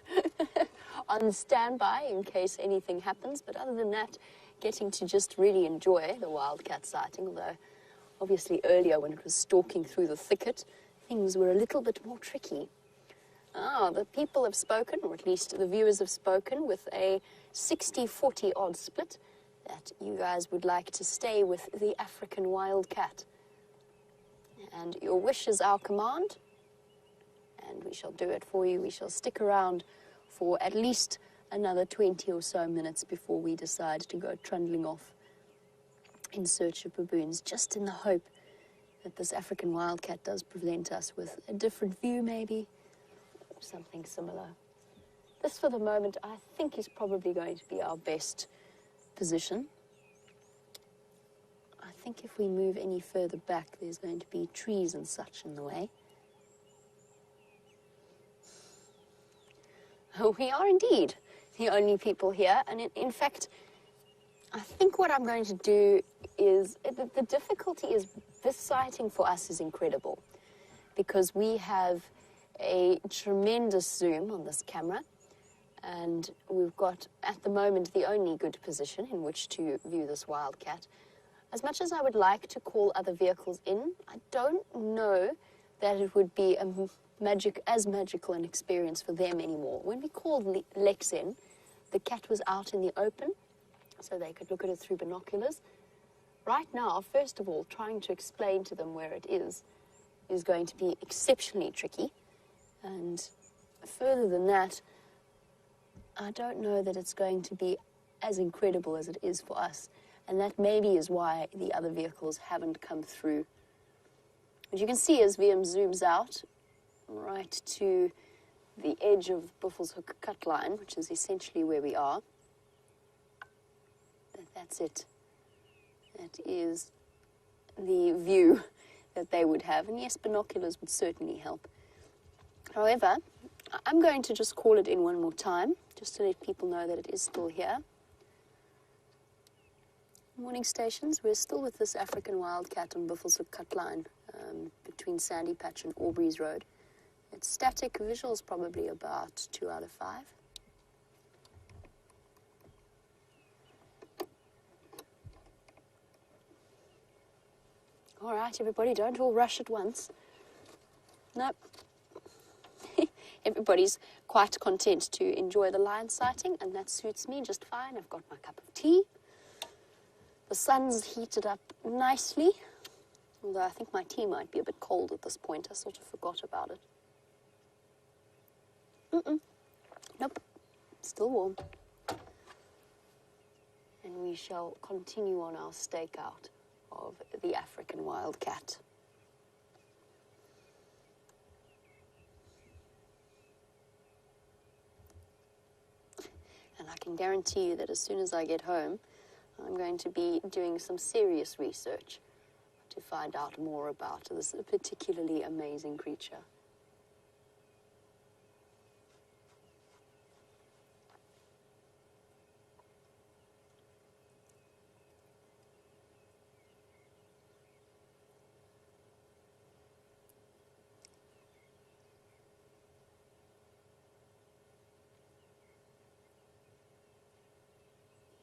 on standby in case anything happens. But other than that, getting to just really enjoy the wildcat sighting, although obviously earlier when it was stalking through the thicket, things were a little bit more tricky. The people have spoken, or at least the viewers have spoken, with a 60-40 odd split that you guys would like to stay with the African wildcat. And your wish is our command, and we shall do it for you. We shall stick around for at least another 20 or so minutes before we decide to go trundling off in search of baboons, just in the hope that this African wildcat does present us with a different view, maybe, or something similar. This, for the moment, I think is probably going to be our best position. I think if we move any further back, there's going to be trees and such in the way. We are indeed the only people here, and in fact, I think what I'm going to do is, the difficulty is, this sighting for us is incredible because we have a tremendous zoom on this camera, And we've got, at the moment, the only good position in which to view this wildcat. As much as I would like to call other vehicles in, I don't know that it would be as magical an experience for them anymore. When we called Lex in, the cat was out in the open, so they could look at it through binoculars. Right now, first of all, trying to explain to them where it is going to be exceptionally tricky. And further than that, I don't know that it's going to be as incredible as it is for us. And that maybe is why the other vehicles haven't come through. As you can see, as VM zooms out right to the edge of Buffelshoek cut line, which is essentially where we are, that's it. That is the view that they would have. And yes, binoculars would certainly help. However, I'm going to just call it in one more time, just to let people know that it is still here. Morning stations, we're still with this African wildcat on Buffelshoek cut line between Sandy Patch and Aubrey's Road. It's static, visuals probably about 2 out of 5. All right, everybody, don't all rush at once. Nope. Everybody's quite content to enjoy the lion sighting, and that suits me just fine. I've got my cup of tea. The sun's heated up nicely, although I think my tea might be a bit cold at this point. I sort of forgot about it. Nope, still warm. And we shall continue on our stakeout of the African wildcat. And I can guarantee you that as soon as I get home, I'm going to be doing some serious research to find out more about this particularly amazing creature.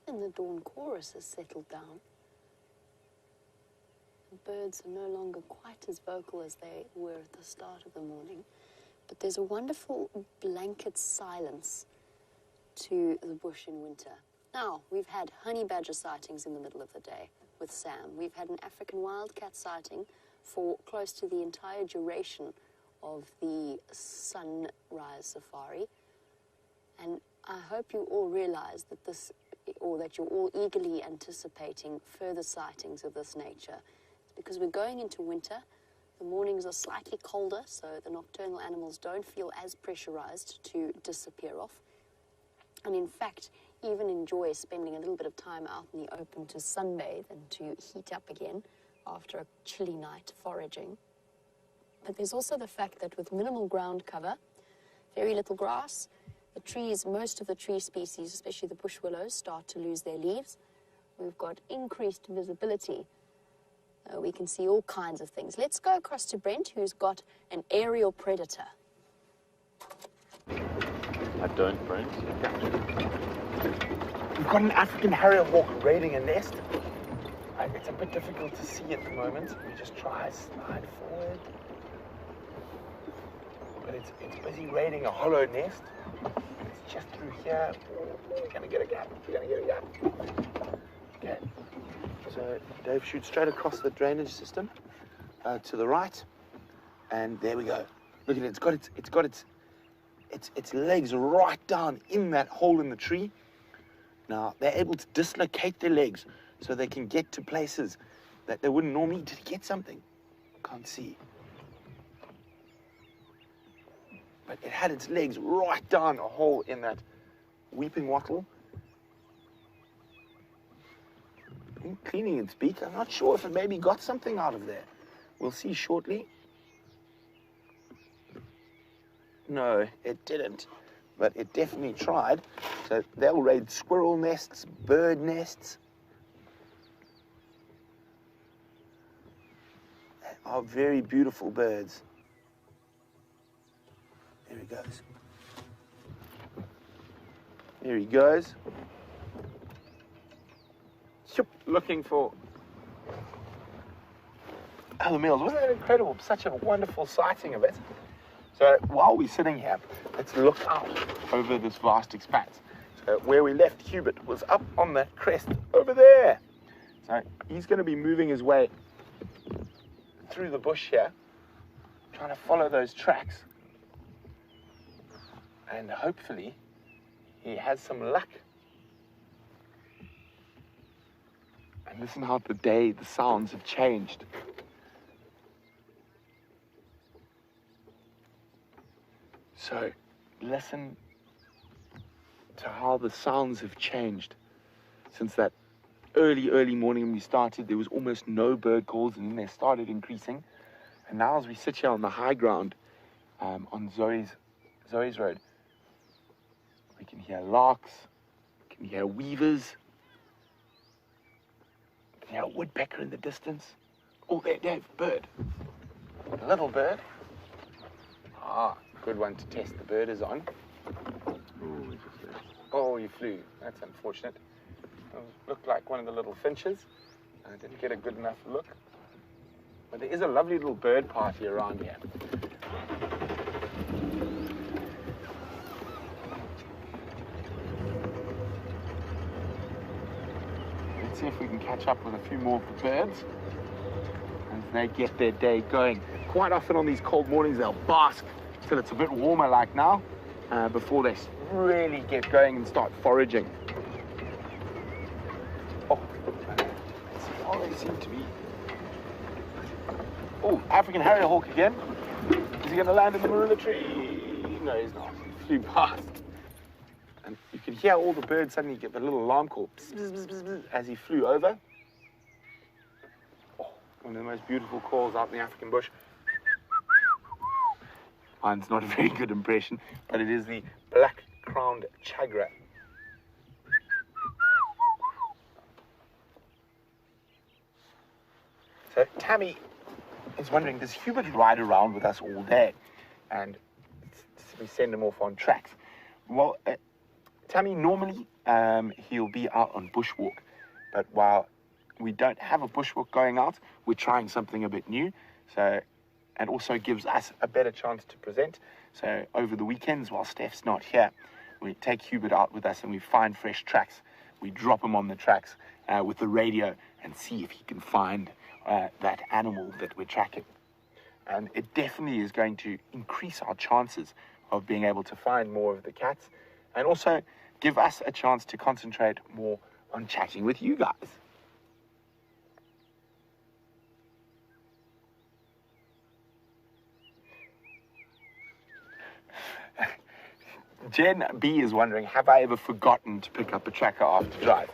And the dawn chorus has settled down. The birds are no longer quite as vocal as they were at the start of the morning, but there's a wonderful blanket silence to the bush in winter. Now, we've had honey badger sightings in the middle of the day with Sam. We've had an African wildcat sighting for close to the entire duration of the sunrise safari. And I hope you all realize that that you're all eagerly anticipating further sightings of this nature. It's because we're going into winter. The mornings are slightly colder, so the nocturnal animals don't feel as pressurized to disappear off. And in fact, even enjoy spending a little bit of time out in the open to sunbathe and to heat up again after a chilly night foraging. But there's also the fact that with minimal ground cover, very little grass, the trees, most of the tree species, especially the bush willows, start to lose their leaves. We've got increased visibility. We can see all kinds of things. Let's go across to Brent, who's got an aerial predator. I don't, Brent. We've got an African harrier hawk raiding a nest. It's a bit difficult to see at the moment. We just try slide forward. But it's busy raiding a hollow nest. It's just through here. We're gonna get a gap. Okay. So Dave shoots straight across the drainage system to the right, and there we go. Look at it. It's got its legs right down in that hole in the tree. Now they're able to dislocate their legs so they can get to places that they wouldn't normally to get something. Can't see. But it had its legs right down a hole in that weeping wattle. Cleaning its beak. I'm not sure if it maybe got something out of there. We'll see shortly. No, it didn't. But it definitely tried. So they'll raid squirrel nests, bird nests. They are very beautiful birds. There he goes. Here he goes. Looking for other meals. Wasn't that incredible? Such a wonderful sighting of it. So while we're sitting here, let's look out over this vast expanse. So where we left Hubert was up on the crest over there. So he's going to be moving his way through the bush here, trying to follow those tracks. And hopefully he has some luck. And listen how the sounds have changed. So listen to how the sounds have changed since that early morning when we started. There was almost no bird calls, and then they started increasing. And now as we sit here on the high ground on Zoe's road, we can hear larks, we can hear weavers, we can hear a woodpecker in the distance. Oh, there, Dave, bird. A little bird. Ah, good one to test the bird is on. Oh, he flew. That's unfortunate. Looked like one of the little finches. I didn't get a good enough look. But there is a lovely little bird party around here. Let's see if we can catch up with a few more of the birds as they get their day going. Quite often on these cold mornings, they'll bask till it's a bit warmer like now, before they really get going and start foraging. Oh, they seem to be. Oh, African harrier hawk again. Is he going to land in the marula tree? No, he's not. He flew past. And you can hear all the birds suddenly get the little alarm call bzz, bzz, bzz, bzz, bzz, as he flew over. Oh, one of the most beautiful calls out in the African bush. Mine's not a very good impression, but it is the black-crowned chagra. So Tammy is wondering, does Hubert ride around with us all day? And we send him off on tracks. Well, Tammy, normally he'll be out on bushwalk. But while we don't have a bushwalk going out, we're trying something a bit new. And also gives us a better chance to present. So over the weekends, while Steph's not here, we take Hubert out with us and we find fresh tracks. We drop him on the tracks with the radio and see if he can find that animal that we're tracking. And it definitely is going to increase our chances of being able to find more of the cats, and also give us a chance to concentrate more on chatting with you guys. Jen B is wondering, have I ever forgotten to pick up a tracker after drive?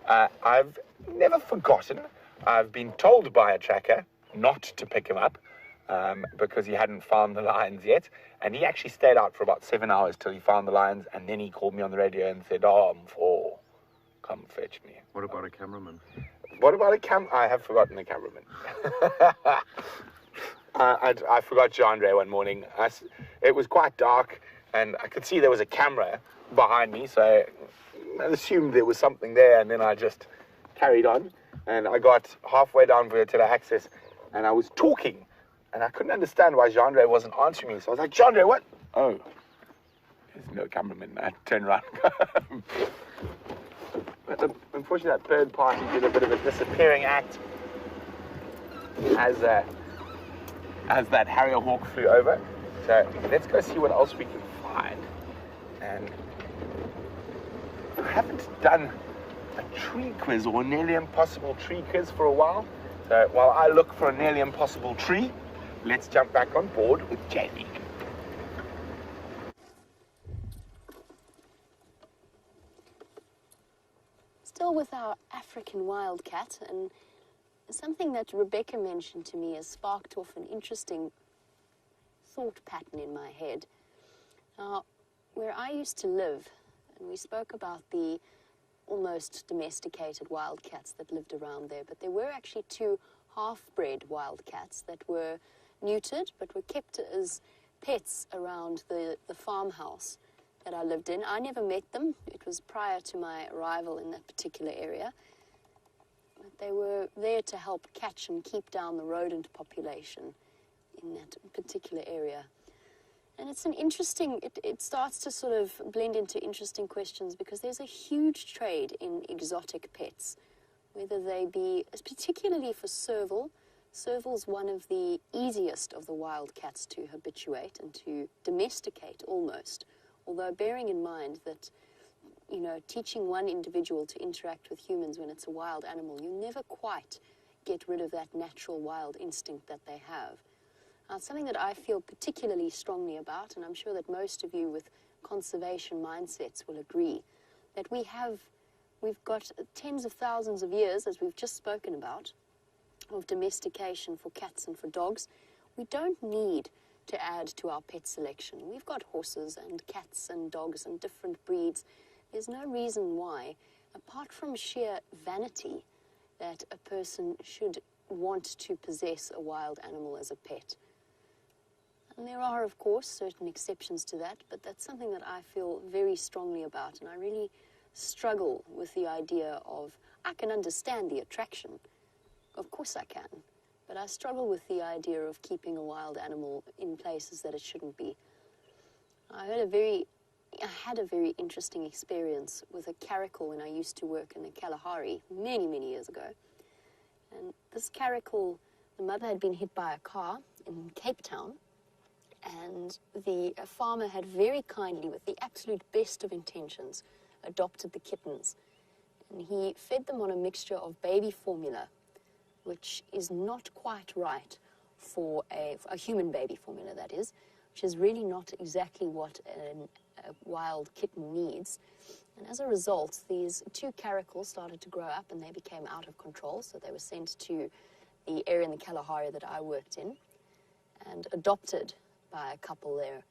I've never forgotten. I've been told by a tracker not to pick him up because he hadn't found the lions yet. And he actually stayed out for about 7 hours till he found the lions. And then he called me on the radio and said, "Oh, I'm full. Come fetch me." What about a cameraman? What about a I have forgotten the cameraman. I forgot Jandre one morning. It was quite dark, and I could see there was a camera behind me, so I assumed there was something there, and then I just carried on. And I got halfway down to the access, and I was talking, and I couldn't understand why Jandre wasn't answering me. So I was like, "Jandre, what?" "Oh, there's no cameraman." I turned around. But unfortunately, that bird party did a bit of a disappearing act as that harrier hawk flew over. So let's go see what else we can find. And I haven't done a tree quiz or a nearly impossible tree quiz for a while. So while I look for a nearly impossible tree, let's jump back on board with Jamie. Still with our African wildcat, and something that Rebecca mentioned to me has sparked off an interesting thought pattern in my head. Now, where I used to live, and we spoke about the almost domesticated wildcats that lived around there, but there were actually 2 half-bred wildcats that were neutered but were kept as pets around the farmhouse. that I lived in. I never met them. It was prior to my arrival in that particular area. But they were there to help catch and keep down the rodent population in that particular area. And it's an interesting, it starts to sort of blend into interesting questions because there's a huge trade in exotic pets, whether they be, particularly for serval. Serval's one of the easiest of the wild cats to habituate and to domesticate almost. Although bearing in mind that, you know, teaching one individual to interact with humans when it's a wild animal, you never quite get rid of that natural wild instinct that they have. Now, it's something that I feel particularly strongly about, and I'm sure that most of you with conservation mindsets will agree, that we've got tens of thousands of years, as we've just spoken about, of domestication for cats and for dogs. We don't need to add to our pet selection. We've got horses and cats and dogs and different breeds. There's no reason why, apart from sheer vanity, that a person should want to possess a wild animal as a pet. And there are, of course, certain exceptions to that, but that's something that I feel very strongly about, and I really struggle with the idea of, I can understand the attraction, of course I can, but I struggle with the idea of keeping a wild animal in places that it shouldn't be. I had a very interesting experience with a caracal when I used to work in the Kalahari many, many years ago. And this caracal, the mother had been hit by a car in Cape Town, and the farmer had very kindly, with the absolute best of intentions, adopted the kittens. And he fed them on a mixture of baby formula, which is not quite right for a human baby formula, that is, which is really not exactly what a wild kitten needs. And as a result, these two caracals started to grow up and they became out of control, so they were sent to the area in the Kalahari that I worked in and adopted by a couple there.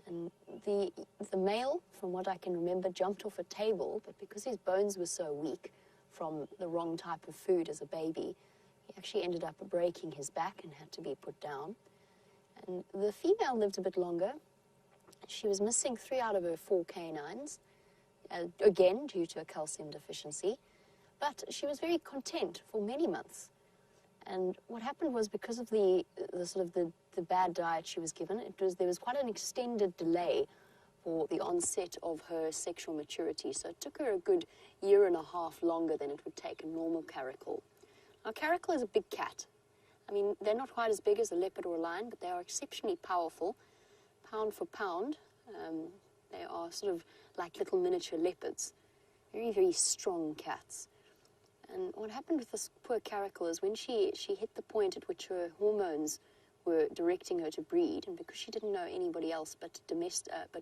And the male, from what I can remember, jumped off a table, but because his bones were so weak from the wrong type of food as a baby, he actually ended up breaking his back and had to be put down. And the female lived a bit longer. She was missing 3 out of her 4 canines, again due to a calcium deficiency, but she was very content for many months. And what happened was, because of the bad diet she was given, there was quite an extended delay for the onset of her sexual maturity. So it took her a good 1.5 years longer than it would take a normal caracal. Now, caracal is a big cat. I mean, they're not quite as big as a leopard or a lion, but they are exceptionally powerful, pound for pound. They are sort of like little miniature leopards, very, very strong cats. And what happened with this poor caracal is when she hit the point at which her hormones were directing her to breed, and because she didn't know anybody else but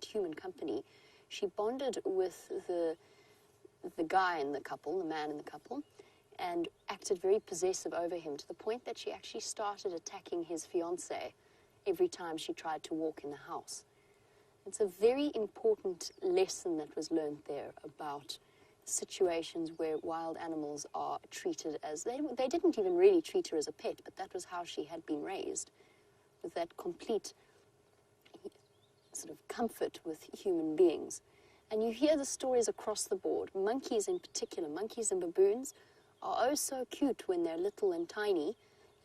human company, she bonded with the guy in the couple, the man in the couple, and acted very possessive over him, to the point that she actually started attacking his fiancée every time she tried to walk in the house. It's a very important lesson that was learned there about situations where wild animals are treated as, they didn't even really treat her as a pet, but that was how she had been raised, with that complete sort of comfort with human beings. And you hear the stories across the board. Monkeys in particular, monkeys and baboons, are oh so cute when they're little and tiny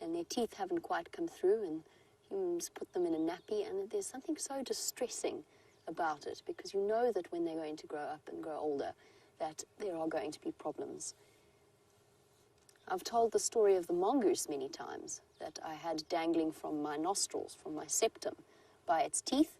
and their teeth haven't quite come through and humans put them in a nappy, and there's something so distressing about it, because you know that when they're going to grow up and grow older, that there are going to be problems. I've told the story of the mongoose many times, that I had dangling from my nostrils, from my septum, by its teeth,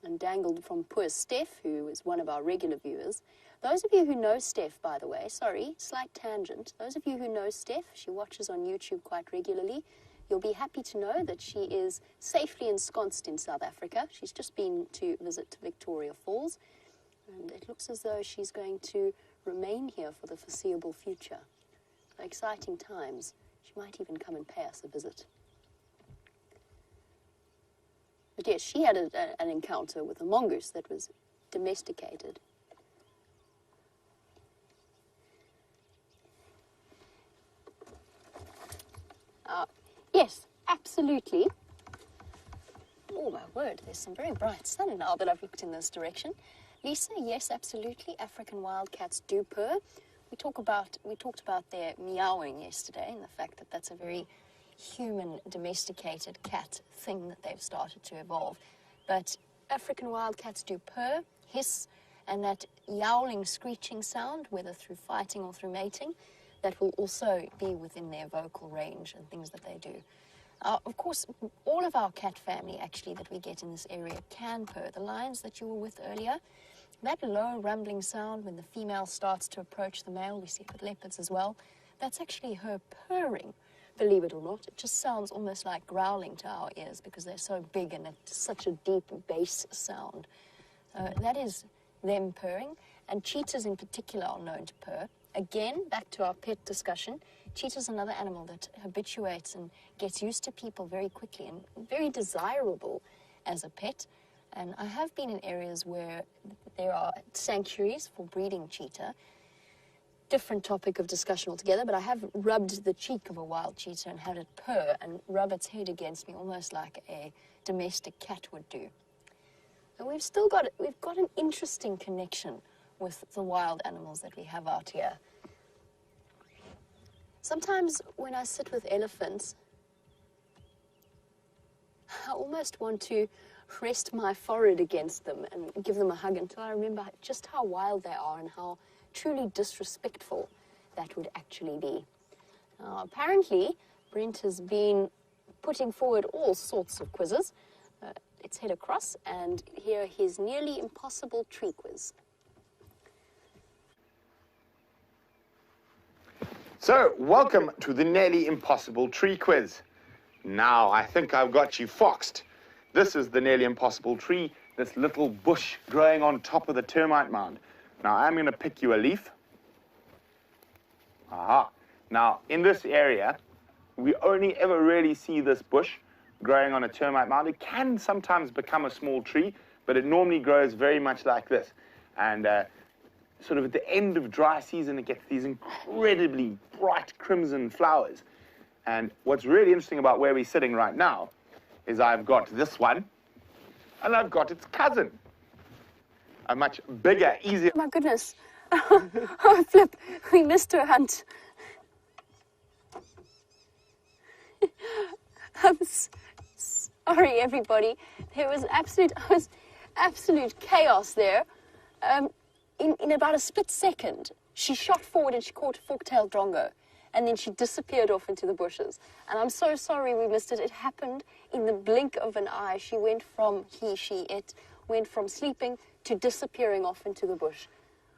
and dangled from poor Steph, who is one of our regular viewers. Those of you who know Steph, by the way, sorry, slight tangent, those of you who know Steph, she watches on YouTube quite regularly, you'll be happy to know that she is safely ensconced in South Africa. She's just been to visit Victoria Falls, and it looks as though she's going to remain here for the foreseeable future. Exciting times. She might even come and pay us a visit. But yes, she had an encounter with a mongoose that was domesticated. Yes, absolutely. Oh my word, there's some very bright sun now that I've looked in this direction. Lisa, yes, absolutely. African wildcats do purr. We talked about their meowing yesterday and the fact that that's a very human domesticated cat thing that they've started to evolve. But African wildcats do purr, hiss, and that yowling, screeching sound, whether through fighting or through mating, that will also be within their vocal range and things that they do. Of course, all of our cat family, actually, that we get in this area can purr. The lions that you were with earlier, that low rumbling sound when the female starts to approach the male, we see it with leopards as well, that's actually her purring, believe it or not. It just sounds almost like growling to our ears because they're so big and it's such a deep bass sound. That is them purring, and cheetahs in particular are known to purr. Again, back to our pet discussion, cheetah's another animal that habituates and gets used to people very quickly and very desirable as a pet. And I have been in areas where there are sanctuaries for breeding cheetah. Different topic of discussion altogether, but I have rubbed the cheek of a wild cheetah and had it purr and rub its head against me almost like a domestic cat would do. And we've got an interesting connection with the wild animals that we have out here. Sometimes when I sit with elephants, I almost want to rest my forehead against them and give them a hug until I remember just how wild they are and how truly disrespectful that would actually be. Apparently, Brent has been putting forward all sorts of quizzes. Let's head across and hear his nearly impossible tree quiz. So, welcome to the nearly impossible tree quiz. Now, I think I've got you foxed. This is the nearly impossible tree, this little bush growing on top of the termite mound. Now, I'm going to pick you a leaf. Aha. Now, in this area, we only ever really see this bush growing on a termite mound. It can sometimes become a small tree, but it normally grows very much like this. And sort of at the end of dry season, it gets these incredibly bright crimson flowers. And what's really interesting about where we're sitting right now is I've got this one, and I've got its cousin. A much bigger, easier... Oh my goodness. Oh, flip. We missed her hunt. I'm sorry, everybody. There was absolute chaos there. In about a split second, she shot forward and she caught a fork-tailed drongo. And then she disappeared off into the bushes. And I'm so sorry we missed it. It happened in the blink of an eye. She went from it went from sleeping to disappearing off into the bush.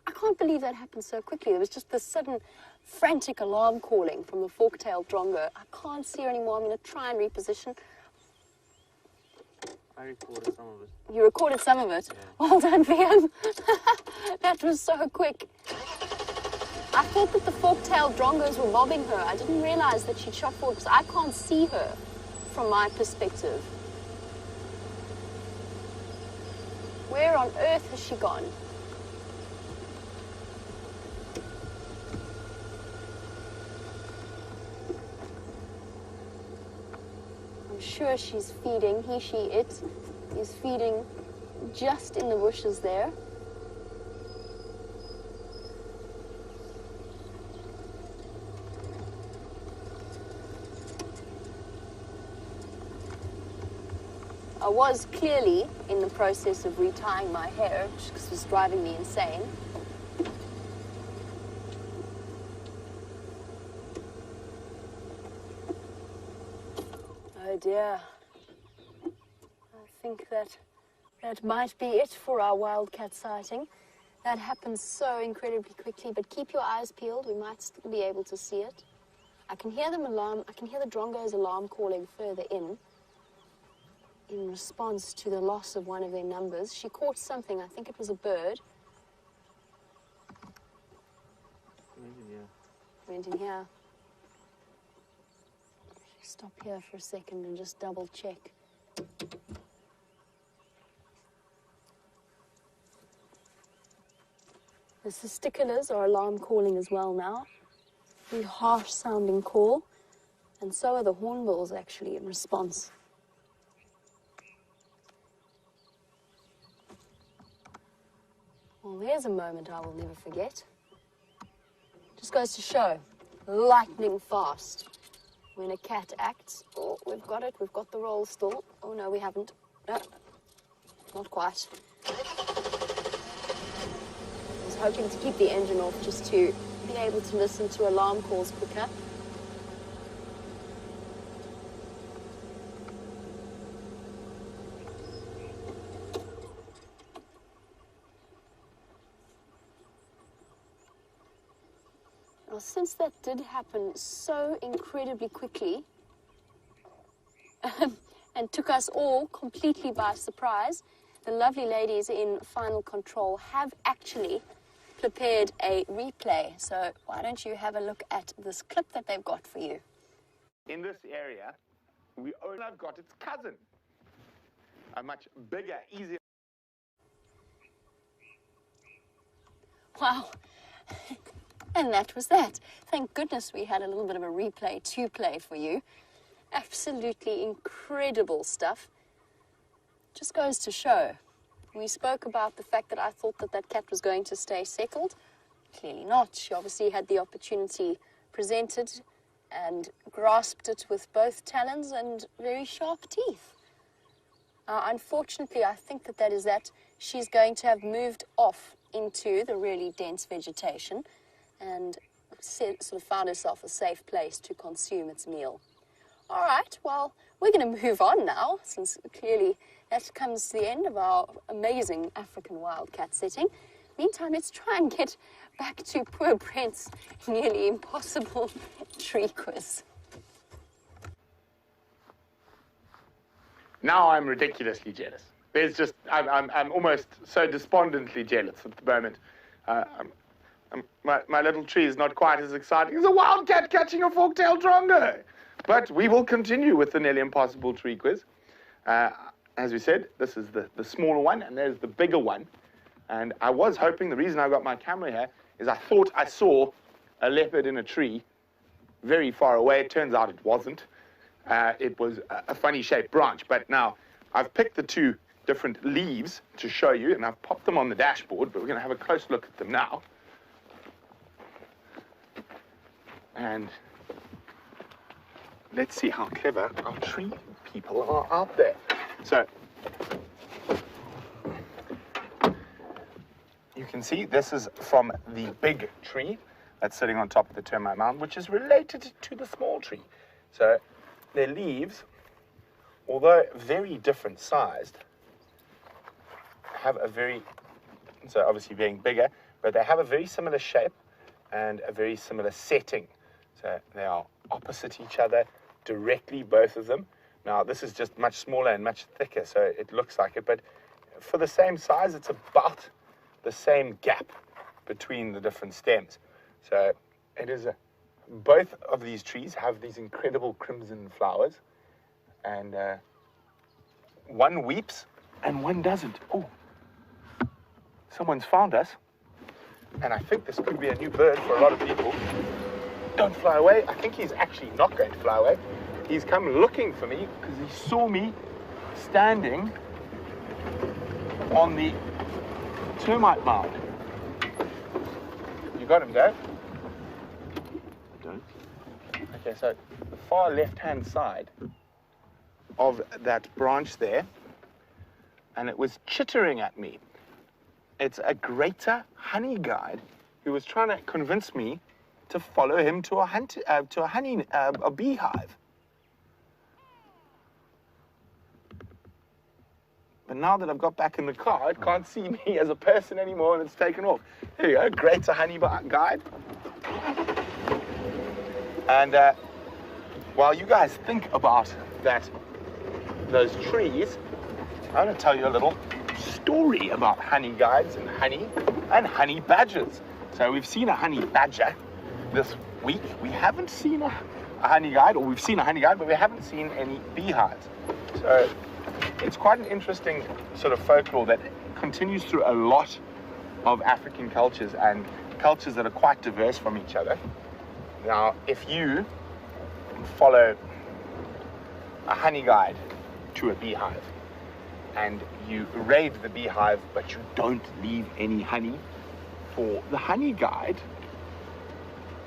I can't believe that happened so quickly. There was just this sudden frantic alarm calling from the fork-tailed drongo. I can't see her anymore. I'm going to try and reposition. I recorded some of it. You recorded some of it? Yeah. Well done, VM. That was so quick. I thought that the fork-tailed drongos were mobbing her. I didn't realize that she'd shot forward because I can't see her from my perspective. Where on earth has she gone? I'm sure she's feeding. He, she, it is feeding just in the bushes there. I was clearly in the process of retying my hair, just because it was driving me insane. Oh dear. I think that might be it for our wildcat sighting. That happens so incredibly quickly, but keep your eyes peeled. We might still be able to see it. I can hear them I can hear the drongo's alarm calling further in response to the loss of one of their numbers. She caught something. I think it was a bird. Went in here. Stop here for a second and just double check. The cisticolas are alarm calling as well now. Very harsh sounding call. And so are the hornbills actually in response. there's a moment I will never forget. Just goes to show, lightning fast. When a cat acts, oh, we've got it, we've got the roll still. Oh, no, we haven't. No, not quite. I was hoping to keep the engine off just to be able to listen to alarm calls quicker. Now, since that did happen so incredibly quickly and took us all completely by surprise, the lovely ladies in Final Control have actually prepared a replay. So why don't you have a look at this clip that they've got for you? In this area, we only have got its cousin. A much bigger, easier. Wow. And that was that. Thank goodness we had a little bit of a replay to play for you. Absolutely incredible stuff. Just goes to show. We spoke about the fact that I thought that that cat was going to stay settled. Clearly not. She obviously had the opportunity presented and grasped it with both talons and very sharp teeth. Unfortunately, I think that is that she's going to have moved off into the really dense vegetation and sort of found herself a safe place to consume its meal. All right, well, we're going to move on now, since clearly that comes to the end of our amazing African wildcat setting. Meantime, let's try and get back to poor Brent's nearly impossible tree quiz. Now I'm ridiculously jealous. I'm almost so despondently jealous at the moment. My little tree is not quite as exciting as a wildcat catching a fork-tailed drongo. But we will continue with the nearly impossible tree quiz. As we said, this is the smaller one, and there's the bigger one. And I was hoping, the reason I got my camera here is I thought I saw a leopard in a tree very far away. It turns out it wasn't. It was a funny-shaped branch. But now I've picked the two different leaves to show you, and I've popped them on the dashboard, but we're going to have a close look at them now. And let's see how clever our tree people are out there. So, you can see this is from the big tree that's sitting on top of the termite mound, which is related to the small tree. So, their leaves, although very different sized, have a very, so obviously being bigger, but they have a very similar shape and a very similar setting. So they are opposite each other directly, both of them. Now, this is just much smaller and much thicker, so it looks like it, but for the same size, it's about the same gap between the different stems. So it is both of these trees have these incredible crimson flowers, and one weeps and one doesn't. Oh, someone's found us, and I think this could be a new bird for a lot of people. Don't fly away. I think he's actually not going to fly away. He's come looking for me because he saw me standing on the termite mound. You got him, Dave? I don't. Okay, so the far left-hand side of that branch there, and it was chittering at me. It's a greater honey guide who was trying to convince me to follow him to a beehive. But now that I've got back in the car, it can't see me as a person anymore, and it's taken off. There you go, greater honey guide. And while you guys think about those trees, I'm going to tell you a little story about honey guides and honey badgers. So we've seen a honey badger this week. We haven't seen a honey guide, or we've seen a honey guide, but we haven't seen any beehives. So it's quite an interesting sort of folklore that continues through a lot of African cultures, and cultures that are quite diverse from each other. Now, if you follow a honey guide to a beehive, and you raid the beehive, but you don't leave any honey for the honey guide.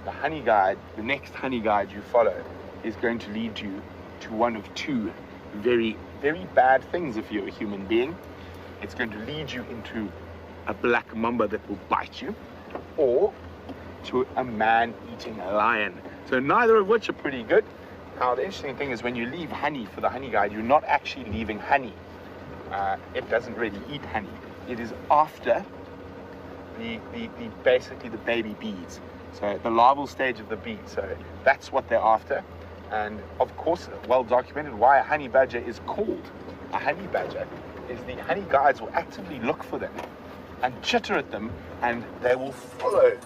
The honey guide, the next honey guide you follow, is going to lead you to one of two very, very bad things if you're a human being. It's going to lead you into a black mamba that will bite you, or to a man-eating lion. So neither of which are pretty good. Now, the interesting thing is when you leave honey for the honey guide, you're not actually leaving honey. It doesn't really eat honey. It is after basically the baby bees. So the larval stage of the bee. So that's what they're after. And of course, well documented why a honey badger is called a honey badger is the honey guides will actively look for them and chitter at them, and they will follow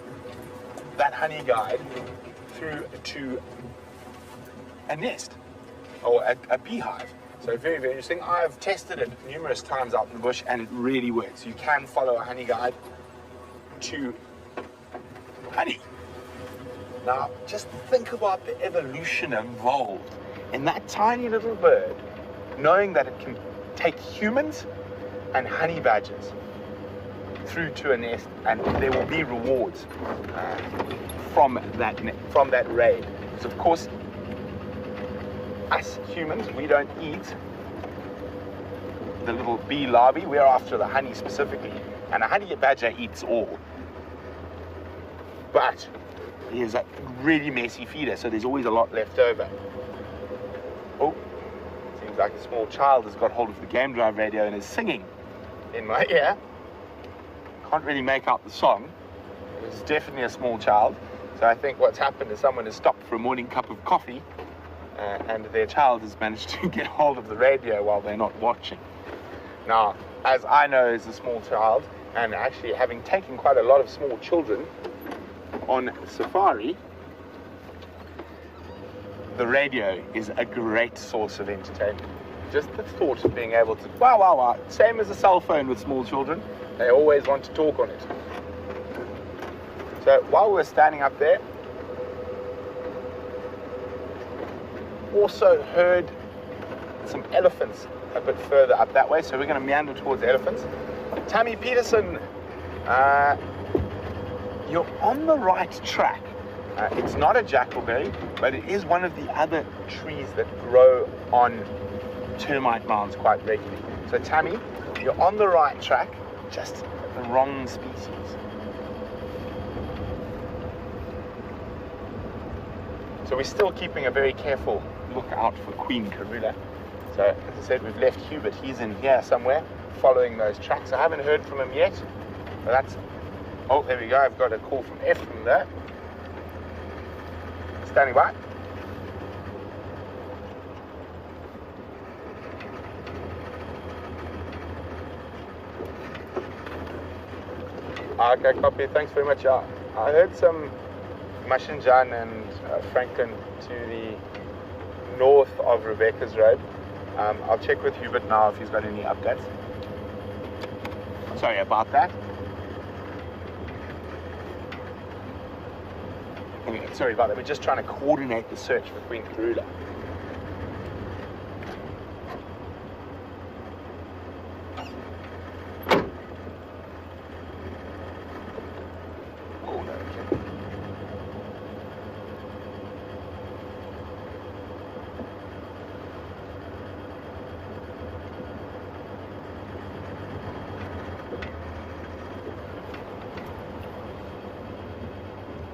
that honey guide through to a nest or a beehive. So very, very interesting. I've tested it numerous times out in the bush, and it really works. You can follow a honey guide to honey. Now, just think about the evolution involved in that tiny little bird, knowing that it can take humans and honey badgers through to a nest, and there will be rewards from that raid. So, of course, us humans, we don't eat the little bee larvae. We're after the honey specifically, and a honey badger eats all. But he is a really messy feeder, so there's always a lot left over. Oh, seems like a small child has got hold of the game drive radio and is singing in my ear. Can't really make out the song. It's definitely a small child. So I think what's happened is someone has stopped for a morning cup of coffee, and their child has managed to get hold of the radio while they're not watching. Now, as I know as a small child, and actually having taken quite a lot of small children on safari, the radio is a great source of entertainment. Just the thought of being able to, wow, same as a cell phone with small children, they always want to talk on it. So while we're standing up there, also heard some elephants a bit further up that way, so we're going to meander towards elephants. Tammy Peterson, you're on the right track. It's not a jackalberry, but it is one of the other trees that grow on termite mounds quite regularly. So Tammy, you're on the right track, just the wrong species. So we're still keeping a very careful lookout for Queen Karula. So as I said, we've left Hubert. He's in here somewhere following those tracks. I haven't heard from him yet, but that's... Oh, there we go. I've got a call from Ephraim there. Standing by. Okay, copy. Thanks very much. I heard some Mashinjan and Franklin to the north of Rebecca's Road. I'll check with Hubert now if he's got any updates. Sorry about that. Anyway, sorry about that. We're just trying to coordinate the search for Queen Karula. Oh, no, okay.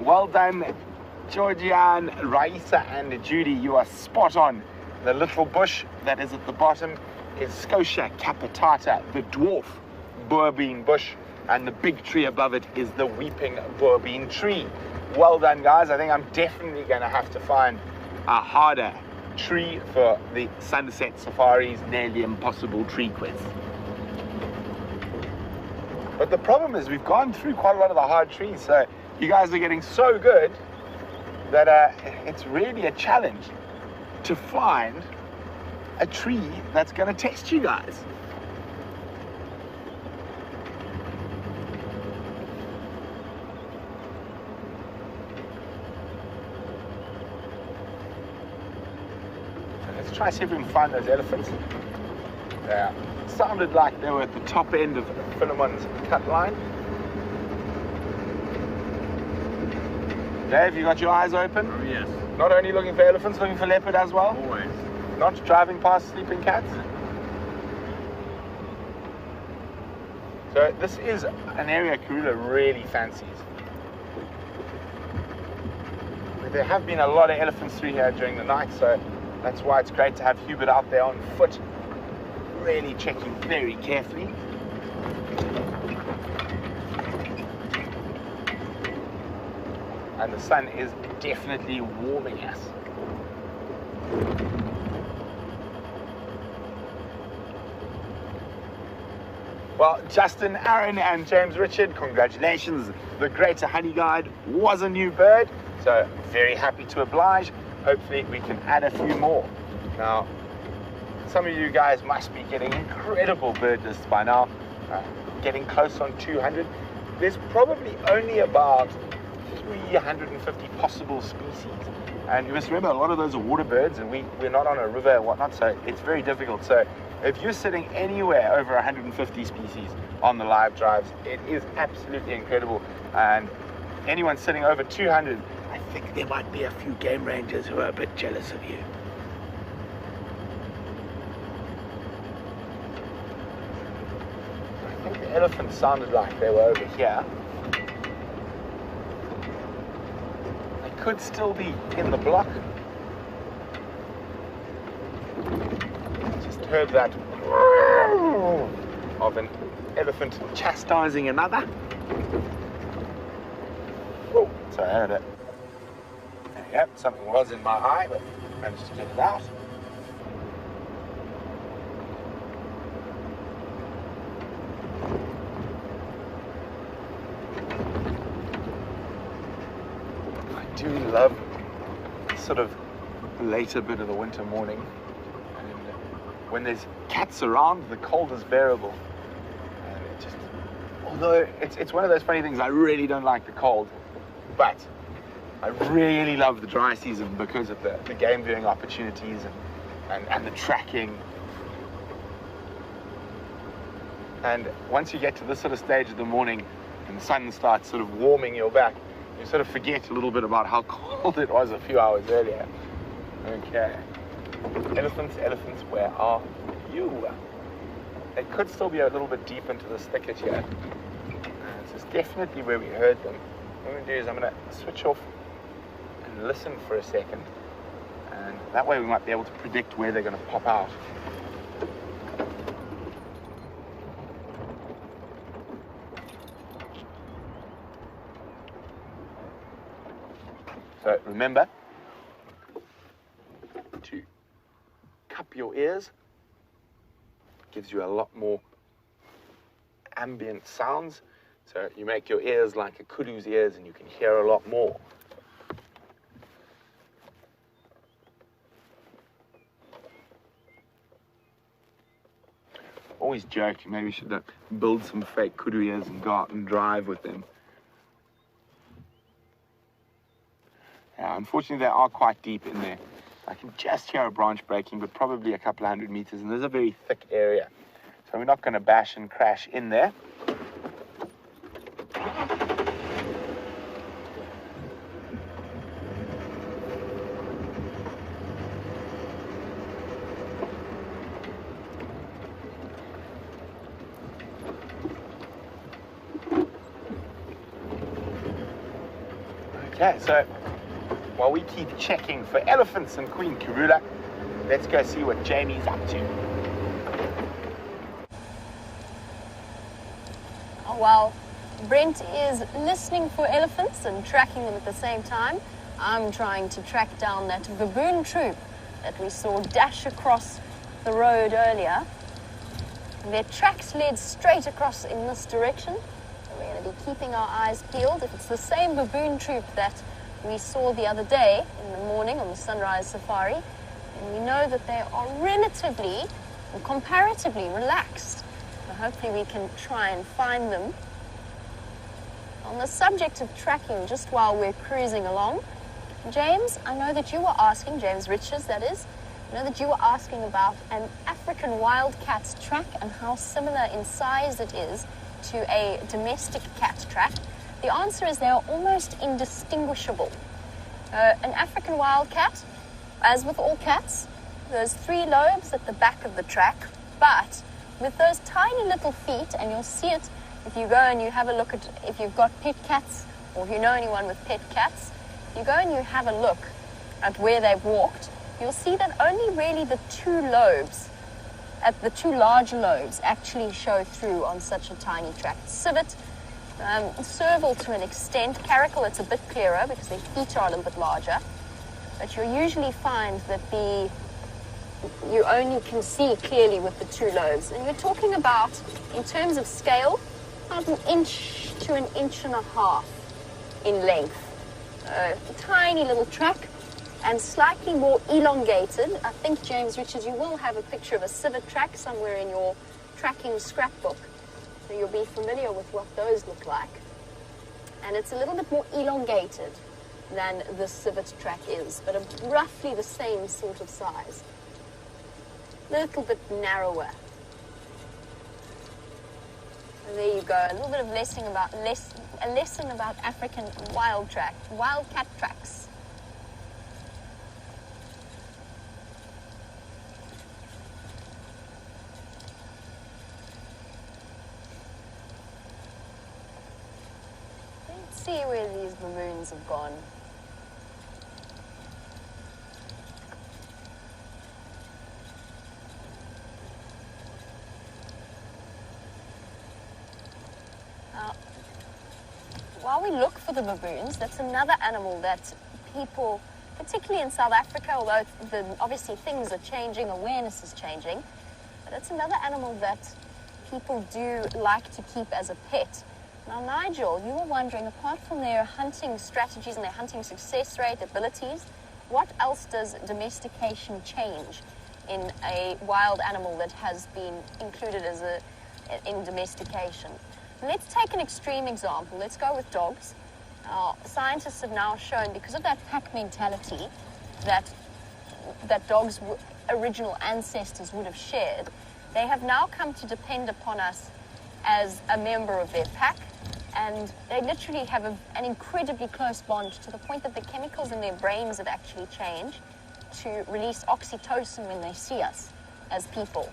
Well done, Georgian, Raisa and Judy. You are spot on. The little bush that is at the bottom is Scotia capitata, the dwarf bourbean bush, and the big tree above it is the weeping bourbean tree. Well done, guys. I think I'm definitely going to have to find a harder tree for the Sunset Safari's nearly impossible tree quiz. But the problem is we've gone through quite a lot of the hard trees, so you guys are getting so good that it's really a challenge to find a tree that's going to test you guys. So let's try see if we can find those elephants. Sounded like they were at the top end of Philemon's cut line. Dave, you got your eyes open? Oh, yes. Not only looking for elephants, looking for leopard as well? Always. Not driving past sleeping cats? So this is an area Karula really fancies. There have been a lot of elephants through here during the night, so that's why it's great to have Hubert out there on foot, really checking very carefully. And the sun is definitely warming us. Well, Justin, Aaron, and James Richard, congratulations. The Greater Honey Guide was a new bird, so very happy to oblige. Hopefully we can add a few more. Now, some of you guys must be getting incredible bird lists by now, getting close on 200. There's probably only about 350 possible species. And you must remember, a lot of those are water birds, and we're not on a river and whatnot, so it's very difficult. So if you're sitting anywhere over 150 species on the live drives, it is absolutely incredible. And anyone sitting over 200, I think there might be a few game rangers who are a bit jealous of you. I think the elephants sounded like they were over here. They could still be in the block. Just heard that of an elephant chastising another. Oh, so I heard it. Yep, something was in my eye, but managed to get it out. I do love sort of the later bit of the winter morning. And when there's cats around, the cold is bearable. And it just, although it's one of those funny things, I really don't like the cold, but I really love the dry season because of the game viewing opportunities and the tracking. And once you get to this sort of stage of the morning and the sun starts sort of warming your back, you sort of forget a little bit about how cold it was a few hours earlier. Okay. Elephants, elephants, where are you? They could still be a little bit deep into this thicket here. This is definitely where we heard them. What I'm going to do is I'm going to switch off and listen for a second, and that way we might be able to predict where they're going to pop out. So remember to cup your ears. It gives you a lot more ambient sounds. So you make your ears like a kudu's ears and you can hear a lot more. Always joke, maybe we should build some fake kudu ears and go out and drive with them. Yeah, unfortunately they are quite deep in there. I can just hear a branch breaking, but probably a couple of 100 meters, and there's a very thick area. So we're not going to bash and crash in there. Okay, so while we keep checking for elephants in Queen Karula, let's go see what Jamie's up to. Oh, well, Brent is listening for elephants and tracking them at the same time. I'm trying to track down that baboon troop that we saw dash across the road earlier. Their tracks led straight across in this direction. We're going to be keeping our eyes peeled. If it's the same baboon troop that we saw the other day in the morning on the sunrise safari, and we know that they are relatively and comparatively relaxed. So hopefully we can try and find them. On the subject of tracking, just while we're cruising along, James, I know that you were asking, James Richards that is, I know that you were asking about an African wildcat's track and how similar in size it is to a domestic cat track. The answer is they are almost indistinguishable. An African wildcat, as with all cats, there's 3 lobes at the back of the track, but with those tiny little feet, and you'll see it if you go and you have a look at, if you've got pet cats, or if you know anyone with pet cats, you go and you have a look at where they've walked, you'll see that only really the 2 lobes, at the 2 large lobes, actually show through on such a tiny track. Civet, serval to an extent, caracal it's a bit clearer because their feet are a little bit larger, but you'll usually find that you only can see clearly with the 2 lobes. And you're talking about, in terms of scale, about 1 inch to 1.5 inches in length. A tiny little track and slightly more elongated. I think, James Richards, you will have a picture of a civet track somewhere in your tracking scrapbook, so you'll be familiar with what those look like. And it's a little bit more elongated than the civet track is, but roughly the same sort of size. A little bit narrower. And there you go, a little bit of a lesson about African wildcat tracks. Let's see where these baboons have gone. While we look for the baboons, that's another animal that people, particularly in South Africa, although obviously things are changing, awareness is changing, but it's another animal that people do like to keep as a pet. Now, Nigel, you were wondering, apart from their hunting strategies and their hunting success rate, abilities, what else does domestication change in a wild animal that has been included in domestication? Let's take an extreme example. Let's go with dogs. Scientists have now shown, because of that pack mentality that dogs' original ancestors would have shared, they have now come to depend upon us as a member of their pack, and they literally have an incredibly close bond, to the point that the chemicals in their brains have actually changed to release oxytocin when they see us as people,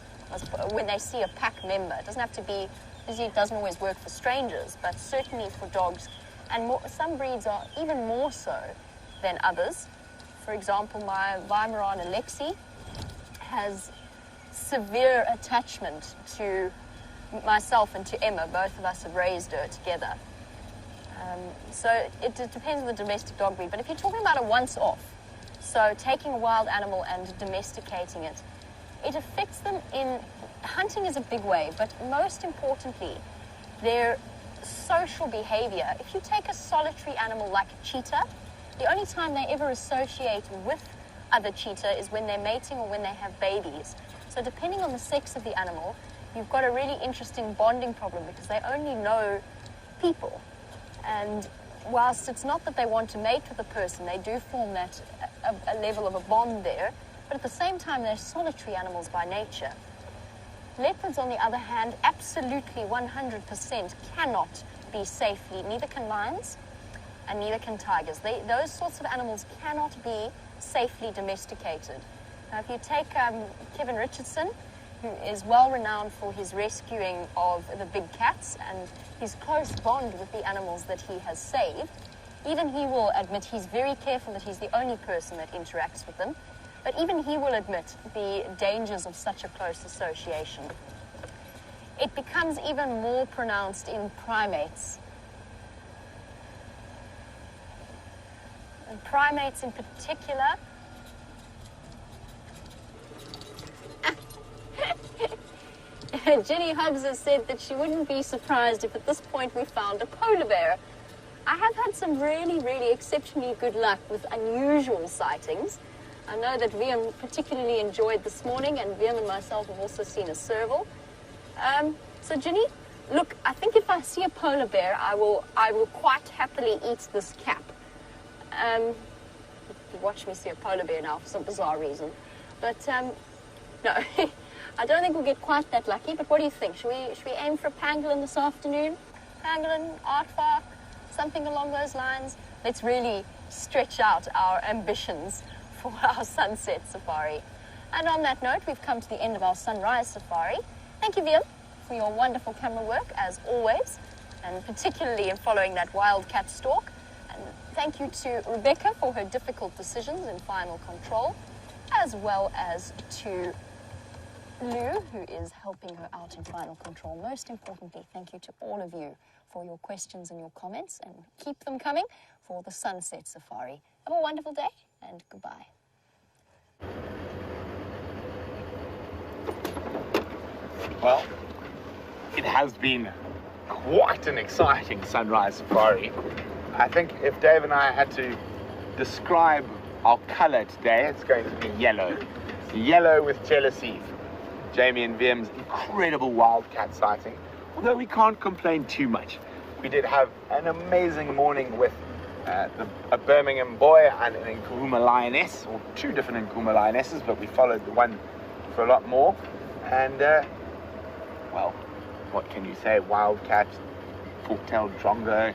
when they see a pack member. It doesn't have to be, it doesn't always work for strangers, but certainly for dogs, and some breeds are even more so than others. For example, my Weimaraner Alexi has severe attachment to myself and to Emma. Both of us have raised her together. So it depends on the domestic dog breed, but if you're talking about a once-off, so taking a wild animal and domesticating it, it affects them in hunting is a big way, but most importantly, their social behavior. If you take a solitary animal like a cheetah, the only time they ever associate with other cheetah is when they're mating or when they have babies. So depending on the sex of the animal, you've got a really interesting bonding problem, because they only know people. And whilst it's not that they want to mate with a person, they do form that a level of a bond there, but at the same time, they're solitary animals by nature. Leopards, on the other hand, absolutely 100% cannot be safely, neither can lions and neither can tigers. Those sorts of animals cannot be safely domesticated. Now, if you take Kevin Richardson, who is well renowned for his rescuing of the big cats and his close bond with the animals that he has saved, even he will admit he's very careful that he's the only person that interacts with them. But even he will admit the dangers of such a close association. It becomes even more pronounced in primates. And primates in particular. Jenny Hobbs has said that she wouldn't be surprised if at this point we found a polar bear. I have had some really, really exceptionally good luck with unusual sightings. I know that Liam particularly enjoyed this morning, and Liam and myself have also seen a serval. So Ginny, look, I think if I see a polar bear, I will quite happily eat this cap. You watch me see a polar bear now for some bizarre reason. But, no, I don't think we'll get quite that lucky, but what do you think? Should we aim for a pangolin this afternoon? Pangolin, aardvark, something along those lines? Let's really stretch out our ambitions for our sunset safari. And on that note, we've come to the end of our sunrise safari. Thank you, Viam, for your wonderful camera work, as always, and particularly in following that wildcat stalk. And thank you to Rebecca for her difficult decisions in final control, as well as to Lou, who is helping her out in final control. Most importantly, thank you to all of you for your questions and your comments, and keep them coming for the Sunset Safari. Have a wonderful day, and goodbye. Well, it has been quite an exciting sunrise safari. I think if Dave and I had to describe our colour today, it's going to be yellow. Yellow with jealousy. Jamie and Viam's incredible wildcat sighting. Although we can't complain too much. We did have an amazing morning with a Birmingham boy and an Nkuhuma lioness, or two different Nkuhuma lionesses, but we followed the one for a lot more. And, well, what can you say? Wildcat, fork-tailed drongo.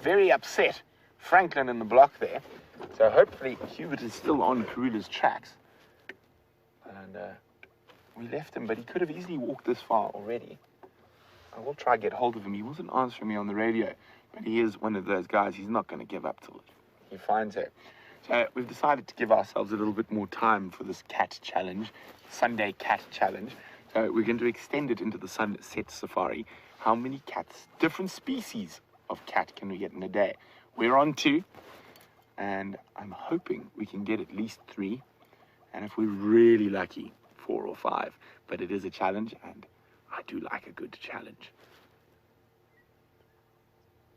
Very upset, Franklin in the block there. So hopefully Hubert is still on Karula's tracks. And we left him, but he could have easily walked this far already. I will try to get hold of him. He wasn't answering me on the radio, but he is one of those guys. He's not going to give up till he finds her. So we've decided to give ourselves a little bit more time for this cat challenge, Sunday cat challenge. So we're going to extend it into the sunset safari. How many cats, different species of cat can we get in a day? We're on 2, and I'm hoping we can get at least 3, and if we're really lucky, 4 or 5. But it is a challenge, and I do like a good challenge.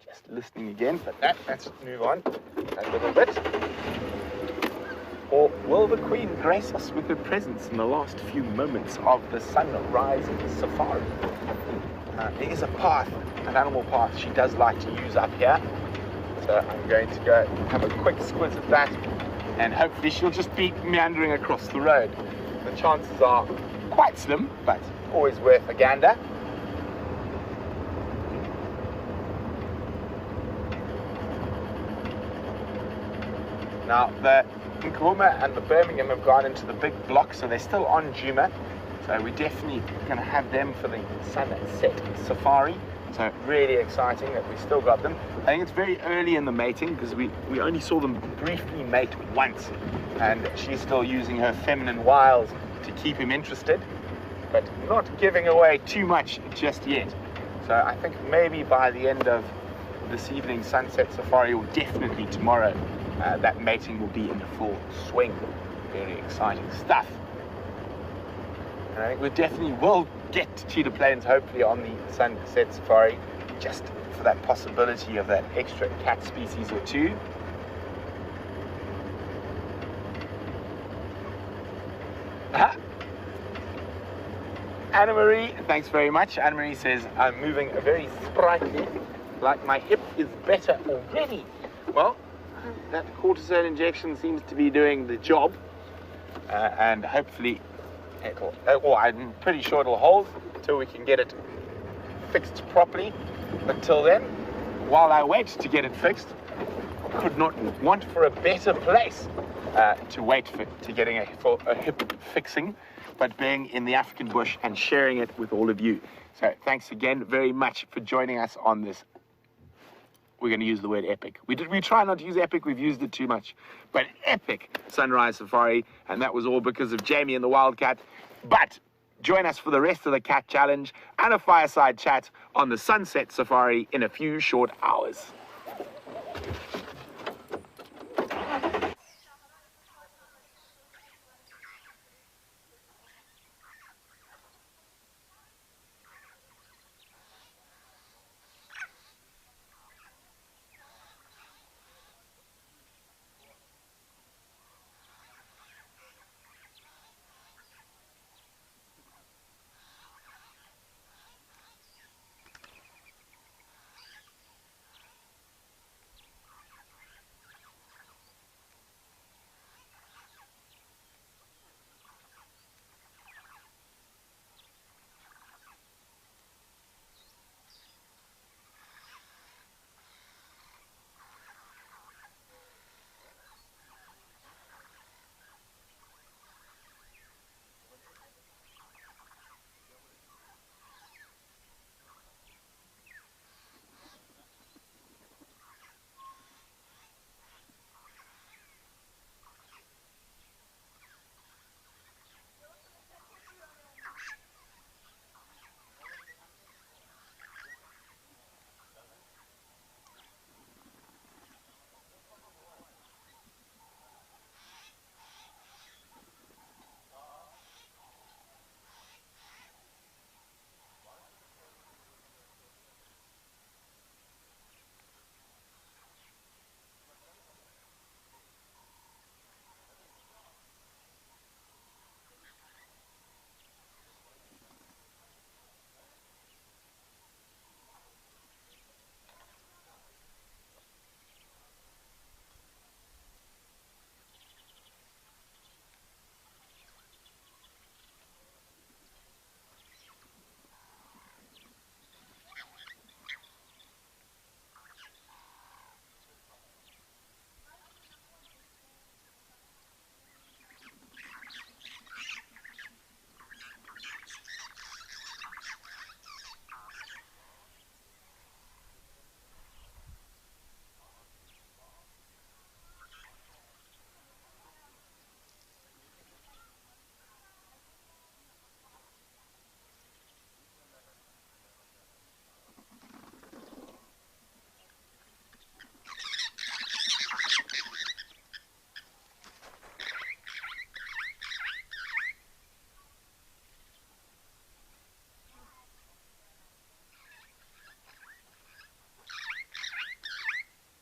Just listening again, but let's move on a little bit. Or will the Queen grace us with her presence in the last few moments of the sunrise safari? There is a path, an animal path she does like to use up here. So I'm going to go have a quick squiz at that, and hopefully she'll just be meandering across the road. The chances are quite slim, but always worth a gander. Now, the Nkuhuma and the Birmingham have gone into the big block, so they're still on Djuma. So we're definitely going to have them for the sunset safari. So really exciting that we still got them. I think it's very early in the mating because we only saw them briefly mate once. And she's still using her feminine wiles to keep him interested, but not giving away too much just yet. So I think maybe by the end of this evening's sunset safari, or definitely tomorrow, that mating will be in full swing. Very exciting stuff. And I think we definitely will get to Cheetah Plains, hopefully, on the sunset safari, just for that possibility of that extra cat species or 2. Anna-Marie, thanks very much. Anna-Marie says, I'm moving very sprightly, like my hip is better already. Well, that cortisone injection seems to be doing the job, and hopefully it'll, well, I'm pretty sure it'll hold until we can get it fixed properly. Until then, while I wait to get it fixed, could not want for a better place to wait to getting a hip fixing, but being in the African bush and sharing it with all of you. So thanks again very much for joining us on this. We're going to use the word epic. We try not to use epic, we've used it too much. But epic sunrise safari, and that was all because of Jamie and the Wildcat. But join us for the rest of the cat challenge and a fireside chat on the sunset safari in a few short hours.